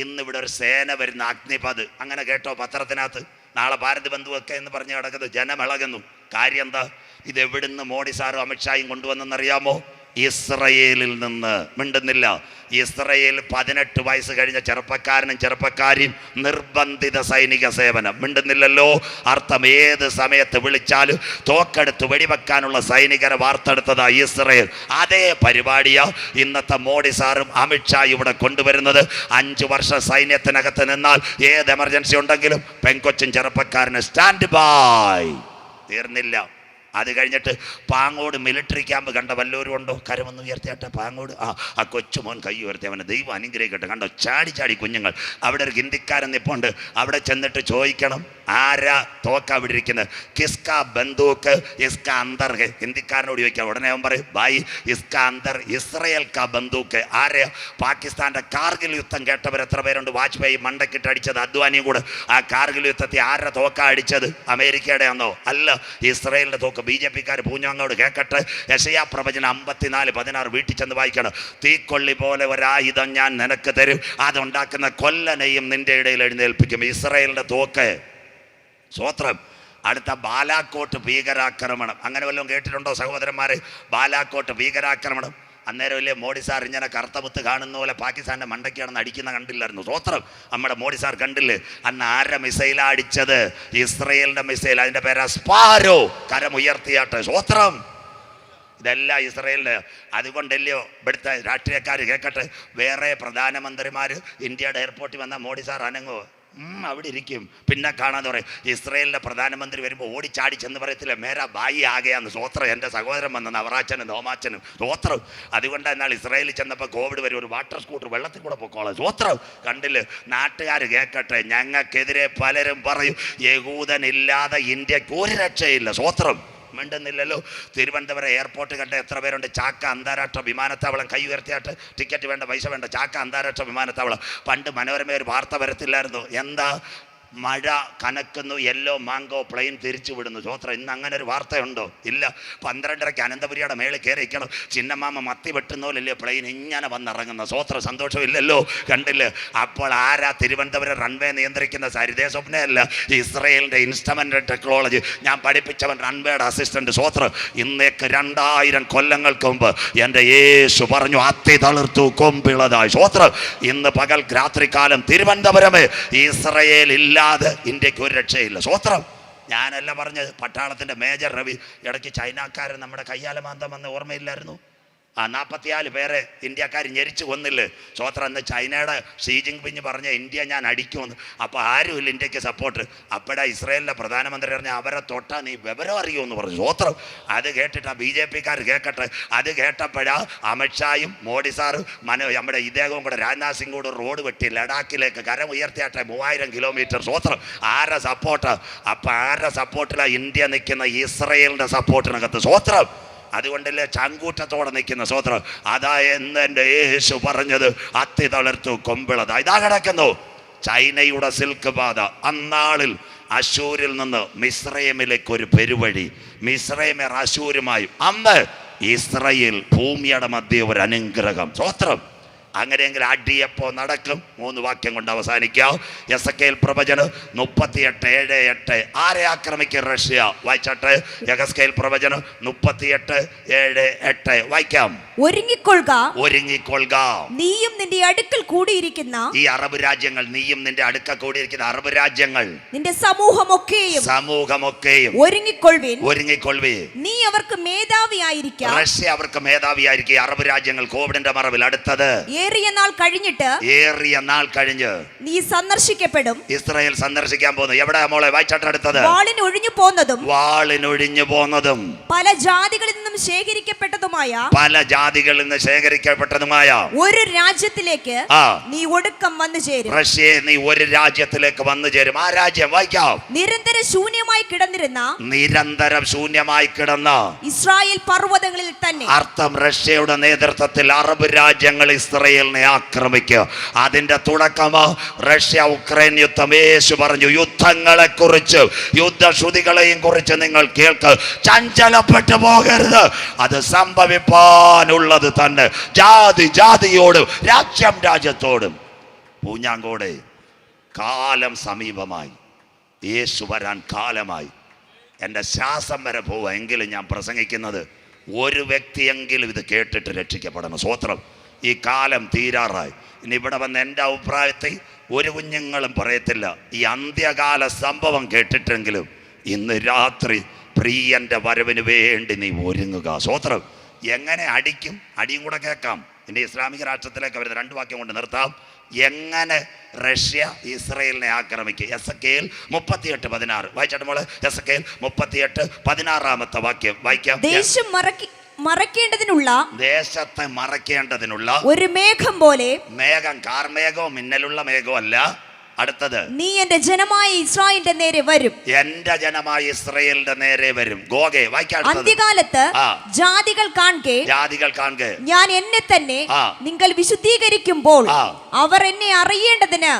ഇന്ന് ഇവിടെ ഒരു സേന വരുന്ന, അഗ്നിപത്. അങ്ങനെ കേട്ടോ പത്രത്തിനകത്ത്? നാളെ ഭാരത് ബന്ധുവൊക്കെ എന്ന് പറഞ്ഞ് കിടക്കുന്നത് ജനമിളകുന്നു. കാര്യം എന്താ? ഇത് എവിടുന്ന് മോഡി സാറും അമിത്ഷായും കൊണ്ടുവന്നെന്നറിയാമോ? ഇസ്രയേലിൽ നിന്ന്. മിണ്ടുന്നില്ല. ഇസ്രയേൽ 18 വയസ്സ് കഴിഞ്ഞ ചെറുപ്പക്കാരനും ചെറുപ്പക്കാരിയും നിർബന്ധിത സൈനിക സേവനം. മിണ്ടുന്നില്ലല്ലോ. അർത്ഥം ഏത് സമയത്ത് വിളിച്ചാലും തോക്കെടുത്ത് വെടിവെക്കാനുള്ള സൈനികരെ വാർത്തെടുത്തതാ ഇസ്രയേൽ. അതേ പരിപാടിയാ ഇന്നത്തെ മോഡി സാറും അമിത്ഷായും ഇവിടെ കൊണ്ടുവരുന്നത്. 5 വർഷം സൈന്യത്തിനകത്ത് നിന്നാൽ ഏത് എമർജൻസി ഉണ്ടെങ്കിലും പെൺകൊച്ചും ചെറുപ്പക്കാരന് സ്റ്റാൻഡ് ബൈ. തീർന്നില്ല. അത് കഴിഞ്ഞിട്ട് പാങ്ങോട് മിലിറ്ററി ക്യാമ്പ് കണ്ട വല്ലവരും ഉണ്ടോ? കരമൊന്ന് ഉയർത്തിയാട്ടെ. പാങ്ങോട് ആ കൊച്ചുമോൻ കൈ ഉയർത്തി. അവനെ ദൈവം അനുഗ്രഹിക്കട്ടെ. കണ്ടോ ചാടി ചാടി കുഞ്ഞുങ്ങൾ. അവിടെ ഒരു ഹിന്ദിക്കാരൻ നിപ്പുണ്ട്. അവിടെ ചെന്നിട്ട് ചോദിക്കണം, ആരാ തോക്ക അവിടെ ഇരിക്കുന്നത്? കിസ്ക ബന്ദൂക്ക് ഇസ്ക അന്തർ. ഹിന്ദിക്കാരനോട് ചോദിക്കാം. ഉടനെ അവൻ പറയും, ഭായി ഇസ്ക അന്തർ ഇസ്രയേൽ കാ ബന്ദൂക്ക്. ആരെയാ? പാകിസ്ഥാന്റെ കാർഗിൽ യുദ്ധം കേട്ടവർ എത്ര പേരുണ്ട്? വാജ്പേയി മണ്ടക്കിട്ട് അടിച്ചത്, അദ്വാനിയും കൂടെ. ആ കാർഗിൽ യുദ്ധത്തിൽ ആരുടെ തോക്ക അടിച്ചത്? അമേരിക്കയുടെ ആണോ? അല്ല, ഇസ്രയേലിന്റെ തോക്ക്. BJP-ക്കാർ പൂഞ്ഞങ്ങോട് കേൾക്കട്ടെ. യെശയ്യാ പ്രവചനം 54:16 വീട്ടിൽ ചെന്ന് വായിക്കണം. തീക്കൊള്ളി പോലെ ഒരായുധം ഞാൻ നിനക്ക് തരും, അതുണ്ടാക്കുന്ന കൊല്ലനെയും നിന്റെ ഇടയിൽ എഴുന്നേൽപ്പിക്കും. ഇസ്രയേലിന്റെ തോക്ക്. സ്വോത്രം. അടുത്ത ബാലാക്കോട്ട് ഭീകരാക്രമണം. അങ്ങനെ വല്ലതും കേട്ടിട്ടുണ്ടോ സഹോദരന്മാരെ? ബാലാക്കോട്ട് ഭീകരാക്രമണം. അന്നേരമല്ലേ മോഡി സാർ ഇങ്ങനെ കറുത്തമുത്ത് കാണുന്ന പോലെ പാകിസ്ഥാന്റെ മണ്ടയ്ക്കാണെന്ന് അടിക്കുന്ന കണ്ടില്ലായിരുന്നു? സ്വോത്രം. നമ്മുടെ മോഡി സാർ കണ്ടില്ലേ? അന്ന് ആരുടെ മിസൈലാ അടിച്ചത്? ഇസ്രയേലിന്റെ മിസൈൽ. അതിന്റെ പേരാ സ്പാരോ. കരമുയർത്തിയാട്ടെ. സ്വോത്രം. ഇതെല്ലാം ഇസ്രയേലിൻ്റെ. അതുകൊണ്ടല്ലയോ ഇവിടുത്തെ രാഷ്ട്രീയക്കാർ കേൾക്കട്ടെ, വേറെ പ്രധാനമന്ത്രിമാർ ഇന്ത്യയുടെ എയർപോർട്ടിൽ വന്നാൽ മോഡി സാർ അനങ്ങോ? അവിടെ ഇരിക്കും. പിന്നെ കാണാതെ പറയും. ഇസ്രയേലിൻ്റെ പ്രധാനമന്ത്രി വരുമ്പോൾ ഓടിച്ചാടി ചെന്ന് പറയത്തില്ല, മേരാ ബായി ആകെയാന്ന്. സ്വോത്രം. എൻ്റെ സഹോദരൻ വന്നെന്ന് അവറാച്ചനും നോമാച്ചനും. സ്വോത്രം. അതുകൊണ്ട് എന്നാൽ ഇസ്രയേലിൽ ചെന്നപ്പോൾ കോവിഡ് വരും. ഒരു വാട്ടർ സ്കൂട്ടർ വെള്ളത്തിൽ കൂടെ പൊക്കോളാം. സ്വോത്രം. കണ്ടില്ല? നാട്ടുകാർ കേൾക്കട്ടെ. ഞങ്ങൾക്കെതിരെ പലരും പറയും, യഹൂദനില്ലാതെ ഇന്ത്യക്ക് ഒരു രക്ഷയില്ല. സ്വോത്രം. മിണ്ടുന്നില്ലല്ലോ. തിരുവനന്തപുരം എയർപോർട്ട് കണ്ട എത്ര പേരുണ്ട്? ചാക്ക അന്താരാഷ്ട്ര വിമാനത്താവളം. കൈ ഉയർത്തിയാട്ട്. ടിക്കറ്റ് വേണ്ട, പൈസ വേണ്ട. ചാക്ക അന്താരാഷ്ട്ര വിമാനത്താവളം. പണ്ട് മനോരമ ഒരു വാർത്ത വരത്തില്ലായിരുന്നു? എന്താ? മഴ കനക്കുന്നു, യെല്ലോ മാംഗോ പ്ലെയിൻ തിരിച്ചു വിടുന്നു. സ്വോത്രം. ഇന്ന് അങ്ങനെ ഒരു വാർത്തയുണ്ടോ? ഇല്ല. 12:30 അനന്തപുരിയുടെ മേളിൽ കയറി ഇരിക്കണം. ചിന്നമാമ മത്തി വെട്ടുന്നോലല്ലേ പ്ലെയിൻ ഇങ്ങനെ വന്നിറങ്ങുന്ന. സ്വോത്രം. സന്തോഷമില്ലല്ലോ. കണ്ടില്ലേ? അപ്പോൾ ആരാ തിരുവനന്തപുരം റൺവേ നിയന്ത്രിക്കുന്ന? സരിതേ സ്വപ്നയല്ല, ഇസ്രയേലിൻ്റെ ഇൻസ്ട്രുമെൻ്റ് ടെക്നോളജി. ഞാൻ പഠിപ്പിച്ചവൻ റൺവേയുടെ അസിസ്റ്റന്റ്. സ്വോത്രം. ഇന്നേക്ക് 2000 കൊല്ലങ്ങൾക്ക് മുമ്പ് എൻ്റെ യേശു പറഞ്ഞു, അത്തി തളിർത്തു കൊമ്പിളതായി. സ്വോത്രം. ഇന്ന് പകൽ രാത്രികാലം തിരുവനന്തപുരമേ ഇസ്രയേൽ ഇല്ലാതെ ഇന്ത്യക്ക് ഒരു രക്ഷയില്ല. സ്വോത്രം. ഞാനല്ല പറഞ്ഞത്. പട്ടാളത്തിൻ്റെ മേജർ രവി ഇടയ്ക്ക് ചൈനക്കാരൻ നമ്മുടെ കയ്യാലമാന്തം വന്ന് ഓർമ്മയില്ലായിരുന്നു? 44 പേരെ ഇന്ത്യക്കാർ ഞെരിച്ചു കൊന്നില്ലേ? സ്വോത്രം. എന്ന് ചൈനയുടെ ഷീ ജിൻപിങ് പറഞ്ഞ ഇന്ത്യ ഞാൻ അടിക്കുമെന്ന്. അപ്പോൾ ആരുമില്ല ഇന്ത്യക്ക് സപ്പോർട്ട്. അപ്പോഴാ ഇസ്രയേലിൻ്റെ പ്രധാനമന്ത്രി പറഞ്ഞ, അവരെ തൊട്ടാ നീ വിവരം അറിയുമെന്ന് പറഞ്ഞു. സ്വോത്രം. അത് കേട്ടിട്ടാ BJP-ക്കാർ കേൾക്കട്ടെ. അത് കേട്ടപ്പോഴാ അമിത്ഷായും മോഡി സാറും നമ്മുടെ ഇദ്ദേഹവും കൂടെ രാജ്നാഥ് സിംഗ് കൂടെ റോഡ് വെട്ടി ലഡാക്കിലേക്ക് കരം ഉയർത്തിയാട്ടെ 3000 കിലോമീറ്റർ. സ്വോത്രം. ആരുടെ സപ്പോർട്ട്? അപ്പം ആരുടെ സപ്പോർട്ടിലാണ് ഇന്ത്യ നിൽക്കുന്ന? ഇസ്രയേലിൻ്റെ സപ്പോർട്ടിനകത്ത്. സ്വോത്രം. അതുകൊണ്ടല്ലേ ചങ്കൂറ്റത്തോടെ നിൽക്കുന്ന. സ്വോത്രം. അതാ എന്ന് എൻ്റെ യേശു പറഞ്ഞത്, അത്തി തളിർത്തു കൊമ്പിളത. ഇതാ കിടക്കുന്നു ചൈനയുടെ സിൽക്ക് പാത. അന്നാളിൽ അശൂരിൽ നിന്ന് മിസ്രൈമിലേക്ക് ഒരു പെരുവഴി. മിസ്രൈമർ അശൂരുമായും. അന്ന് ഇസ്രയേൽ ഭൂമിയുടെ മധ്യ ഒരു അനുഗ്രഹം. സ്വോത്രം. അങ്ങനെയെങ്കിൽ അടിയപ്പോ നടക്കും. 3 വാക്യം കൊണ്ട് അവസാനിക്കാം. യെസക്കേൽ പ്രവചനം 38:7-8. ആരെ ആക്രമിക്കും റഷ്യ? വായിച്ചട്ടെ. യെസക്കേൽ പ്രവചനം 38:7-8 വായിക്കാം. ഒരുങ്ങിക്കൊള്ളുക, നീയും നിന്റെ അടുക്കൽ കൂടിയിരിക്കുന്ന ഈ അറബ് രാജ്യങ്ങൾ, നീയും നിന്റെ അടുക്കൽ കൂടിയിരിക്കുന്ന അറബ് രാജ്യങ്ങൾ, നിന്റെ സമൂഹമൊക്കെയും ഒരുങ്ങിക്കൊള്ളുവീൻ. നീ അവർക്ക് മേധാവിയായിരിക്കാം. റഷ്യ അവർക്ക് മേധാവിയായിരിക്കും. അറബ് രാജ്യങ്ങൾ കോവിഡിന്റെ മറവിൽ. അടുത്തത് ഏറിയ നാൾ കഴിഞ്ഞ് നീ സന്ദർശിക്കപ്പെടും. ഇസ്രായേൽ സന്ദർശിക്കാൻ പോകുന്നു. എവിടെ മോളെ? വായിച്ചാട്ട്. അടുത്തത് വാളിനൊഴിഞ്ഞു പോന്നതും പല ജാതികളിൽ നിന്നും ശേഖരിക്കപ്പെട്ടതുമായ ഒരു രാജ്യത്തിലേക്ക് നീ ഒടുക്കം വന്നു ചേരും. റഷ്യയെ നീ ഒരു രാജ്യത്തിലേക്ക് വന്നു ചേരും. ആ രാജ്യം വായിക്കാം. നിരന്തരം ശൂന്യമായി കിടന്ന ഇസ്രായേൽ പർവ്വതങ്ങളിൽ തന്നെ. അർത്ഥം, റഷ്യയുടെ നേതൃത്വത്തിൽ അറബ് രാജ്യങ്ങൾ ഇസ്രായേലിനെ ആക്രമിക്കുക. അതിന്റെ തുടക്കമോ റഷ്യ ഉക്രൈൻ യുദ്ധം. യേശു പറഞ്ഞു, യുദ്ധങ്ങളെ കുറിച്ച്, യുദ്ധശ്രുതികളെയും കുറിച്ച് നിങ്ങൾ കേൾക്ക്, ചഞ്ചലപ്പെട്ടു പോകരുത്. അത് സംഭവിപ്പാനുള്ളത് തന്നെ. ജാതിയോടും രാജ്യത്തോടും. പൂഞ്ഞാങ്കോടെ കാലം സമീപമായി. യേശു വരാൻ കാലമായി. എൻ്റെ ശ്വാസം വരെ പോവുക. എങ്കിലും ഞാൻ പ്രസംഗിക്കുന്നത് ഒരു വ്യക്തിയെങ്കിലും ഇത് കേട്ടിട്ട് രക്ഷിക്കപ്പെടണം. സ്വോത്രം. ഈ കാലം തീരാറായി. ഇനി ഇവിടെ വന്ന് എൻ്റെ അഭിപ്രായത്തിൽ ഒരു കുഞ്ഞുങ്ങളും പറയത്തില്ല. ഈ അന്ത്യകാല സംഭവം കേട്ടിട്ടെങ്കിലും ഇന്ന് രാത്രി പ്രിയന്റെ വരവിന് വേണ്ടി നീ ഒരുങ്ങുക. സ്വോത്രം. എങ്ങനെ അടിക്കും? അടിയും കൂടെ കേൾക്കാം. ഇനി ഇസ്ലാമിക രാഷ്ട്രത്തിലേക്ക് വരുന്ന 2 വാക്യം കൊണ്ട് നിർത്താം. എങ്ങനെ റഷ്യ ഇസ്രായേലിനെ ആക്രമിക്കുക? യെസക്കേൽ 38:16 വായിച്ചാട്ട് മോളെ. യെസക്കേൽ 38:16 വാക്യം വായിക്കാം. ദേശത്തെ മറയ്ക്കേണ്ടതിനുള്ള ഒരു മേഘം പോലെ. മേഘം കാർമേഘവും മിന്നലുള്ള മേഘവും അല്ല. അടുത്തത്, നീ എന്റെ ജനമായ ഇസ്രായേലിന്റെ നേരെ വരും. എന്റെ ജനമായ ഇസ്രായേലിന്റെ നേരെ വരും. ഗോഗേ വായിക്കാം. അന്ത്യകാലത്ത് ജാതികൾ കാണെ ഞാൻ എന്നെ തന്നെ നിങ്ങൾ വിശുദ്ധീകരിക്കുമ്പോൾ അവർ എന്നെ അറിയേണ്ടതിന്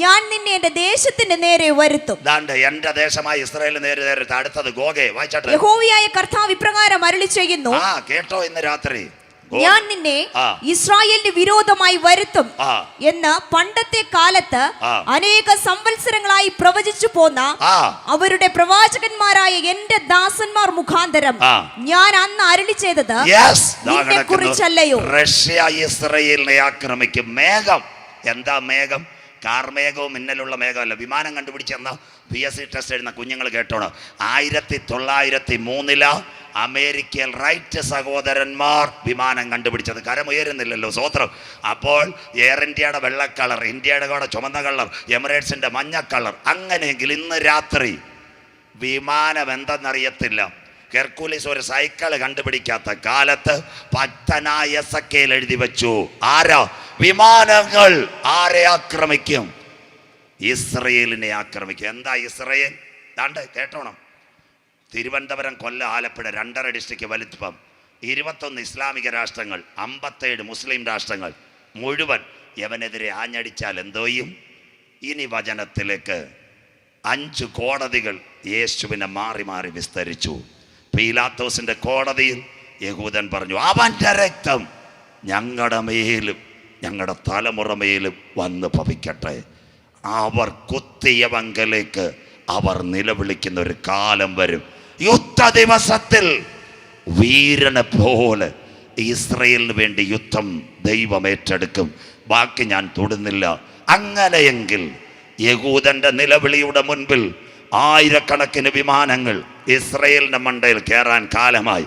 ഞാൻ നിന്നെ എന്റെ ദേശത്തിന്റെ നേരെ വരുത്തും. എന്റെ ദേശമായ ഇസ്രായേലിന്റെ നേരെ. അടുത്തത് ഗോഗേ വായിച്ചാട്ടെ. യഹോവയായ കർത്താവ് ഇപ്രകാരം അരുളി ചെയ്യുന്നു. കേട്ടോ? ഇന്ന് രാത്രി ഞാൻ നിന്നെ ഇസ്രായേലിന് വിരോധമായി വരുത്തും എന്ന് പണ്ടത്തെ കാലത്ത് അനേക സംവത്സരങ്ങളായി പ്രവചിച്ചു പോന്ന അവരുടെ പ്രവാചകന്മാരായ എന്റെ ദാസന്മാർ മുഖാന്തരം ഞാൻ അന്ന് അരുളി ചെയ്തത് നിന്നെ കുറിച്ചല്ലയോ? റഷ്യ ഇസ്രായേലിനെ ആക്രമിക്കും. മേഘം. എന്താ മേഘം? കാർമേഘവും മിന്നലുള്ള മേഘമല്ല. വിമാനം കണ്ടുപിടിച്ചെന്ന PSC ടെസ്റ്റ് എഴുതുന്ന കുഞ്ഞുങ്ങൾ കേട്ടോണം. 1903 അമേരിക്കയിൽ റൈറ്റ് സഹോദരന്മാർ വിമാനം കണ്ടുപിടിച്ചത്. കരമുയരുന്നില്ലല്ലോ. സ്വോത്രം. അപ്പോൾ എയർ ഇന്ത്യയുടെ വെള്ള കളർ, ഇന്ത്യയുടെ കൂടെ ചുമന്ന കളർ, എമിറേറ്റ്സിന്റെ മഞ്ഞ കളർ. അങ്ങനെയെങ്കിൽ ഇന്ന് രാത്രി വിമാനം എന്തെന്നറിയത്തില്ല. ഹെർക്കുലിസ് ഒരു സൈക്കിൾ കണ്ടുപിടിക്കാത്ത കാലത്ത് ഭക്തനായ യെസക്കേൽ എഴുതി വെച്ചു. ആരാ? വിമാനങ്ങൾ ആരെ ആക്രമിക്കും? ഇസ്രായേലിനെ ആക്രമിക്കും. എന്താ ഇസ്രായേൽ? കേട്ടോണം. തിരുവനന്തപുരം, കൊല്ലം, ആലപ്പുഴ 2.5 ഡിസ്ട്രിക്ട് വലിപ്പം. 21 ഇസ്ലാമിക രാഷ്ട്രങ്ങൾ, 57 മുസ്ലിം രാഷ്ട്രങ്ങൾ മുഴുവൻ യവനെതിരെ ആഞ്ഞടിച്ചാൽ എന്തോയും? ഇനി വചനത്തിലേക്ക്. 5 കോടതികൾ യേശുവിനെ മാറി മാറി വിസ്തരിച്ചു. പീലാത്തോസിന്റെ കോടതിയിൽ യഹൂദൻ പറഞ്ഞു, അവന്റെ രക്തം ഞങ്ങളുടെ മേലും ഞങ്ങളുടെ തലമുറ മേലും വന്ന് ഭവിക്കട്ടെ. അവർ കുത്തിയവങ്കലേക്ക് അവർ നിലവിളിക്കുന്ന ഒരു കാലം വരും. യുദ്ധ ദിവസത്തിൽ വീരനെ പോലെ ഇസ്രായേലിന് വേണ്ടി യുദ്ധം ദൈവം ഏറ്റെടുക്കും. ബാക്കി ഞാൻ തൊടുന്നില്ല. അങ്ങനെയെങ്കിൽ യഹൂദന്റെ നിലവിളിയുടെ മുൻപിൽ ആയിരക്കണക്കിന് വിമാനങ്ങൾ ഇസ്രായേലിന്റെ മണ്ടയിൽ കയറാൻ കാലമായി.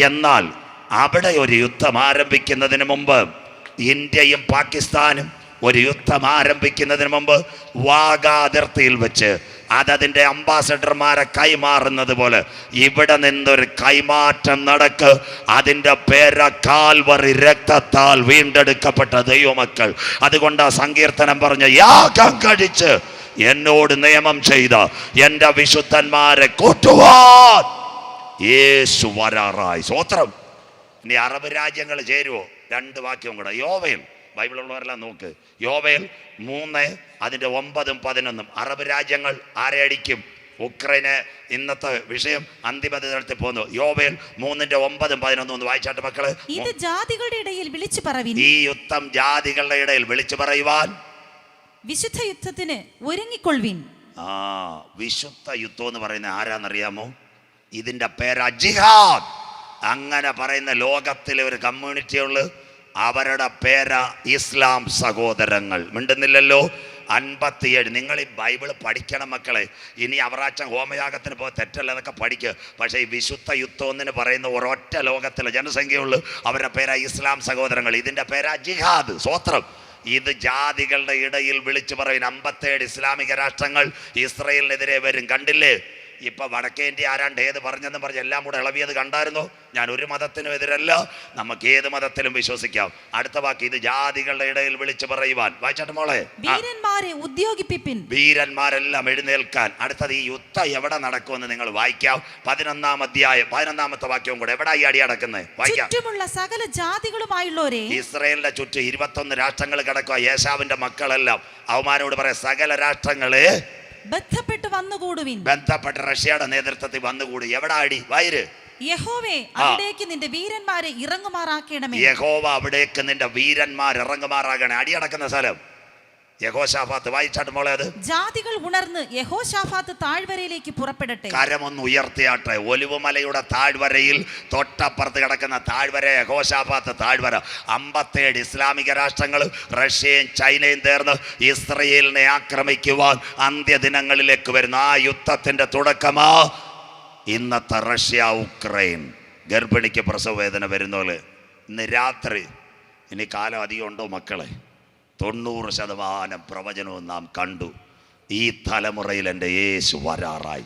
എന്നാൽ അവിടെ ഒരു യുദ്ധം ആരംഭിക്കുന്നതിന് മുമ്പ് ഇന്ത്യയും പാകിസ്ഥാനും ഒരു യുദ്ധം ആരംഭിക്കുന്നതിന് മുമ്പ് വാഗാ അതിർത്തിയിൽ വെച്ച് അതതിൻ്റെ അംബാസഡർമാരെ കൈമാറുന്നത് പോലെ ഇവിടെ നിന്നൊരു കൈമാറ്റം നടക്ക്. അതിൻ്റെ പേര കാൽവറി രക്തത്താൽ വീണ്ടെടുക്കപ്പെട്ട ദൈവമക്കൾ. അതുകൊണ്ട് ആ സങ്കീർത്തനം പറഞ്ഞ, യാഗം കഴിച്ച് എന്നോട് നിയമം ചെയ്ത എൻ്റെ വിശുദ്ധന്മാരെ കൂട്ടുവാൻ യേശു വരാറായി. സ്വോത്രം. ഇനി അറബ് രാജ്യങ്ങൾ ചേരുവോ? 2 വാക്യവും കൂടെ. യോവേൽ, ബൈബിളുള്ളവരെല്ലാം നോക്ക്. യോവേൽ 3 അതിൻ്റെ 9-11. അറബ് രാജ്യങ്ങൾ ആരെ അടിക്കും? ഉക്രൈന് ഇന്നത്തെ വിഷയം അന്തിമ ദിനത്തിൽ പോകുന്നു. യോവേൽ 3:9-11 ഒന്ന് വായിച്ചാട്ട് മക്കള്. ഇത് ജാതികളുടെ ഇടയിൽ വിളിച്ചു പറവിൻ. ഈ യുദ്ധം ജാതികളുടെ ഇടയിൽ വിളിച്ചു പറയുവാൻ വിശുദ്ധ യുദ്ധത്തിന് ഒരുങ്ങിക്കൊള്ളുവിൻ. വിശുദ്ധ യുദ്ധം എന്ന് പറയുന്നത് ആരാന്നറിയാമോ? ഇതിന്റെ പേരാ ജിഹാദ്. അങ്ങനെ പറയുന്ന ലോകത്തിലെ ഒരു കമ്മ്യൂണിറ്റി ഉള്ളു, അവരുടെ പേരാ ഇസ്ലാം സഹോദരങ്ങൾ. മിണ്ടുന്നില്ലല്ലോ. 57. നിങ്ങൾ ഈ ബൈബിള് പഠിക്കണം മക്കളെ. ഇനി അവറാച്ചൻ ഹോമയാഗത്തിന് പോയി തെറ്റല്ല, എന്നൊക്കെ പഠിക്കുക. പക്ഷേ ഈ വിശുദ്ധ യുദ്ധം എന്ന് പറയുന്ന ഒരൊറ്റ ലോകത്തിലെ ജനസംഖ്യയുള്ളൂ, അവരുടെ പേരാ ഇസ്ലാം സഹോദരങ്ങൾ. ഇതിന്റെ പേരാ ജിഹാദ്. സ്വത്രം. ഇത് ജാതികളുടെ ഇടയിൽ വിളിച്ചു പറയും. 57 ഇസ്ലാമിക രാഷ്ട്രങ്ങൾ ഇസ്രയേലിനെതിരെ വരും. കണ്ടില്ലേ? ഇപ്പൊ വടക്കേ ഇന്ത്യ ആരാണ്ട് ഏത് പറഞ്ഞെന്ന് പറഞ്ഞ് എല്ലാം കൂടെ ഇളവിയത് കണ്ടായിരുന്നോ? ഞാൻ ഒരു മതത്തിനും എതിരല്ല, നമുക്ക് ഏത് മതത്തിലും വിശ്വസിക്കാം. അടുത്ത വാക്ക്, ഇത് ജാതികളുടെ ഇടയിൽ വിളിച്ചു പറയുവാൻ. വായിച്ചാട്ട് മോളെ. വീരന്മാരെ ഉദ്യോഗിപ്പിപ്പിൻ. വീരന്മാരെല്ലാം എഴുന്നേൽക്കാൻ. അടുത്തത്, ഈ യുദ്ധം എവിടെ നടക്കുമെന്ന് നിങ്ങൾ വായിക്കാം. 11-ാം അധ്യായം 11-ാമത്തെ വാക്യവും കൂടെ. എവിടെ ഈ അടി നടക്കുന്നത്? വായിക്കാം. ചുറ്റുമുള്ള സകല ജാതികളുമായുള്ളവരെ. ഇസ്രയേലിന്റെ ചുറ്റും 21 രാഷ്ട്രങ്ങൾ കിടക്കുക. യേശാവിന്റെ മക്കളെല്ലാം. അവന്മാരോട് പറയാം, സകല രാഷ്ട്രങ്ങള് ബന്ധപ്പെട്ട് വന്നുകൂടുവിൻ. ബന്ധപ്പെട്ട റഷ്യയുടെ നേതൃത്വത്തിൽ വന്നുകൂടി. എവിടെ അടി? വയറ്. യഹോവേ, അവിടേക്ക് നിന്റെ വീരന്മാരെ ഇറങ്ങുമാറാക്കണമേ. യഹോവ അവിടേക്ക് നിന്റെ വീരന്മാർ ഇറങ്ങുമാറാകണേ. അടി നടക്കുന്ന സ്ഥലം യഹോശാഫാത്ത്. വായിച്ചാട്ട് മോളെ. അത് ജാതികൾ ഉണർന്ന് യഹോശാഫാത്ത് താഴ്വരയിലേക്ക് പുറപ്പെടട്ടെ. കരമൊന്ന് ഉയർത്തിയാട്ടെ. ഒലിവുമലയുടെ താഴ്വരയിൽ തൊട്ടപ്പുറത്ത് കിടക്കുന്ന താഴ്വര യഹോശാഫാത്ത് താഴ്വര. 57 ഇസ്ലാമിക രാഷ്ട്രങ്ങൾ റഷ്യയും ചൈനയും ചേർന്ന് ഇസ്രയേലിനെ ആക്രമിക്കുവാൻ അന്ത്യദിനങ്ങളിലേക്ക് വരുന്ന ആ യുദ്ധത്തിന്റെ തുടക്കമാ ഇന്നത്തെ റഷ്യ ഉക്രൈൻ. ഗർഭിണിക്ക് പ്രസവ വേദന വരുന്നോല് ഇന്ന് രാത്രി. ഇനി കാലം അധികം ഉണ്ടോ മക്കളെ? 90% പ്രവചനവും നാം കണ്ടു. ഈ തലമുറയിൽ എൻ്റെ യേശു വരാറായി.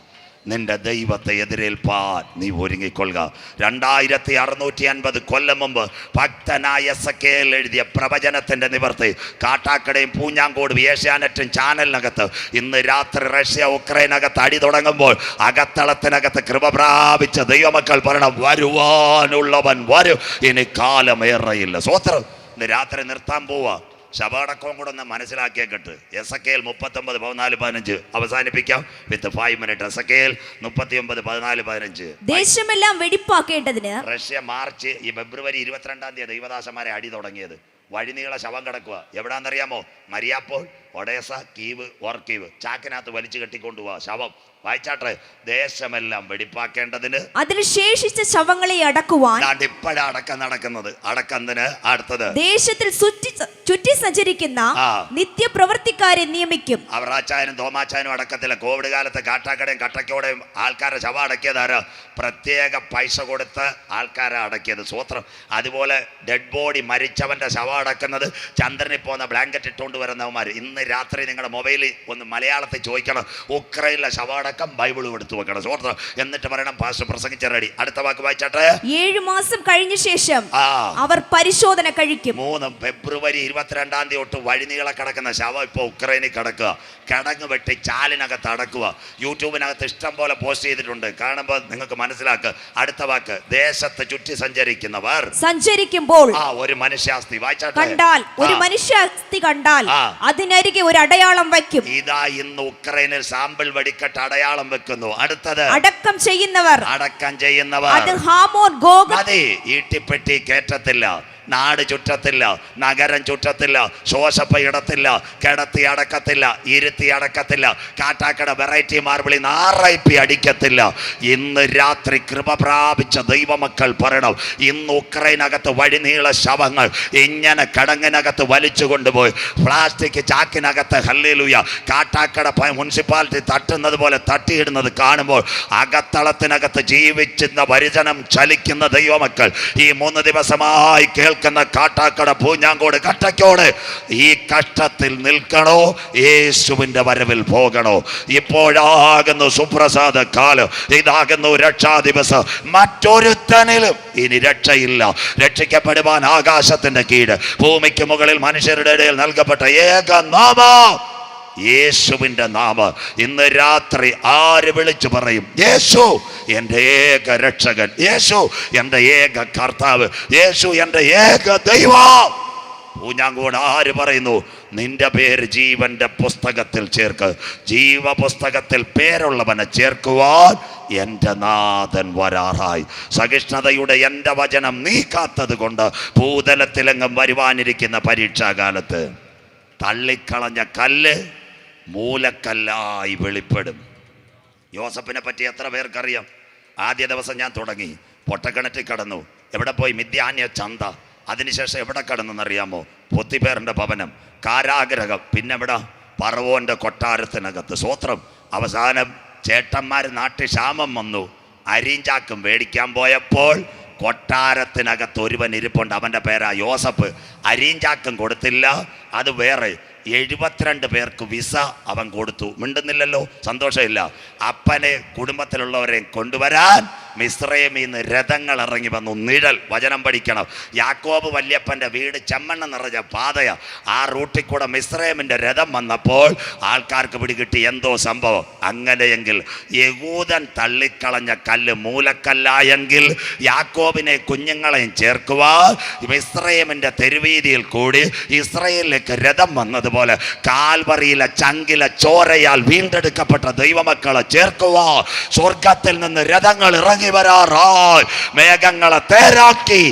നിന്റെ ദൈവത്തെ എതിരേൽപ്പാൻ നീ ഒരുങ്ങിക്കൊള്ളുക. 2650 കൊല്ലം മുമ്പ് ഭക്തനായ എസെക്കിയേൽ എഴുതിയ പ്രവചനത്തിന്റെ നിവർത്തി കാട്ടാക്കടയും പൂഞ്ഞാങ്കോടും ഏഷ്യാനെറ്റും ചാനലിനകത്ത് ഇന്ന് രാത്രി റഷ്യ ഉക്രൈനകത്ത് അടി തുടങ്ങുമ്പോൾ അകത്തളത്തിനകത്ത് കൃപ പ്രാപിച്ച ദൈവമക്കൾ പറയണം, വരുവാനുള്ളവൻ വരും, ഇനി കാലമേറെയില്ല. സ്വത്രം. ഇന്ന് രാത്രി നിർത്താൻ പോവാ. ശബാടക്കവും കൂടെ ഒന്ന് മനസ്സിലാക്കിയേക്കട്ട്. എസെക്കിയേൽ 39:14-15 അവസാനിപ്പിക്കാം വിത്ത് 5 മിനിറ്റ്. എസെക്കിയേൽ 39:14-15. ദേശമെല്ലാം വെടിപ്പാക്കേണ്ടതിന് റഷ്യ മാർച്ച് ഈ ഫെബ്രുവരി 22-ാം തീയതി ദൈവദാസന്മാരെ അടി തുടങ്ങിയത്. വഴിനീള ശവം കിടക്കുക. എവിടാന്നറിയാമോ? മരിയാപ്പോൾ, ഒഡേസ, കീവ്, ഓർക്കീവ്. ചാക്കിനകത്ത് വലിച്ചു കെട്ടിക്കൊണ്ടുപോവാ ശവം. വായിച്ചാട്ടെ. ദേശമെല്ലാം വെടിപ്പാക്കേണ്ടതിന് അതിൽ ശേഷിച്ച ശവങ്ങളെ അടക്കുവാൻ. ഇപ്പോഴാണ് അടക്കം നടക്കുന്നത്. അടക്കത്തിന് അടുത്തത് ദേശത്തിൽ ചുറ്റി സഞ്ചരിക്കുന്ന നിത്യപ്രവർത്തിക്കാരെ നിയമിക്കും. അവറാച്ചായനും തോമാച്ചായനും അടക്കത്തില്ല. കോവിഡ് കാലത്ത് കാട്ടാക്കടയും കട്ടക്കോടെയും ആൾക്കാരെ ശവം അടക്കിയതാരാ? പ്രത്യേക പൈസ കൊടുത്ത് ആൾക്കാരെ അടക്കിയത്. സ്വത്രം. അതുപോലെ ഡെഡ് ബോഡി മരിച്ചവന്റെ ശവം അടക്കുന്നത് ചന്ദ്രനിൽ പോകുന്ന ബ്ലാങ്കറ്റ് ഇട്ടുകൊണ്ട് വരുന്നവന്മാർ. ഇന്ന് രാത്രി നിങ്ങളുടെ മൊബൈലിൽ ഒന്ന് മലയാളത്തിൽ ചോദിക്കണം, ഉക്രൈനിലെ ശവടക്കം ബൈബിളും എടുത്തു വെക്കണം. സ്വത്രം. എന്നിട്ട് പറയണം, പാസ്റ്റർ പ്രസംഗിച്ച റെഡി. അടുത്ത വാക്ക് വായിച്ചാട്ടെ. 7 മാസം കഴിഞ്ഞ ശേഷം അവർ പരിശോധന കഴിക്കും. ഫെബ്രുവരി 22-ാം തീയതി തൊട്ട് വഴിനീള കിടക്കുന്ന ശവം ഇപ്പോൾ ഉക്രൈനിൽ കിടക്കുക. കിടങ്ങ് വെട്ടി ചാലിനകത്ത് അടക്കുക. യൂട്യൂബിനകത്ത് ഇഷ്ടം പോലെ പോസ്റ്റ് ചെയ്തിട്ടുണ്ട്, കാണുമ്പോൾ നിങ്ങൾക്ക് മനസ്സിലാക്കുക. അടുത്ത വാക്ക്, ദേശത്ത് ചുറ്റി സഞ്ചരിക്കുന്നവർ സഞ്ചരിക്കുമ്പോൾ ഒരു മനുഷ്യാസ്തി കണ്ടാൽ, ഒരു മനുഷ്യാസ്തി കണ്ടാൽ അതിനരികെ ഒരു അടയാളം വയ്ക്കും. ഇതാ ഇന്ന് ഉക്രൈനിൽ സാമ്പിൾ വെടിക്കെട്ട് അടയാളം വെക്കുന്നു. അടുത്തത്, അടക്കം ചെയ്യുന്നവർ അത് ഹാമോൻ ഗോഗ്. അതെ, ഈട്ടിപ്പെട്ടി കയറ്റത്തില്ല, നാട് ചുറ്റത്തില്ല, നഗരം ചുറ്റത്തില്ല, ശോശപ്പ ഇടത്തില്ല, കിടത്തി അടക്കത്തില്ല, ഇരുത്തി അടക്കത്തില്ല, കാട്ടാക്കട വെറൈറ്റി മാർബിളിൽ RIP അടിക്കത്തില്ല. ഇന്ന് രാത്രി കൃപ പ്രാപിച്ച ദൈവമക്കൾ പറയണം, ഇന്ന് ഉക്രൈനകത്ത് വഴിനീള ശവങ്ങൾ ഇങ്ങനെ കടങ്ങിനകത്ത് വലിച്ചു കൊണ്ടുപോയി പ്ലാസ്റ്റിക് ചാക്കിനകത്ത് ഹല്ലേലൂയ കാട്ടാക്കട മുനിസിപ്പാലിറ്റി തട്ടുന്നത് പോലെ തട്ടിയിടുന്നത് കാണുമ്പോൾ അകത്തളത്തിനകത്ത് ജീവിച്ചിരുന്ന പരിചനം ചലിക്കുന്ന ദൈവമക്കൾ ഈ 3 ദിവസമായി കേൾക്കുന്ന കാട്ടാക്കട പൂഞ്ഞാങ്കോട് കട്ടക്കോട് ഈ കഷ്ടത്തിൽ നിൽക്കണോ? യേശുവിന്റെ വരവിൽ പോകണോ? ഇപ്പോഴാകുന്നു സുപ്രസാദ കാലം, ഇതാകുന്നു രക്ഷാ ദിവസം. മറ്റൊരുത്തനിലും ഇനി രക്ഷയില്ല. രക്ഷിക്കപ്പെടുവാൻ ആകാശത്തിന്റെ കീഴ് ഭൂമിക്ക് മുകളിൽ മനുഷ്യരുടെ ഇടയിൽ നൽകപ്പെട്ട ഏക നാമം യേശുവിന്റെ നാമം. ഇന്ന് രാത്രി ആര് വിളിച്ചു പറയും, യേശു എൻ്റെ ഏക രക്ഷകൻ, യേശു എൻ്റെ ഏക കർത്താവ്, യേശു എൻ്റെ ഏക ദൈവം? പൂഞ്ഞാങ്കോട് ആര് പറയുന്നു? നിന്റെ പേര് ജീവന്റെ പുസ്തകത്തിൽ ചേർക്ക്. ജീവപുസ്തകത്തിൽ പേരുള്ളവനെ ചേർക്കുവാൻ എൻ്റെ നാഥൻ വരാറായി. സഹിഷ്ണുതയുടെ എൻ്റെ വചനം നീക്കാത്തത് കൊണ്ട് ഭൂതലത്തിലെങ്ങും വരുവാനിരിക്കുന്ന പരീക്ഷാകാലത്ത് തള്ളിക്കളഞ്ഞ കല്ല് മൂലക്കല്ലായി വെളിപ്പെടും. യോസഫിനെ പറ്റി എത്ര പേർക്കറിയാം? ആദ്യ ദിവസം ഞാൻ തുടങ്ങി, പൊട്ടക്കിണറ്റിൽ കടന്നു. എവിടെ പോയി? മിദ്യാന്യ ചന്ത. അതിനുശേഷം എവിടെ കടന്നെന്നറിയാമോ? പൊത്തിപ്പേറിൻ്റെ ഭവനം, കാരാഗ്രഹം, പിന്നെ എവിടെ? പറവോൻ്റെ കൊട്ടാരത്തിനകത്ത്. സ്വോത്രം. അവസാനം ചേട്ടന്മാർ നാട്ടിൽ ക്ഷാമം വന്നു. അരിഞ്ചാക്കും മേടിക്കാൻ പോയപ്പോൾ കൊട്ടാരത്തിനകത്ത് ഒരുവൻ ഇരിപ്പുണ്ട്. അവൻ്റെ പേരാ യോസഫ്. അരിഞ്ചാക്കും കൊടുത്തില്ല, അത് വേറെ. 72 പേർക്ക് വിസ അവൻ കൊടുത്തു. മിണ്ടുന്നില്ലല്ലോ, സന്തോഷമില്ല. അപ്പനെ കുടുംബത്തിലുള്ളവരെ കൊണ്ടുവരാൻ മിസ്രൈമിൽ നിന്ന് രഥങ്ങൾ ഇറങ്ങി വന്നു. നിഴൽ. വചനം പഠിക്കണം. യാക്കോബ് വല്യപ്പൻ്റെ വീട് ചെമ്മണ്ണ നിറഞ്ഞ പാതയാ. ആ റൂട്ടിൽ കൂടെ മിസ്രൈമിൻ്റെ രഥം വന്നപ്പോൾ ആൾക്കാർക്ക് പിടികിട്ടി എന്തോ സംഭവം. അങ്ങനെയെങ്കിൽ യഹൂദൻ തള്ളിക്കളഞ്ഞ കല്ല് മൂലക്കല്ലായെങ്കിൽ യാക്കോബിനെ കുഞ്ഞുങ്ങളെയും ചേർക്കുവാൻ മിസ്രൈമിൻ്റെ തെരുവീതിയിൽ കൂടി ഇസ്രയേലിലേക്ക് രഥം വന്നതുപോലെ കാൽവറിയിലെ ചങ്കിലെ ചോരയാൽ വീണ്ടെടുക്കപ്പെട്ട ദൈവമക്കളെ ചേർക്കുവാൻ സ്വർഗത്തിൽ നിന്ന് രഥങ്ങൾ ഇറങ്ങി വരാറായി. മേഘങ്ങളെ തേരാക്കി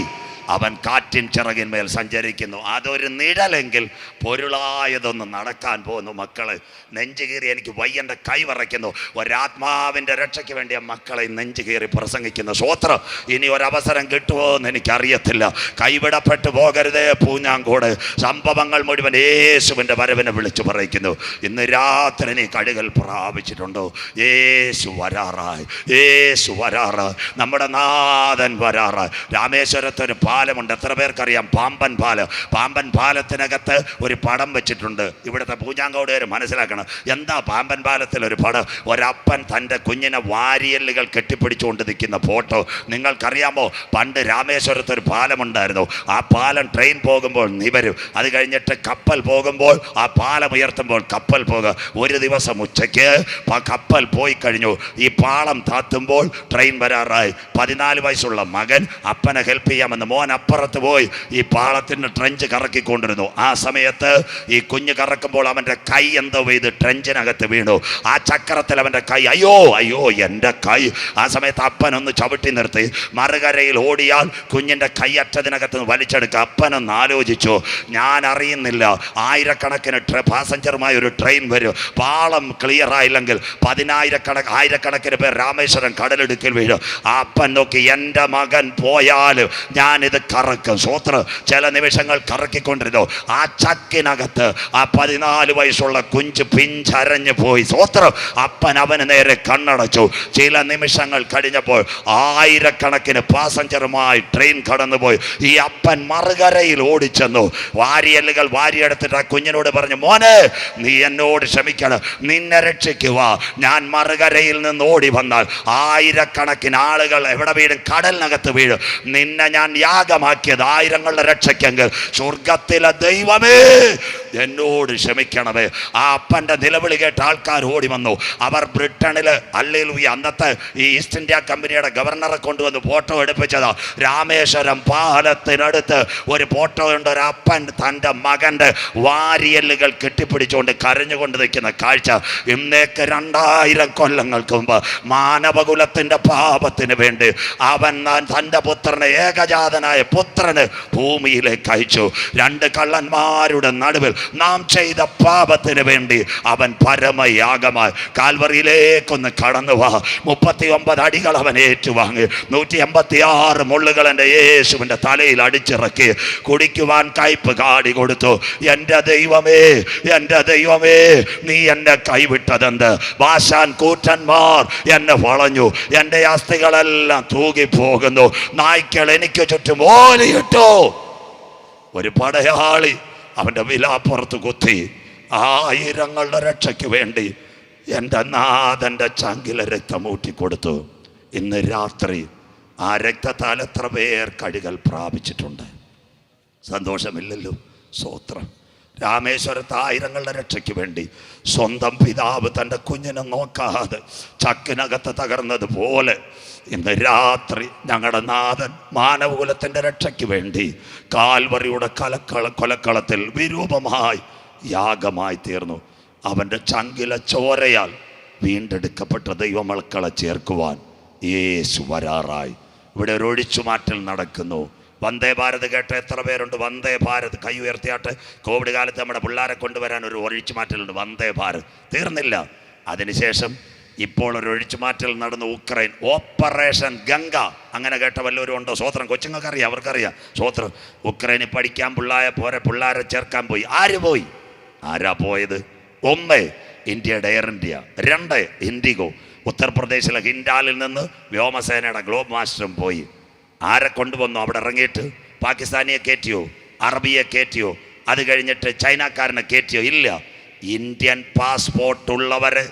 അവൻ കാറ്റിൻ ചിറകിന്മേൽ സഞ്ചരിക്കുന്നു. അതൊരു നിഴലെങ്കിൽ പൊരുളായതൊന്ന് നടക്കാൻ പോകുന്നു. മക്കളെ നെഞ്ചു കീറി എനിക്ക് വയ്യൻ്റെ കൈ വിറയ്ക്കുന്നു. ഒരാത്മാവിൻ്റെ രക്ഷയ്ക്ക് വേണ്ടിയ മക്കളെ നെഞ്ചു കീറി പ്രസംഗിക്കുന്നു. സ്വോത്രം. ഇനി ഒരവസരം കിട്ടുമോ എന്ന് എനിക്കറിയത്തില്ല. കൈവിടപ്പെട്ടു പോകരുതേ പൂഞ്ഞാങ്കോട്. സംഭവങ്ങൾ മുഴുവൻ യേശുവിൻ്റെ വരവിനെ വിളിച്ചു പറയിക്കുന്നു. ഇന്ന് രാത്രി നീ കഴുകൽ പ്രാപിച്ചിട്ടുണ്ടോ? യേശു വരാറായി, യേശു വരാറായി, നമ്മുടെ നാഥൻ വരാറായി. രാമേശ്വരത്തൊരു പാലമുണ്ട്. എത്ര പേർക്കറിയാം? പാമ്പൻ പാലം. പാമ്പൻ പാലത്തിനകത്ത് ഒരു പടം വെച്ചിട്ടുണ്ട്. ഇവിടുത്തെ പൂഞ്ഞാങ്കോടുകാർ മനസ്സിലാക്കണം, എന്താ പാമ്പൻ പാലത്തിൽ ഒരു പടം? ഒരപ്പൻ തൻ്റെ കുഞ്ഞിനെ വാരിയല്ലുകൾ കെട്ടിപ്പിടിച്ചുകൊണ്ട് നിൽക്കുന്ന ഫോട്ടോ. നിങ്ങൾക്കറിയാമോ, പണ്ട് രാമേശ്വരത്ത് ഒരു പാലമുണ്ടായിരുന്നു. ആ പാലം ട്രെയിൻ പോകുമ്പോൾ നിവരും. അത് കഴിഞ്ഞിട്ട് കപ്പൽ പോകുമ്പോൾ ആ പാലം ഉയർത്തുമ്പോൾ കപ്പൽ പോകുക. ഒരു ദിവസം ഉച്ചയ്ക്ക് കപ്പൽ പോയി കഴിഞ്ഞു. ഈ പാളം താത്തുമ്പോൾ ട്രെയിൻ വരാറായി. 14 വയസ്സുള്ള മകൻ അപ്പനെ ഹെൽപ്പ് ചെയ്യാമെന്ന് മോൻ അപ്പുറത്ത് പോയി ഈ പാളത്തിന് ട്രെഞ്ച് കറക്കിക്കൊണ്ടിരുന്നു. ആ സമയത്ത് ഈ കുഞ്ഞ് കറക്കുമ്പോൾ അവൻ്റെ കൈ എന്തോ ചെയ്ത് ട്രെഞ്ചിനകത്ത് വീണു. ആ ചക്രത്തിൽ അവൻ്റെ കൈ, അയ്യോ അയ്യോ എൻ്റെ കൈ. ആ സമയത്ത് അപ്പനൊന്ന് ചവിട്ടി നിർത്തി. മറുകരയിൽ ഓടിയാൽ കുഞ്ഞിൻ്റെ കൈ അറ്റതിനകത്ത് നിന്ന് വലിച്ചെടുക്കുക. അപ്പനൊന്ന് ആലോചിച്ചു, ഞാൻ അറിയുന്നില്ല, ആയിരക്കണക്കിന് പാസഞ്ചറുമായ ഒരു ട്രെയിൻ വരും. പാളം ക്ലിയർ ആയില്ലെങ്കിൽ ആയിരക്കണക്കിന് പേർ രാമേശ്വരം കടലിടുക്കിൽ വീഴും. ആ അപ്പൻ നോക്കി, എൻ്റെ മകൻ പോയാൽ ഞാനിത് കറക്കും. സ്വോത്രം. ചില നിമിഷങ്ങൾ കറക്കിക്കൊണ്ടിരുന്നു. ആ ചക്കിനകത്ത് ആ 14 വയസ്സുള്ള കുഞ്ച് പിഞ്ചരഞ്ഞു പോയി. സ്വോത്രം. അപ്പൻ അവന് നേരെ കണ്ണടച്ചു. ചില നിമിഷങ്ങൾ കഴിഞ്ഞപ്പോൾ ആയിരക്കണക്കിന് പാസഞ്ചറുമായി ട്രെയിൻ കടന്നുപോയി. ഈ അപ്പൻ മറുകരയിൽ ഓടിച്ചെന്നു. വാരിയല്ലുകൾ വാരിയെടുത്തിട്ട് ആ കുഞ്ഞിനോട് പറഞ്ഞു, മോനെ നീ എന്നോട് ക്ഷമിക്കണം, നിന്നെ രക്ഷിക്കുക. ഞാൻ മറുകരയിൽ നിന്ന് ഓടി വന്നാൽ ആയിരക്കണക്കിന് ആളുകൾ എവിടെ വീഴും? കടലിനകത്ത് വീഴും. നിന്നെ ഞാൻ യാഗമാക്കിയത് ആയിരങ്ങളുടെ രക്ഷയ്ക്കെങ്കിൽ സ്വർഗത്തിലെ ദൈവമേ എന്നോട് ക്ഷമിക്കണമേ. ആ അപ്പൻ്റെ നിലവിളി കേട്ട ആൾക്കാർ ഓടി വന്നു. അവർ ബ്രിട്ടനിൽ ഹല്ലേലൂയ അന്നത്തെ ഈ ഈസ്റ്റ് ഇന്ത്യ കമ്പനിയുടെ ഗവർണറെ കൊണ്ടുവന്ന് ഫോട്ടോ എടുപ്പിച്ചതാ. രാമേശ്വരം പാലത്തിനടുത്ത് ഒരു ഫോട്ടോ ഉണ്ട്. ഒരു അപ്പൻ തൻ്റെ മകൻ്റെ വാരിയല്ലുകൾ കെട്ടിപ്പിടിച്ചുകൊണ്ട് കരഞ്ഞുകൊണ്ട് നിൽക്കുന്ന കാഴ്ച. ഇന്നേക്ക് 2000 കൊല്ലങ്ങൾക്ക് മുമ്പ് മാനവകുലത്തിൻ്റെ പാപത്തിന് വേണ്ടി അവൻ തൻ്റെ പുത്രനെ, ഏകജാതനായ പുത്രന് ഭൂമിയിലേക്ക് അയച്ചു. 2 കള്ളന്മാരുടെ നടുവിൽ നാം ചെയ്ത പാപത്തിന് വേണ്ടി അവൻ പരമയാഗമായി കാൽവറിയിലേക്കൊന്ന് കടന്നു വാ. 39 അടികൾ അവൻ ഏറ്റുവാങ്ങി. 186 മുള്ളുകൾ എൻ്റെ യേശുവിൻ്റെ തലയിൽ അടിച്ചിറക്കി. കുടിക്കുവാൻ കയ്പ് കാടി കൊടുത്തു. എൻ്റെ ദൈവമേ, എൻ്റെ ദൈവമേ, നീ എന്നെ കൈവിട്ടതെന്ത്? ബാശാൻ കൂറ്റന്മാർ എന്നെ വളഞ്ഞു. എൻ്റെ അസ്ഥികളെല്ലാം തൂകിപ്പോകുന്നു. നായ്ക്കൾ എനിക്ക് ചുറ്റും ഓലിയിട്ടു. ഒരു പടയാളി അവൻ്റെ വിലാപ്പുറത്ത് കുത്തി. ആയിരങ്ങളുടെ രക്ഷയ്ക്ക് വേണ്ടി എൻ്റെ നാഥൻ്റെ ചങ്കിലെ രക്തം ഊറ്റിക്കൊടുത്തു. ഇന്ന് രാത്രി ആ രക്തത്താൽ എത്ര പേർ കഴുകൽ പ്രാപിച്ചിട്ടുണ്ട്? സന്തോഷമില്ലല്ലോ? സ്തോത്രം. രാമേശ്വരത്ത് ആയിരങ്ങളുടെ രക്ഷയ്ക്ക് വേണ്ടി സ്വന്തം പിതാവ് തൻ്റെ കുഞ്ഞിനെ നോക്കാതെ ചക്കിനകത്ത് തകർന്നതുപോലെ ഇന്ന് രാത്രി ഞങ്ങളുടെ നാഥൻ മാനവകുലത്തിൻ്റെ രക്ഷയ്ക്ക് വേണ്ടി കാൽവറിയുടെ കൊലക്കളത്തിൽ വിരൂപമായി യാഗമായി തീർന്നു. അവൻ്റെ ചങ്കിലെ ചോരയാൽ വീണ്ടെടുക്കപ്പെട്ട ദൈവമക്കളെ ചേർക്കുവാൻ യേശു വരാറായി. ഇവിടെ ഒരു ഒഴിച്ചുമാറ്റൽ നടക്കുന്നു. വന്ദേ ഭാരത് കേട്ട എത്ര പേരുണ്ട്? വന്ദേ ഭാരത് കൈ ഉയർത്തിയാട്ട്. കോവിഡ് കാലത്ത് നമ്മുടെ പിള്ളേരെ കൊണ്ടുവരാൻ ഒരു ഒഴിച്ചുമാറ്റലുണ്ട്. വന്ദേ ഭാരത് തീർന്നില്ല. അതിനുശേഷം ഇപ്പോൾ ഒരു ഒഴിച്ചുമാറ്റൽ നടന്നു. Ukraine operation Ganga. അങ്ങനെ കേട്ട വല്ലവരും ഉണ്ടോ? സ്വോത്രം. കൊച്ചുങ്ങൾക്ക് അറിയാം, അവർക്കറിയാം. സ്വോത്രം. ഉക്രൈനിൽ പഠിക്കാൻ പിള്ളേരെ ചേർക്കാൻ പോയി. ആര് പോയി? ആരാ പോയത്? 1 ഇന്ത്യയുടെ എയർ ഇന്ത്യ, 2 ഇൻഡിഗോ. ഉത്തർപ്രദേശിലെ ഹിൻഡാലിൽ നിന്ന് വ്യോമസേനയുടെ ഗ്ലോബ് മാസ്റ്ററും പോയി. ആരെ കൊണ്ടുവന്നു? അവിടെ ഇറങ്ങിയിട്ട് പാകിസ്ഥാനിയെ കയറ്റിയോ? അറബിയെ കയറ്റിയോ? അത് കഴിഞ്ഞിട്ട് ചൈനക്കാരനെ കയറ്റിയോ? ഇല്ല. ഇന്ത്യൻ പാസ്പോർട്ട് ഉള്ളവരെ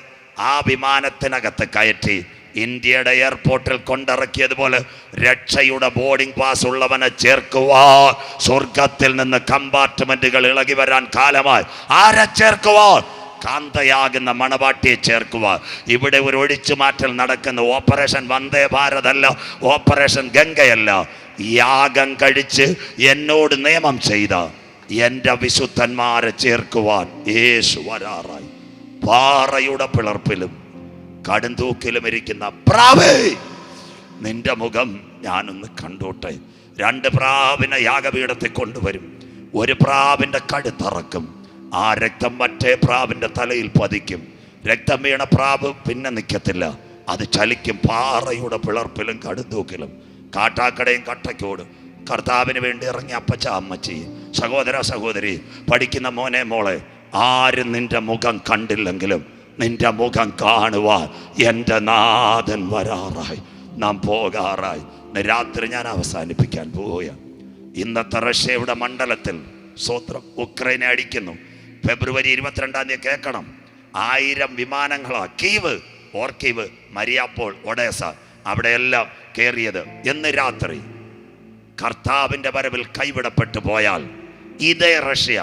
ആ വിമാനത്തിനകത്ത് കയറ്റി ഇന്ത്യയുടെ എയർപോർട്ടിൽ കൊണ്ടിറക്കിയതുപോലെ രക്ഷയുടെ ബോർഡിംഗ് പാസ് ഉള്ളവനെ ചേർക്കുവാൻ സ്വർഗത്തിൽ നിന്ന് കമ്പാർട്ട്മെന്റുകൾ ഇളകി വരാൻ കാലമായി. ആരെ ചേർക്കുവാൻ? കാന്തയാകുന്ന മണവാട്ടിയെ ചേർക്കുക. ഇവിടെ ഒരു ഒഴിച്ചുമാറ്റൽ നടക്കുന്ന. ഓപ്പറേഷൻ വന്ദേ ഭാരത് അല്ല, ഓപ്പറേഷൻ ഗംഗയല്ല. യാഗം കഴിച്ച് എന്നോട് നിയമം ചെയ്ത എൻ്റെ വിശുദ്ധന്മാരെ ചേർക്കുവാൻ യേശു വരാറായി. പാറയുടെ പിളർപ്പിലും കടുന്തൂക്കിലും ഇരിക്കുന്ന പ്രാവേ, നിന്റെ മുഖം ഞാനൊന്ന് കണ്ടോട്ടെ. 2 പ്രാവിനെ യാഗപീഠത്തിൽ കൊണ്ടുവരും. ഒരു പ്രാവിൻ്റെ കഴുത്തറക്കും. ആ രക്തം മറ്റേ പ്രാവിൻ്റെ തലയിൽ പതിക്കും. രക്തം വീണ പ്രാവ് പിന്നെ നിൽക്കത്തില്ല, അത് ചലിക്കും. പാറയുടെ പിളർപ്പിലും കടുന്തൂക്കിലും കാട്ടാക്കടയും കട്ടക്കോടും കർത്താവിന് വേണ്ടി ഇറങ്ങി അപ്പച്ച അമ്മച്ചി, സഹോദര സഹോദരി, പഠിക്കുന്ന മോനെ മോളെ, ആരും നിന്റെ മുഖം കണ്ടില്ലെങ്കിലും നിന്റെ മുഖം കാണുവാൻ എൻ്റെ നാഥൻ വരാറായി. നാം പോകാറായി. രാത്രി ഞാൻ അവസാനിപ്പിക്കാൻ പോവുകയാണ്. ഇന്നത്തെ റഷ്യയുടെ മണ്ഡലത്തിൽ സ്വോത്രം ഉക്രൈനെ അടിക്കുന്നു. ഫെബ്രുവരി 22 കേൾക്കണം. 1000 വിമാനങ്ങളാ കീവ്, ഓർക്കീവ്, മരിയാപ്പോൾ, ഒഡേസ അവിടെയെല്ലാം കയറിയത്. എന്ന് രാത്രി കർത്താവിൻ്റെ വരവിൽ കൈവിടപ്പെട്ടു പോയാൽ ഇതേ റഷ്യ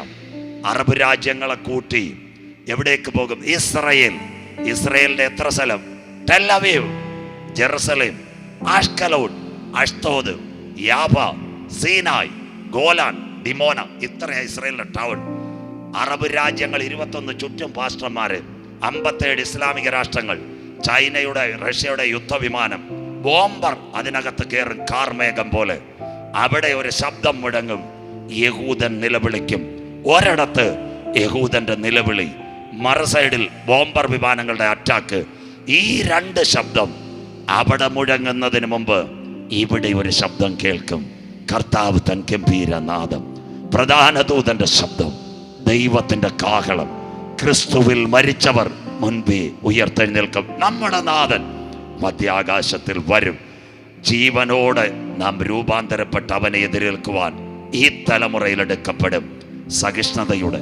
അറബ് രാജ്യങ്ങളെ കൂട്ടി എവിടേക്ക് പോകും? ഇസ്രയേലിൻ്റെ എത്ര സ്ഥലം? Tel Aviv, Jerusalem, Ashkelon, Ashdod, യാബ, സീനായ്, ഗോലാൻ, ഡിമോന, ഇത്രയാണ് ഇസ്രയേലിൻ്റെ ടൗൺ. അറബ് രാജ്യങ്ങൾ 21 ചുറ്റും പാസ്റ്റർമാര്, 57 ഇസ്ലാമിക രാഷ്ട്രങ്ങൾ, ചൈനയുടെ റഷ്യയുടെ യുദ്ധവിമാനം, ബോംബർ അതിനകത്ത് കയറും കാർമേഘം പോലെ. അവിടെ ഒരു ശബ്ദം മുഴങ്ങും, യഹൂദൻ നിലവിളിക്കും. ഒരിടത്ത് യഹൂദന്റെ നിലവിളി, മറു സൈഡിൽ ബോംബർ വിമാനങ്ങളുടെ അറ്റാക്ക്. ഈ 2 ശബ്ദം അവിടെ മുഴങ്ങുന്നതിന് മുമ്പ് ഇവിടെ ഒരു ശബ്ദം കേൾക്കും. കർത്താവ് തൻ ഗംഭീരനാദം, പ്രധാന ദൂതന്റെ ശബ്ദം, ദൈവത്തിന്റെ കാഹളം. ക്രിസ്തുവിൽ മരിച്ചവർ മുൻപേ ഉയർത്തെഴുന്നേൽക്കും. നമ്മുടെ നാഥൻ മധ്യാകാശത്തിൽ വരും. ജീവനോടെ നാം രൂപാന്തരപ്പെട്ട് അവനെ എതിരേൽക്കുവാൻ ഈ തലമുറയിൽ എടുക്കപ്പെടും. സഹിഷ്ണുതയുടെ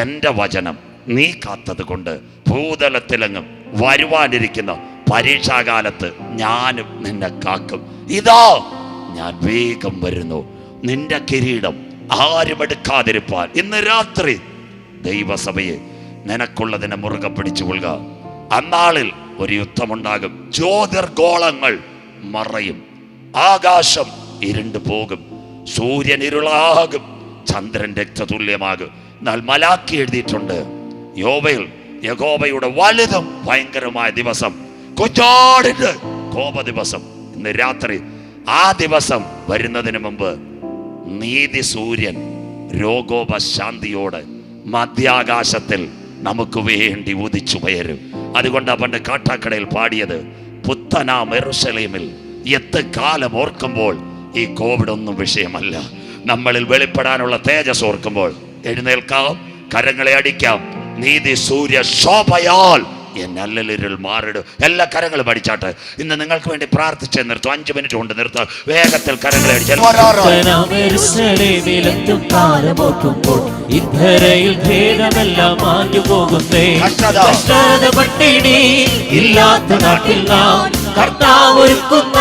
എൻ്റെ വചനം നീ കാത്തത് കൊണ്ട് ഭൂതലത്തിലെങ്ങും വരുവാനിരിക്കുന്ന പരീക്ഷാകാലത്ത് ഞാനും നിന്നെ കാക്കും. ഇതാ ഞാൻ വേഗം വരുന്നു. നിന്റെ കിരീടം ആരും എടുക്കാതിരിപ്പാൻ ഇന്ന് രാത്രി ദൈവസഭയെ നിനക്കുള്ളതിനെ മുറുകെ പിടിച്ചുകൊള്ളുക. അന്നാളിൽ ഒരു യുദ്ധമുണ്ടാകും. ജ്യോതിർഗോളങ്ങൾ മറയും, ആകാശം ഇരുണ്ടു പോകും, സൂര്യൻ ഇരുളാകും, ചന്ദ്രൻ രക്തതുല്യമാകും. എന്നാൽ മലാക്കി എഴുതിയിട്ടുണ്ട്, യഹോവയുടെ വലുതും ഭയങ്കരമായ ദിവസം, കുഞ്ഞാടിന്റെ കോപ ദിവസം. ഇന്ന് രാത്രി ആ ദിവസം വരുന്നതിന് മുമ്പ് നീതി സൂര്യൻ രോഗോപശാന്തിയോടെ മധ്യാകാശത്തിൽ നമുക്ക് വേണ്ടി ഉദിച്ചു ഉയരും. അതുകൊണ്ട് പണ്ട് കാട്ടാക്കടയിൽ പാടിയത്, പുത്തനാം യെരൂശലേമിൽ കാലം ഓർക്കുമ്പോൾ ഈ കോവിഡ് ഒന്നും വിഷയമല്ല. നമ്മളിൽ വെളിപ്പെടാനുള്ള തേജസ് ഓർക്കുമ്പോൾ എഴുന്നേൽക്കാം, കരങ്ങളെ അടിക്കാം. നീതി സൂര്യ ശോഭയാൽ എന്നല്ലിരുൾ മാറിടും. എല്ലാ കരങ്ങളും പഠിച്ചാട്ടെ. ഇന്ന് നിങ്ങൾക്ക് വേണ്ടി പ്രാർത്ഥിച്ച് നിർത്തും. 5 മിനിറ്റ് കൊണ്ട് നിർത്തുക. വേഗത്തിൽ കരങ്ങളെ അടിച്ചാൽ ഇല്ലാത്ത നാട്ടിൽ കർത്താവൊരുക്കുന്ന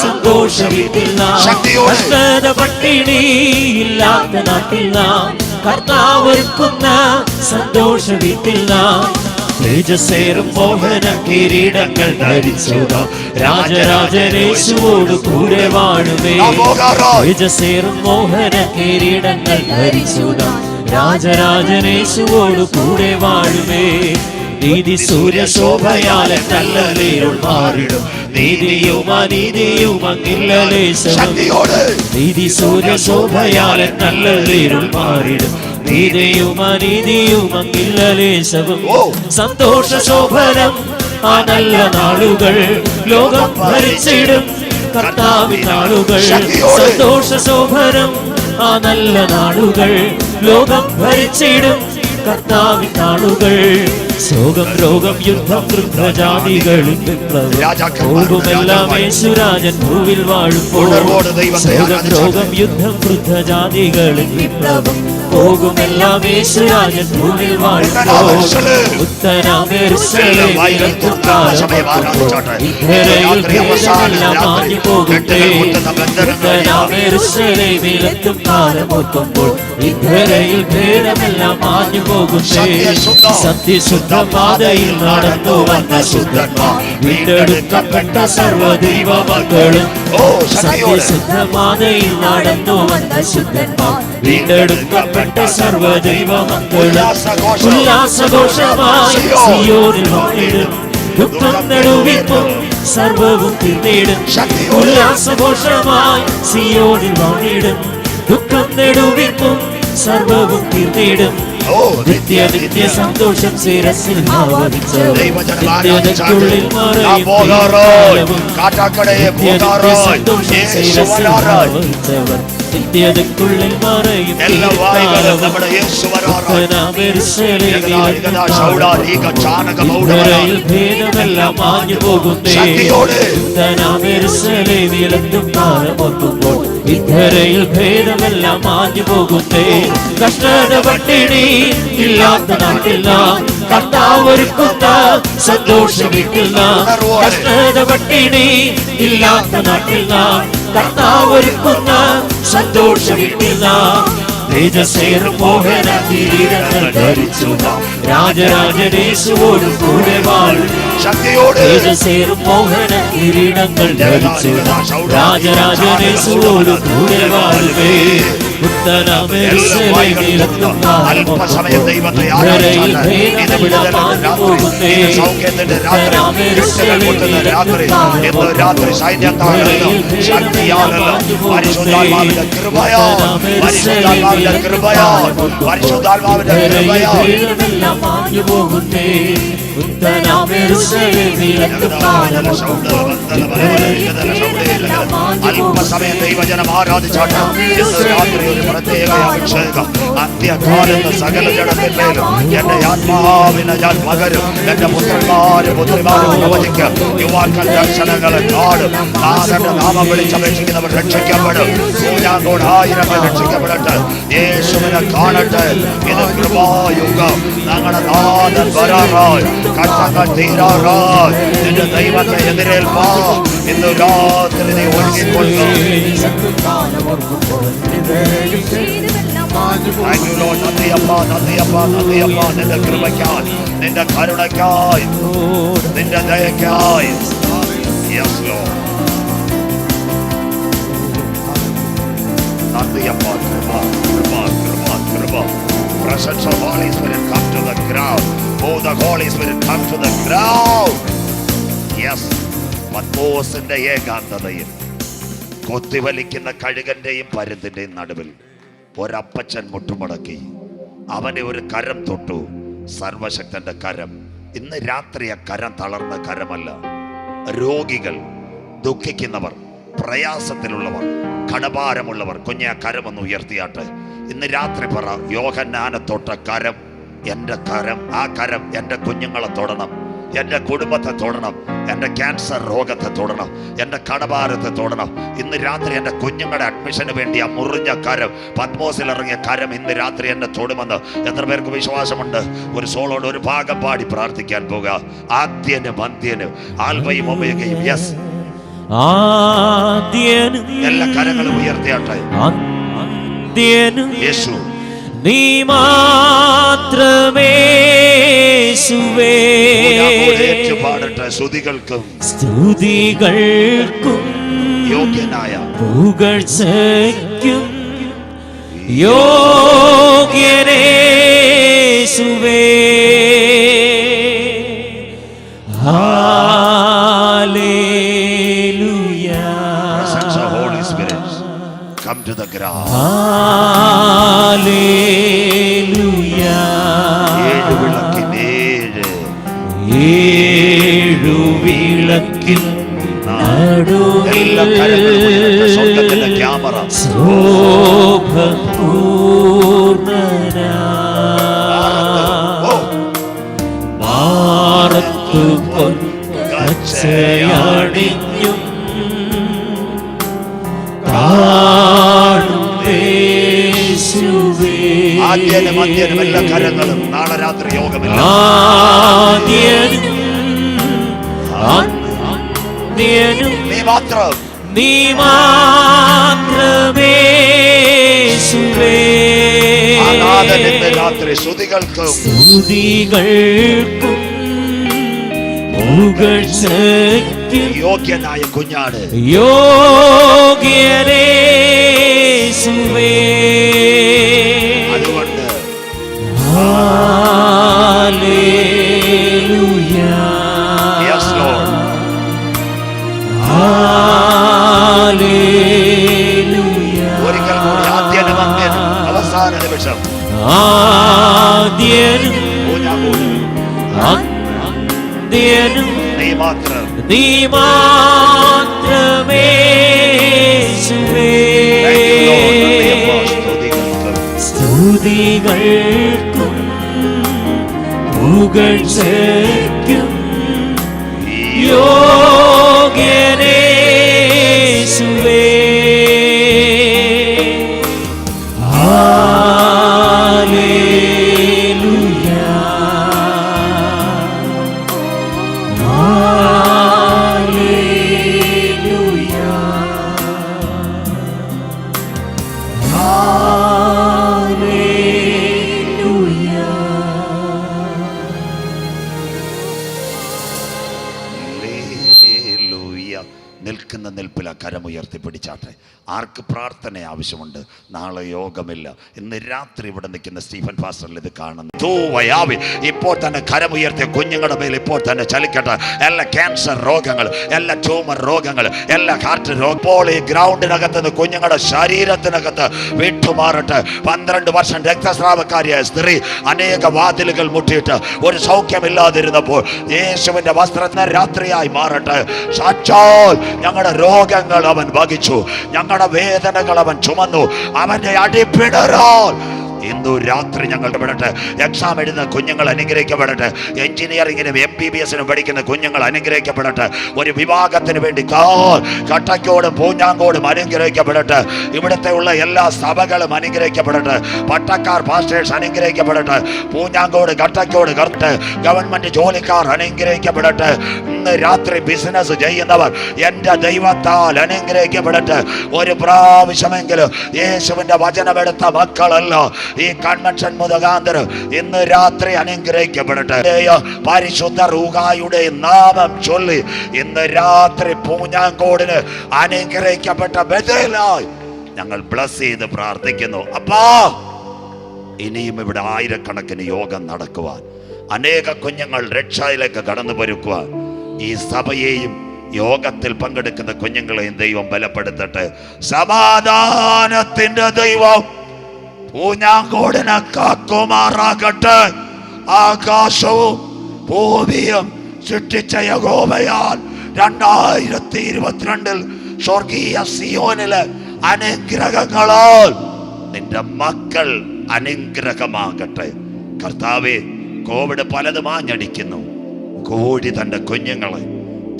സന്തോഷ വീട്ടിൽ പട്ടിണി ഇല്ലാത്ത നാട്ടിൽ കർത്താവൊരുക്കുന്ന സന്തോഷ വീട്ടിൽ നാം തേജസ്സേറും മോഹന കിരീടങ്ങൾ ധരിച്ചുതാം രാജരാജനേശുവോട് കൂടെ വാഴുവേ തേജസ്സേറും മോഹന കിരീടങ്ങൾ ധരിച്ചുതാം രാജരാജനേശുവോട് കൂടെ വാഴുവേ നീതി സൂര്യ ശോഭയാലെ നല്ലീരുൾ മാറിടും നീതിയും അനീതിയും അങ്ങില്ലലേശവും നീതി സൂര്യ ശോഭയാലെ നല്ലീരുൾ മാറിടും നീതിയും അനീതിയും അങ്ങില്ലലേശവും സന്തോഷ ശോഭനം ആ നല്ല നാളുകൾ ലോകം ഭരിച്ചിടും കർത്താവിൻ നാളുകൾ സന്തോഷ ശോഭനം ആ നല്ല നാളുകൾ ലോകം ഭരിച്ചിടും കർത്താവിൻ നാളുകൾ ശോകം രോഗം യുദ്ധം വൃദ്ധജാതികളും പോകുമെല്ലാം യേശുരാജൻ ഭൂവിൽ വാഴുമ്പോൾ ശോകം രോഗം യുദ്ധം വൃദ്ധജാതികളും വിപ്ലവം പോകുമെല്ലാം യേശുരാജൻ ഭൂവിൽ വാഴുമ്പോൾ ഉത്തരാമേരുസലേമിലെത്തും ഇഹരയിൽ ഭേദമെല്ലാം മാഞ്ഞു പോകുന്നേ ഉത്തരാമേരുസലേമിലെത്തും കാലമോർക്കുമ്പോൾ ഇഹരയിൽ ഭേദമെല്ലാം മാഞ്ഞു പോകുന്നേ സത്യശുദ്ധപാതയിൽ നടന്നു വന്ന ശുദ്ധന്മാർ വീണ്ടെടുക്കപ്പെട്ട സർവ്വദൈവ മക്കളും സത്യശുദ്ധപാതയിൽ നടന്നു വന്ന ശുദ്ധന്മാർ വീണ്ടെടുക്കപ്പെട്ട സർവ്വദൈവ മക്കളും ഉല്ലാസഘോഷമായി സിയോനിൽ വാണിടും ദുഃഖം നടുവിപ്പും സർവവും തീർന്നിടും ഉല്ലാസഘോഷമായി സിയോനിൽ വാണിടും ദുഃഖം നടുവിപ്പും സർവവും തീർന്നിടും നിത്യ നിത്യ സന്തോഷം ശിരസിൽ നിത്യതയ്ക്കുള്ളിൽ മറയും നിത്യതയ്ക്കുള്ളിൽ മറയും ഭേദമെല്ലാം മാഞ്ഞു പോകുന്നേ വിലത്തും കാലമൊക്കുമ്പോൾ ഇധരയിൽ ഭേദമെല്ലാം മാഞ്ഞു പോകുന്നേ കഷ്ടത പട്ടിണി ഇല്ലാത്ത നാട്ടില്ല കർത്താവൊരുക്കുന്ന സന്തോഷ വീട്ടില്ല കഷ്ടത പട്ടിണി ഇല്ലാത്ത നാട്ടില്ല കർത്താവൊരുക്കുന്ന സന്തോഷ വീട്ടില്ല തേജസ്സേറും മോഹന കിരീടങ്ങൾ ധരിച്ചു രാജരാജനേശുവോട് കൂടെ വാഴും തേജസ്സേറും മോഹന കിരീടങ്ങൾ ധരിച്ചു രാജരാജനേശുവോട് കൂടെ വാഴുവേ അല്പസമയം ദൈവത്തെ രാത്രി സൈന്യത്താണല്ലോ ശക്തിയാണല്ലോ പരിശുദ്ധാത്മാവിന്റെ പരിശുദ്ധാത്മാവിന്റെ അല്പസമയം ദൈവജനം ആരാധിച്ചാട്ട് രാത്രി ഒരു പ്രത്യേക അഭിഷേകം അന്ത്യകാലത്ത് സകല ജനത്തിന്മേലും എന്റെ ആത്മാവിനെ ഞാൻ പകരും എന്റെ പുത്രന്മാരും പുത്രിമാരും പ്രവചിക്കും യുവാക്കൾ ദർശനങ്ങളെ കാണും നാഥന്റെ നാമം വിളിച്ചപേക്ഷിക്കുന്നവർ രക്ഷിക്കപ്പെടും ആയിരങ്ങൾ രക്ഷിക്കപ്പെടട്ടെ യേശുവിനെ കാണട്ടെ ഇത് കൃപായുഗം ഞങ്ങളുടെ നാഥൻ വരാറായി കഷ്ടങ്ങൾ തീരാറായി നിന്റെ ദൈവത്തെ എതിരേൽപ്പാ ഇന്ന് രാത്രി നീ ഒരുങ്ങിക്കൊള്ളും നിന്റെ കൃപയ്ക്കായി നിന്റെ കരുണയ്ക്കായി നിന്റെ ദയയ്ക്കായി യെസ് ലോർഡ് നന്ദിയപ്പാ കൃപ കൃപ കൃപ കൃപ Presence of Holy Spirit come to the ground. Oh, the Holy Spirit come to the ground. Yes. പത്മോസിന്റെ ഏകാന്തതയിൽ കൊത്തിവലിക്കുന്ന കഴുകന്റെയും പരുന്തിന്റെയും നടുവിൽ ഒരപ്പച്ചൻ മുട്ടുമടക്കി അവനെ ഒരു കരം തൊട്ടു. സർവശക്തന്റെ കരം. ഇന്ന് രാത്രി ആ കരം തളർന്ന കരമല്ല. രോഗികൾ, ദുഃഖിക്കുന്നവർ, പ്രയാസത്തിലുള്ളവർ, കടഭാരമുള്ളവർ കുഞ്ഞെ ആ കരമൊന്ന് ഉയർത്തിയാട്ടെ. ഇന്ന് രാത്രി പറ, യോഹന്നാനെ തൊട്ട കരം എൻ്റെ കരം. ആ കരം എൻ്റെ കുഞ്ഞുങ്ങളെ തൊടണം, എൻ്റെ കുടുംബത്തെ തൊടണം, എൻ്റെ ക്യാൻസർ രോഗത്തെ തൊടണം, എൻ്റെ കടഭാരത്തെ തൊടണം. ഇന്ന് രാത്രി എൻ്റെ കുഞ്ഞുങ്ങളുടെ അഡ്മിഷന് വേണ്ടി ആ മുറിഞ്ഞ കരം, പത്മോസിൽ ഇറങ്ങിയ കരം ഇന്ന് രാത്രി എന്നെ തൊടുമെന്ന് എത്ര പേർക്ക് വിശ്വാസമുണ്ട്? ഒരു സോളോട് ഒരു ഭാഗം പാടി പ്രാർത്ഥിക്കാൻ പോകുക. ആദ്യനും അന്ത്യനും ആൽഫയും ഒമേഗയും. യെസ്, ആദ്യനും എല്ലാ കരങ്ങളും ഉയർത്തിയാട്ടെ. യേശു നീ മാത്രമേ പാടട്ടെ. സ്തുതികൾക്കും സ്തുതികൾക്കും യോഗ്യനായ പുകഴ്ചയ്ക്കും യോഗ്യനേശുവേ. Hallelujah. Presence of Holy Spirit. Come to the ground. Hallelujah. ഏഴു വിളക്കിൻ ഏഴു വിളക്കിൻ എല്ലാ കരങ്ങളും ഉയരട്ടെ. സ്വർഗ്ഗത്തിന്റെ ക്യാമറ. മാറത്തു പൊൻകച്ചയണിഞ്ഞും ആദ്യനും അന്ത്യനും എല്ലാ കരങ്ങളും നാളെ രാത്രി യോഗമില്ല. നീ മാത്രം നീ മാത്രമേ ആരാധന രാത്രി സ്തുതികൾക്കും സ്തുതികൾക്കും പുകഴ്ചയ്ക്കും യോഗ്യനായ കുഞ്ഞാട് യോഗ്യനേശുവേ. അതുകൊണ്ട് ഹല്ലേലൂയാ. Yes, Lord. ഹല്ലേലൂയാ. ഒരിക്കൽ കൂടി ആദ്യനും അന്ത്യനും അവസാന നിമിഷം ആദ്യനും അന്ത്യനും നീ മാത്രം നീ മാത്രമേ സ്തുതികൾക്കും പുകഴ്ചയ്ക്കും യോഗ്യനേശുവേ. ഹല്ലേലൂയാ. ഹല്ലേലൂയാ. ഹല്ലേലൂയാ. ഹല്ലേലൂയ. നിൽക്കുന്ന നിൽപ്പിൽ ആ കരമുയർത്തി പിടിച്ചാട്ടെ. ആർക്ക് പ്രാർത്ഥന ആവശ്യമുണ്ട്? നാളെ യോഗമില്ല. ഇന്ന് രാത്രി ഇവിടെ നിൽക്കുന്ന സ്റ്റീഫൻ ഫാസ്റ്ററിൽ ഇത് കാണുന്നു. ഇപ്പോൾ തന്നെ കരമുയർത്തിയ കുഞ്ഞുങ്ങളുടെ മേൽ ഇപ്പോൾ തന്നെ ചലിക്കട്ടെ. എല്ലാ ക്യാൻസർ രോഗങ്ങൾ, എല്ലാ ട്യൂമർ രോഗങ്ങൾ, എല്ലാ ഹാർട്ട് രോഗം ഇപ്പോൾ ഈ ഗ്രൗണ്ടിനകത്ത് നിന്ന് കുഞ്ഞുങ്ങളുടെ ശരീരത്തിനകത്ത് വിട്ടുമാറട്ടെ. 12 വർഷം രക്തസ്രാവക്കാരിയായ സ്ത്രീ അനേക വാതിലുകൾ മുട്ടിയിട്ട് ഒരു സൗഖ്യമില്ലാതിരുന്നപ്പോൾ യേശുവിന്റെ വസ്ത്രത്തിന് രാത്രിയായി മാറട്ടെ. സാക്ഷാൽ ഞങ്ങളുടെ രോഗങ്ങൾ അവൻ വഹിച്ചു, ഞങ്ങളുടെ വേദനകൾ അവൻ ചുമന്നു. അവന്റെ അടിപ്പിടരാൽ ഇന്നു രാത്രി ഞങ്ങളുടെ പെടട്ടെ. എക്സാം എഴുതുന്ന കുഞ്ഞുങ്ങൾ അനുഗ്രഹിക്കപ്പെടട്ടെ. എഞ്ചിനീയറിംഗിനും MBBSനും പഠിക്കുന്ന കുഞ്ഞുങ്ങൾ അനുഗ്രഹിക്കപ്പെടട്ടെ. ഒരു വിഭാഗത്തിന് വേണ്ടി കട്ടക്കോടും പൂഞ്ഞാങ്കോടും അനുഗ്രഹിക്കപ്പെടട്ടെ. ഇവിടുത്തെ ഉള്ള എല്ലാ സഭകളും അനുഗ്രഹിക്കപ്പെടട്ടെ. പട്ടക്കാർ പാസ്റ്റേഴ്സ് അനുഗ്രഹിക്കപ്പെടട്ടെ. പൂഞ്ഞാങ്കോട് കട്ടക്കോട് കറക്റ്റ് ഗവൺമെന്റ് ജോലിക്കാർ അനുഗ്രഹിക്കപ്പെടട്ടെ. ഇന്ന് രാത്രി ബിസിനസ് ചെയ്യുന്നവർ എൻ്റെ ദൈവത്താൽ അനുഗ്രഹിക്കപ്പെടട്ടെ. ഒരു പ്രാവശ്യമെങ്കിലും യേശുവിന്റെ വചനമെടുത്ത മക്കളല്ല ഈ കൺവെൻഷൻ മുഖാന്തരം ഇന്ന് രാത്രി അനുഗ്രഹിക്കപ്പെടട്ടെ. പരിശുദ്ധ റൂഹായുടെ നാമം ചൊല്ലി ഇന്ന് രാത്രി പൂഞ്ഞാങ്കോടിന് അനുഗ്രഹിക്കപ്പെട്ട ബദലായി ഞങ്ങൾ ബ്ലസ് ചെയ്ത് പ്രാർത്ഥിക്കുന്നു. അപ്പാ, ഇനിയും ഇവിടെ ആയിരക്കണക്കിന് യോഗം നടക്കുവാൻ, അനേക കുഞ്ഞുങ്ങൾ രക്ഷയിലേക്ക് കടന്നു വരുക്കുവാൻ, ഈ സഭയെയും യോഗത്തിൽ പങ്കെടുക്കുന്ന കുഞ്ഞുങ്ങളെയും ദൈവം ബലപ്പെടുത്തട്ടെ. സമാധാനത്തിന്റെ ദൈവം പൂഞ്ഞാങ്കോടിനെ കാക്കുമാറാകട്ടെ. ആകാശവും ഭൂമിയും സൃഷ്ടിച്ച യഹോവയാൽ 2022 സ്വർഗീയ സിയോനിലെ അനുഗ്രഹങ്ങളാൽ നിന്റെ മക്കൾ അനുഗ്രഹമാകട്ടെ. കർത്താവേ, കോവിഡ് പലതും ആഞ്ഞടിക്കുന്നു. കോഴി തന്റെ കുഞ്ഞുങ്ങളെ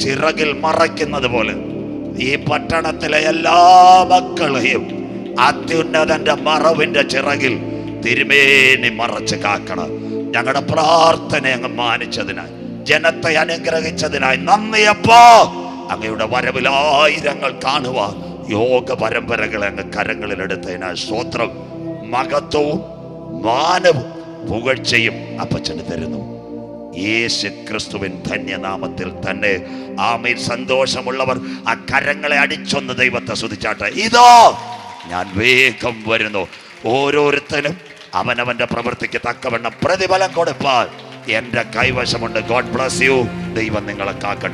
ചിറകിൽ മറയ്ക്കുന്നത് പോലെ ഈ പട്ടണത്തിലെ എല്ലാ മക്കളെയും അത്യുന്നതന്റെ മറവിന്റെ ചിറകിൽ തിരുമേനി മറച്ച് കാക്കണം. ഞങ്ങളുടെ പ്രാർത്ഥന അങ്ങ് മാനിച്ചതിനായി, ജനത്തെ അനുഗ്രഹിച്ചതിനായി നന്ദിയപ്പോ. അങ്ങയുടെ വരവിൽ ആയിരങ്ങൾ കാണുവാൻ യോഗ പരമ്പരകളെ അങ്ങ് കരങ്ങളിലെടുത്തതിനാൽ സ്തോത്രം. മഹത്വവും മാനവും പുകഴ്ചയും അപ്പച്ചന് തരുന്നു. യേശു ക്രിസ്തുവിൻ ധന്യനാമത്തിൽ തന്നെ ആമേൻ. സന്തോഷമുള്ളവർ ആ കരങ്ങളെ അടിച്ചൊന്ന് ദൈവത്തെ സ്തുതിച്ചാട്ടെ. ഇതോ ഞാൻ വേഗം വരുന്നു. ഓരോരുത്തരും അവനവന്റെ പ്രവൃത്തിക്ക് തക്കവണ്ണം പ്രതിഫലം കൊടുപ്പാൻ എൻ്റെ കൈവശമുണ്ട്. God bless you. ദൈവം നിങ്ങളെ കാക്കട്ടെ.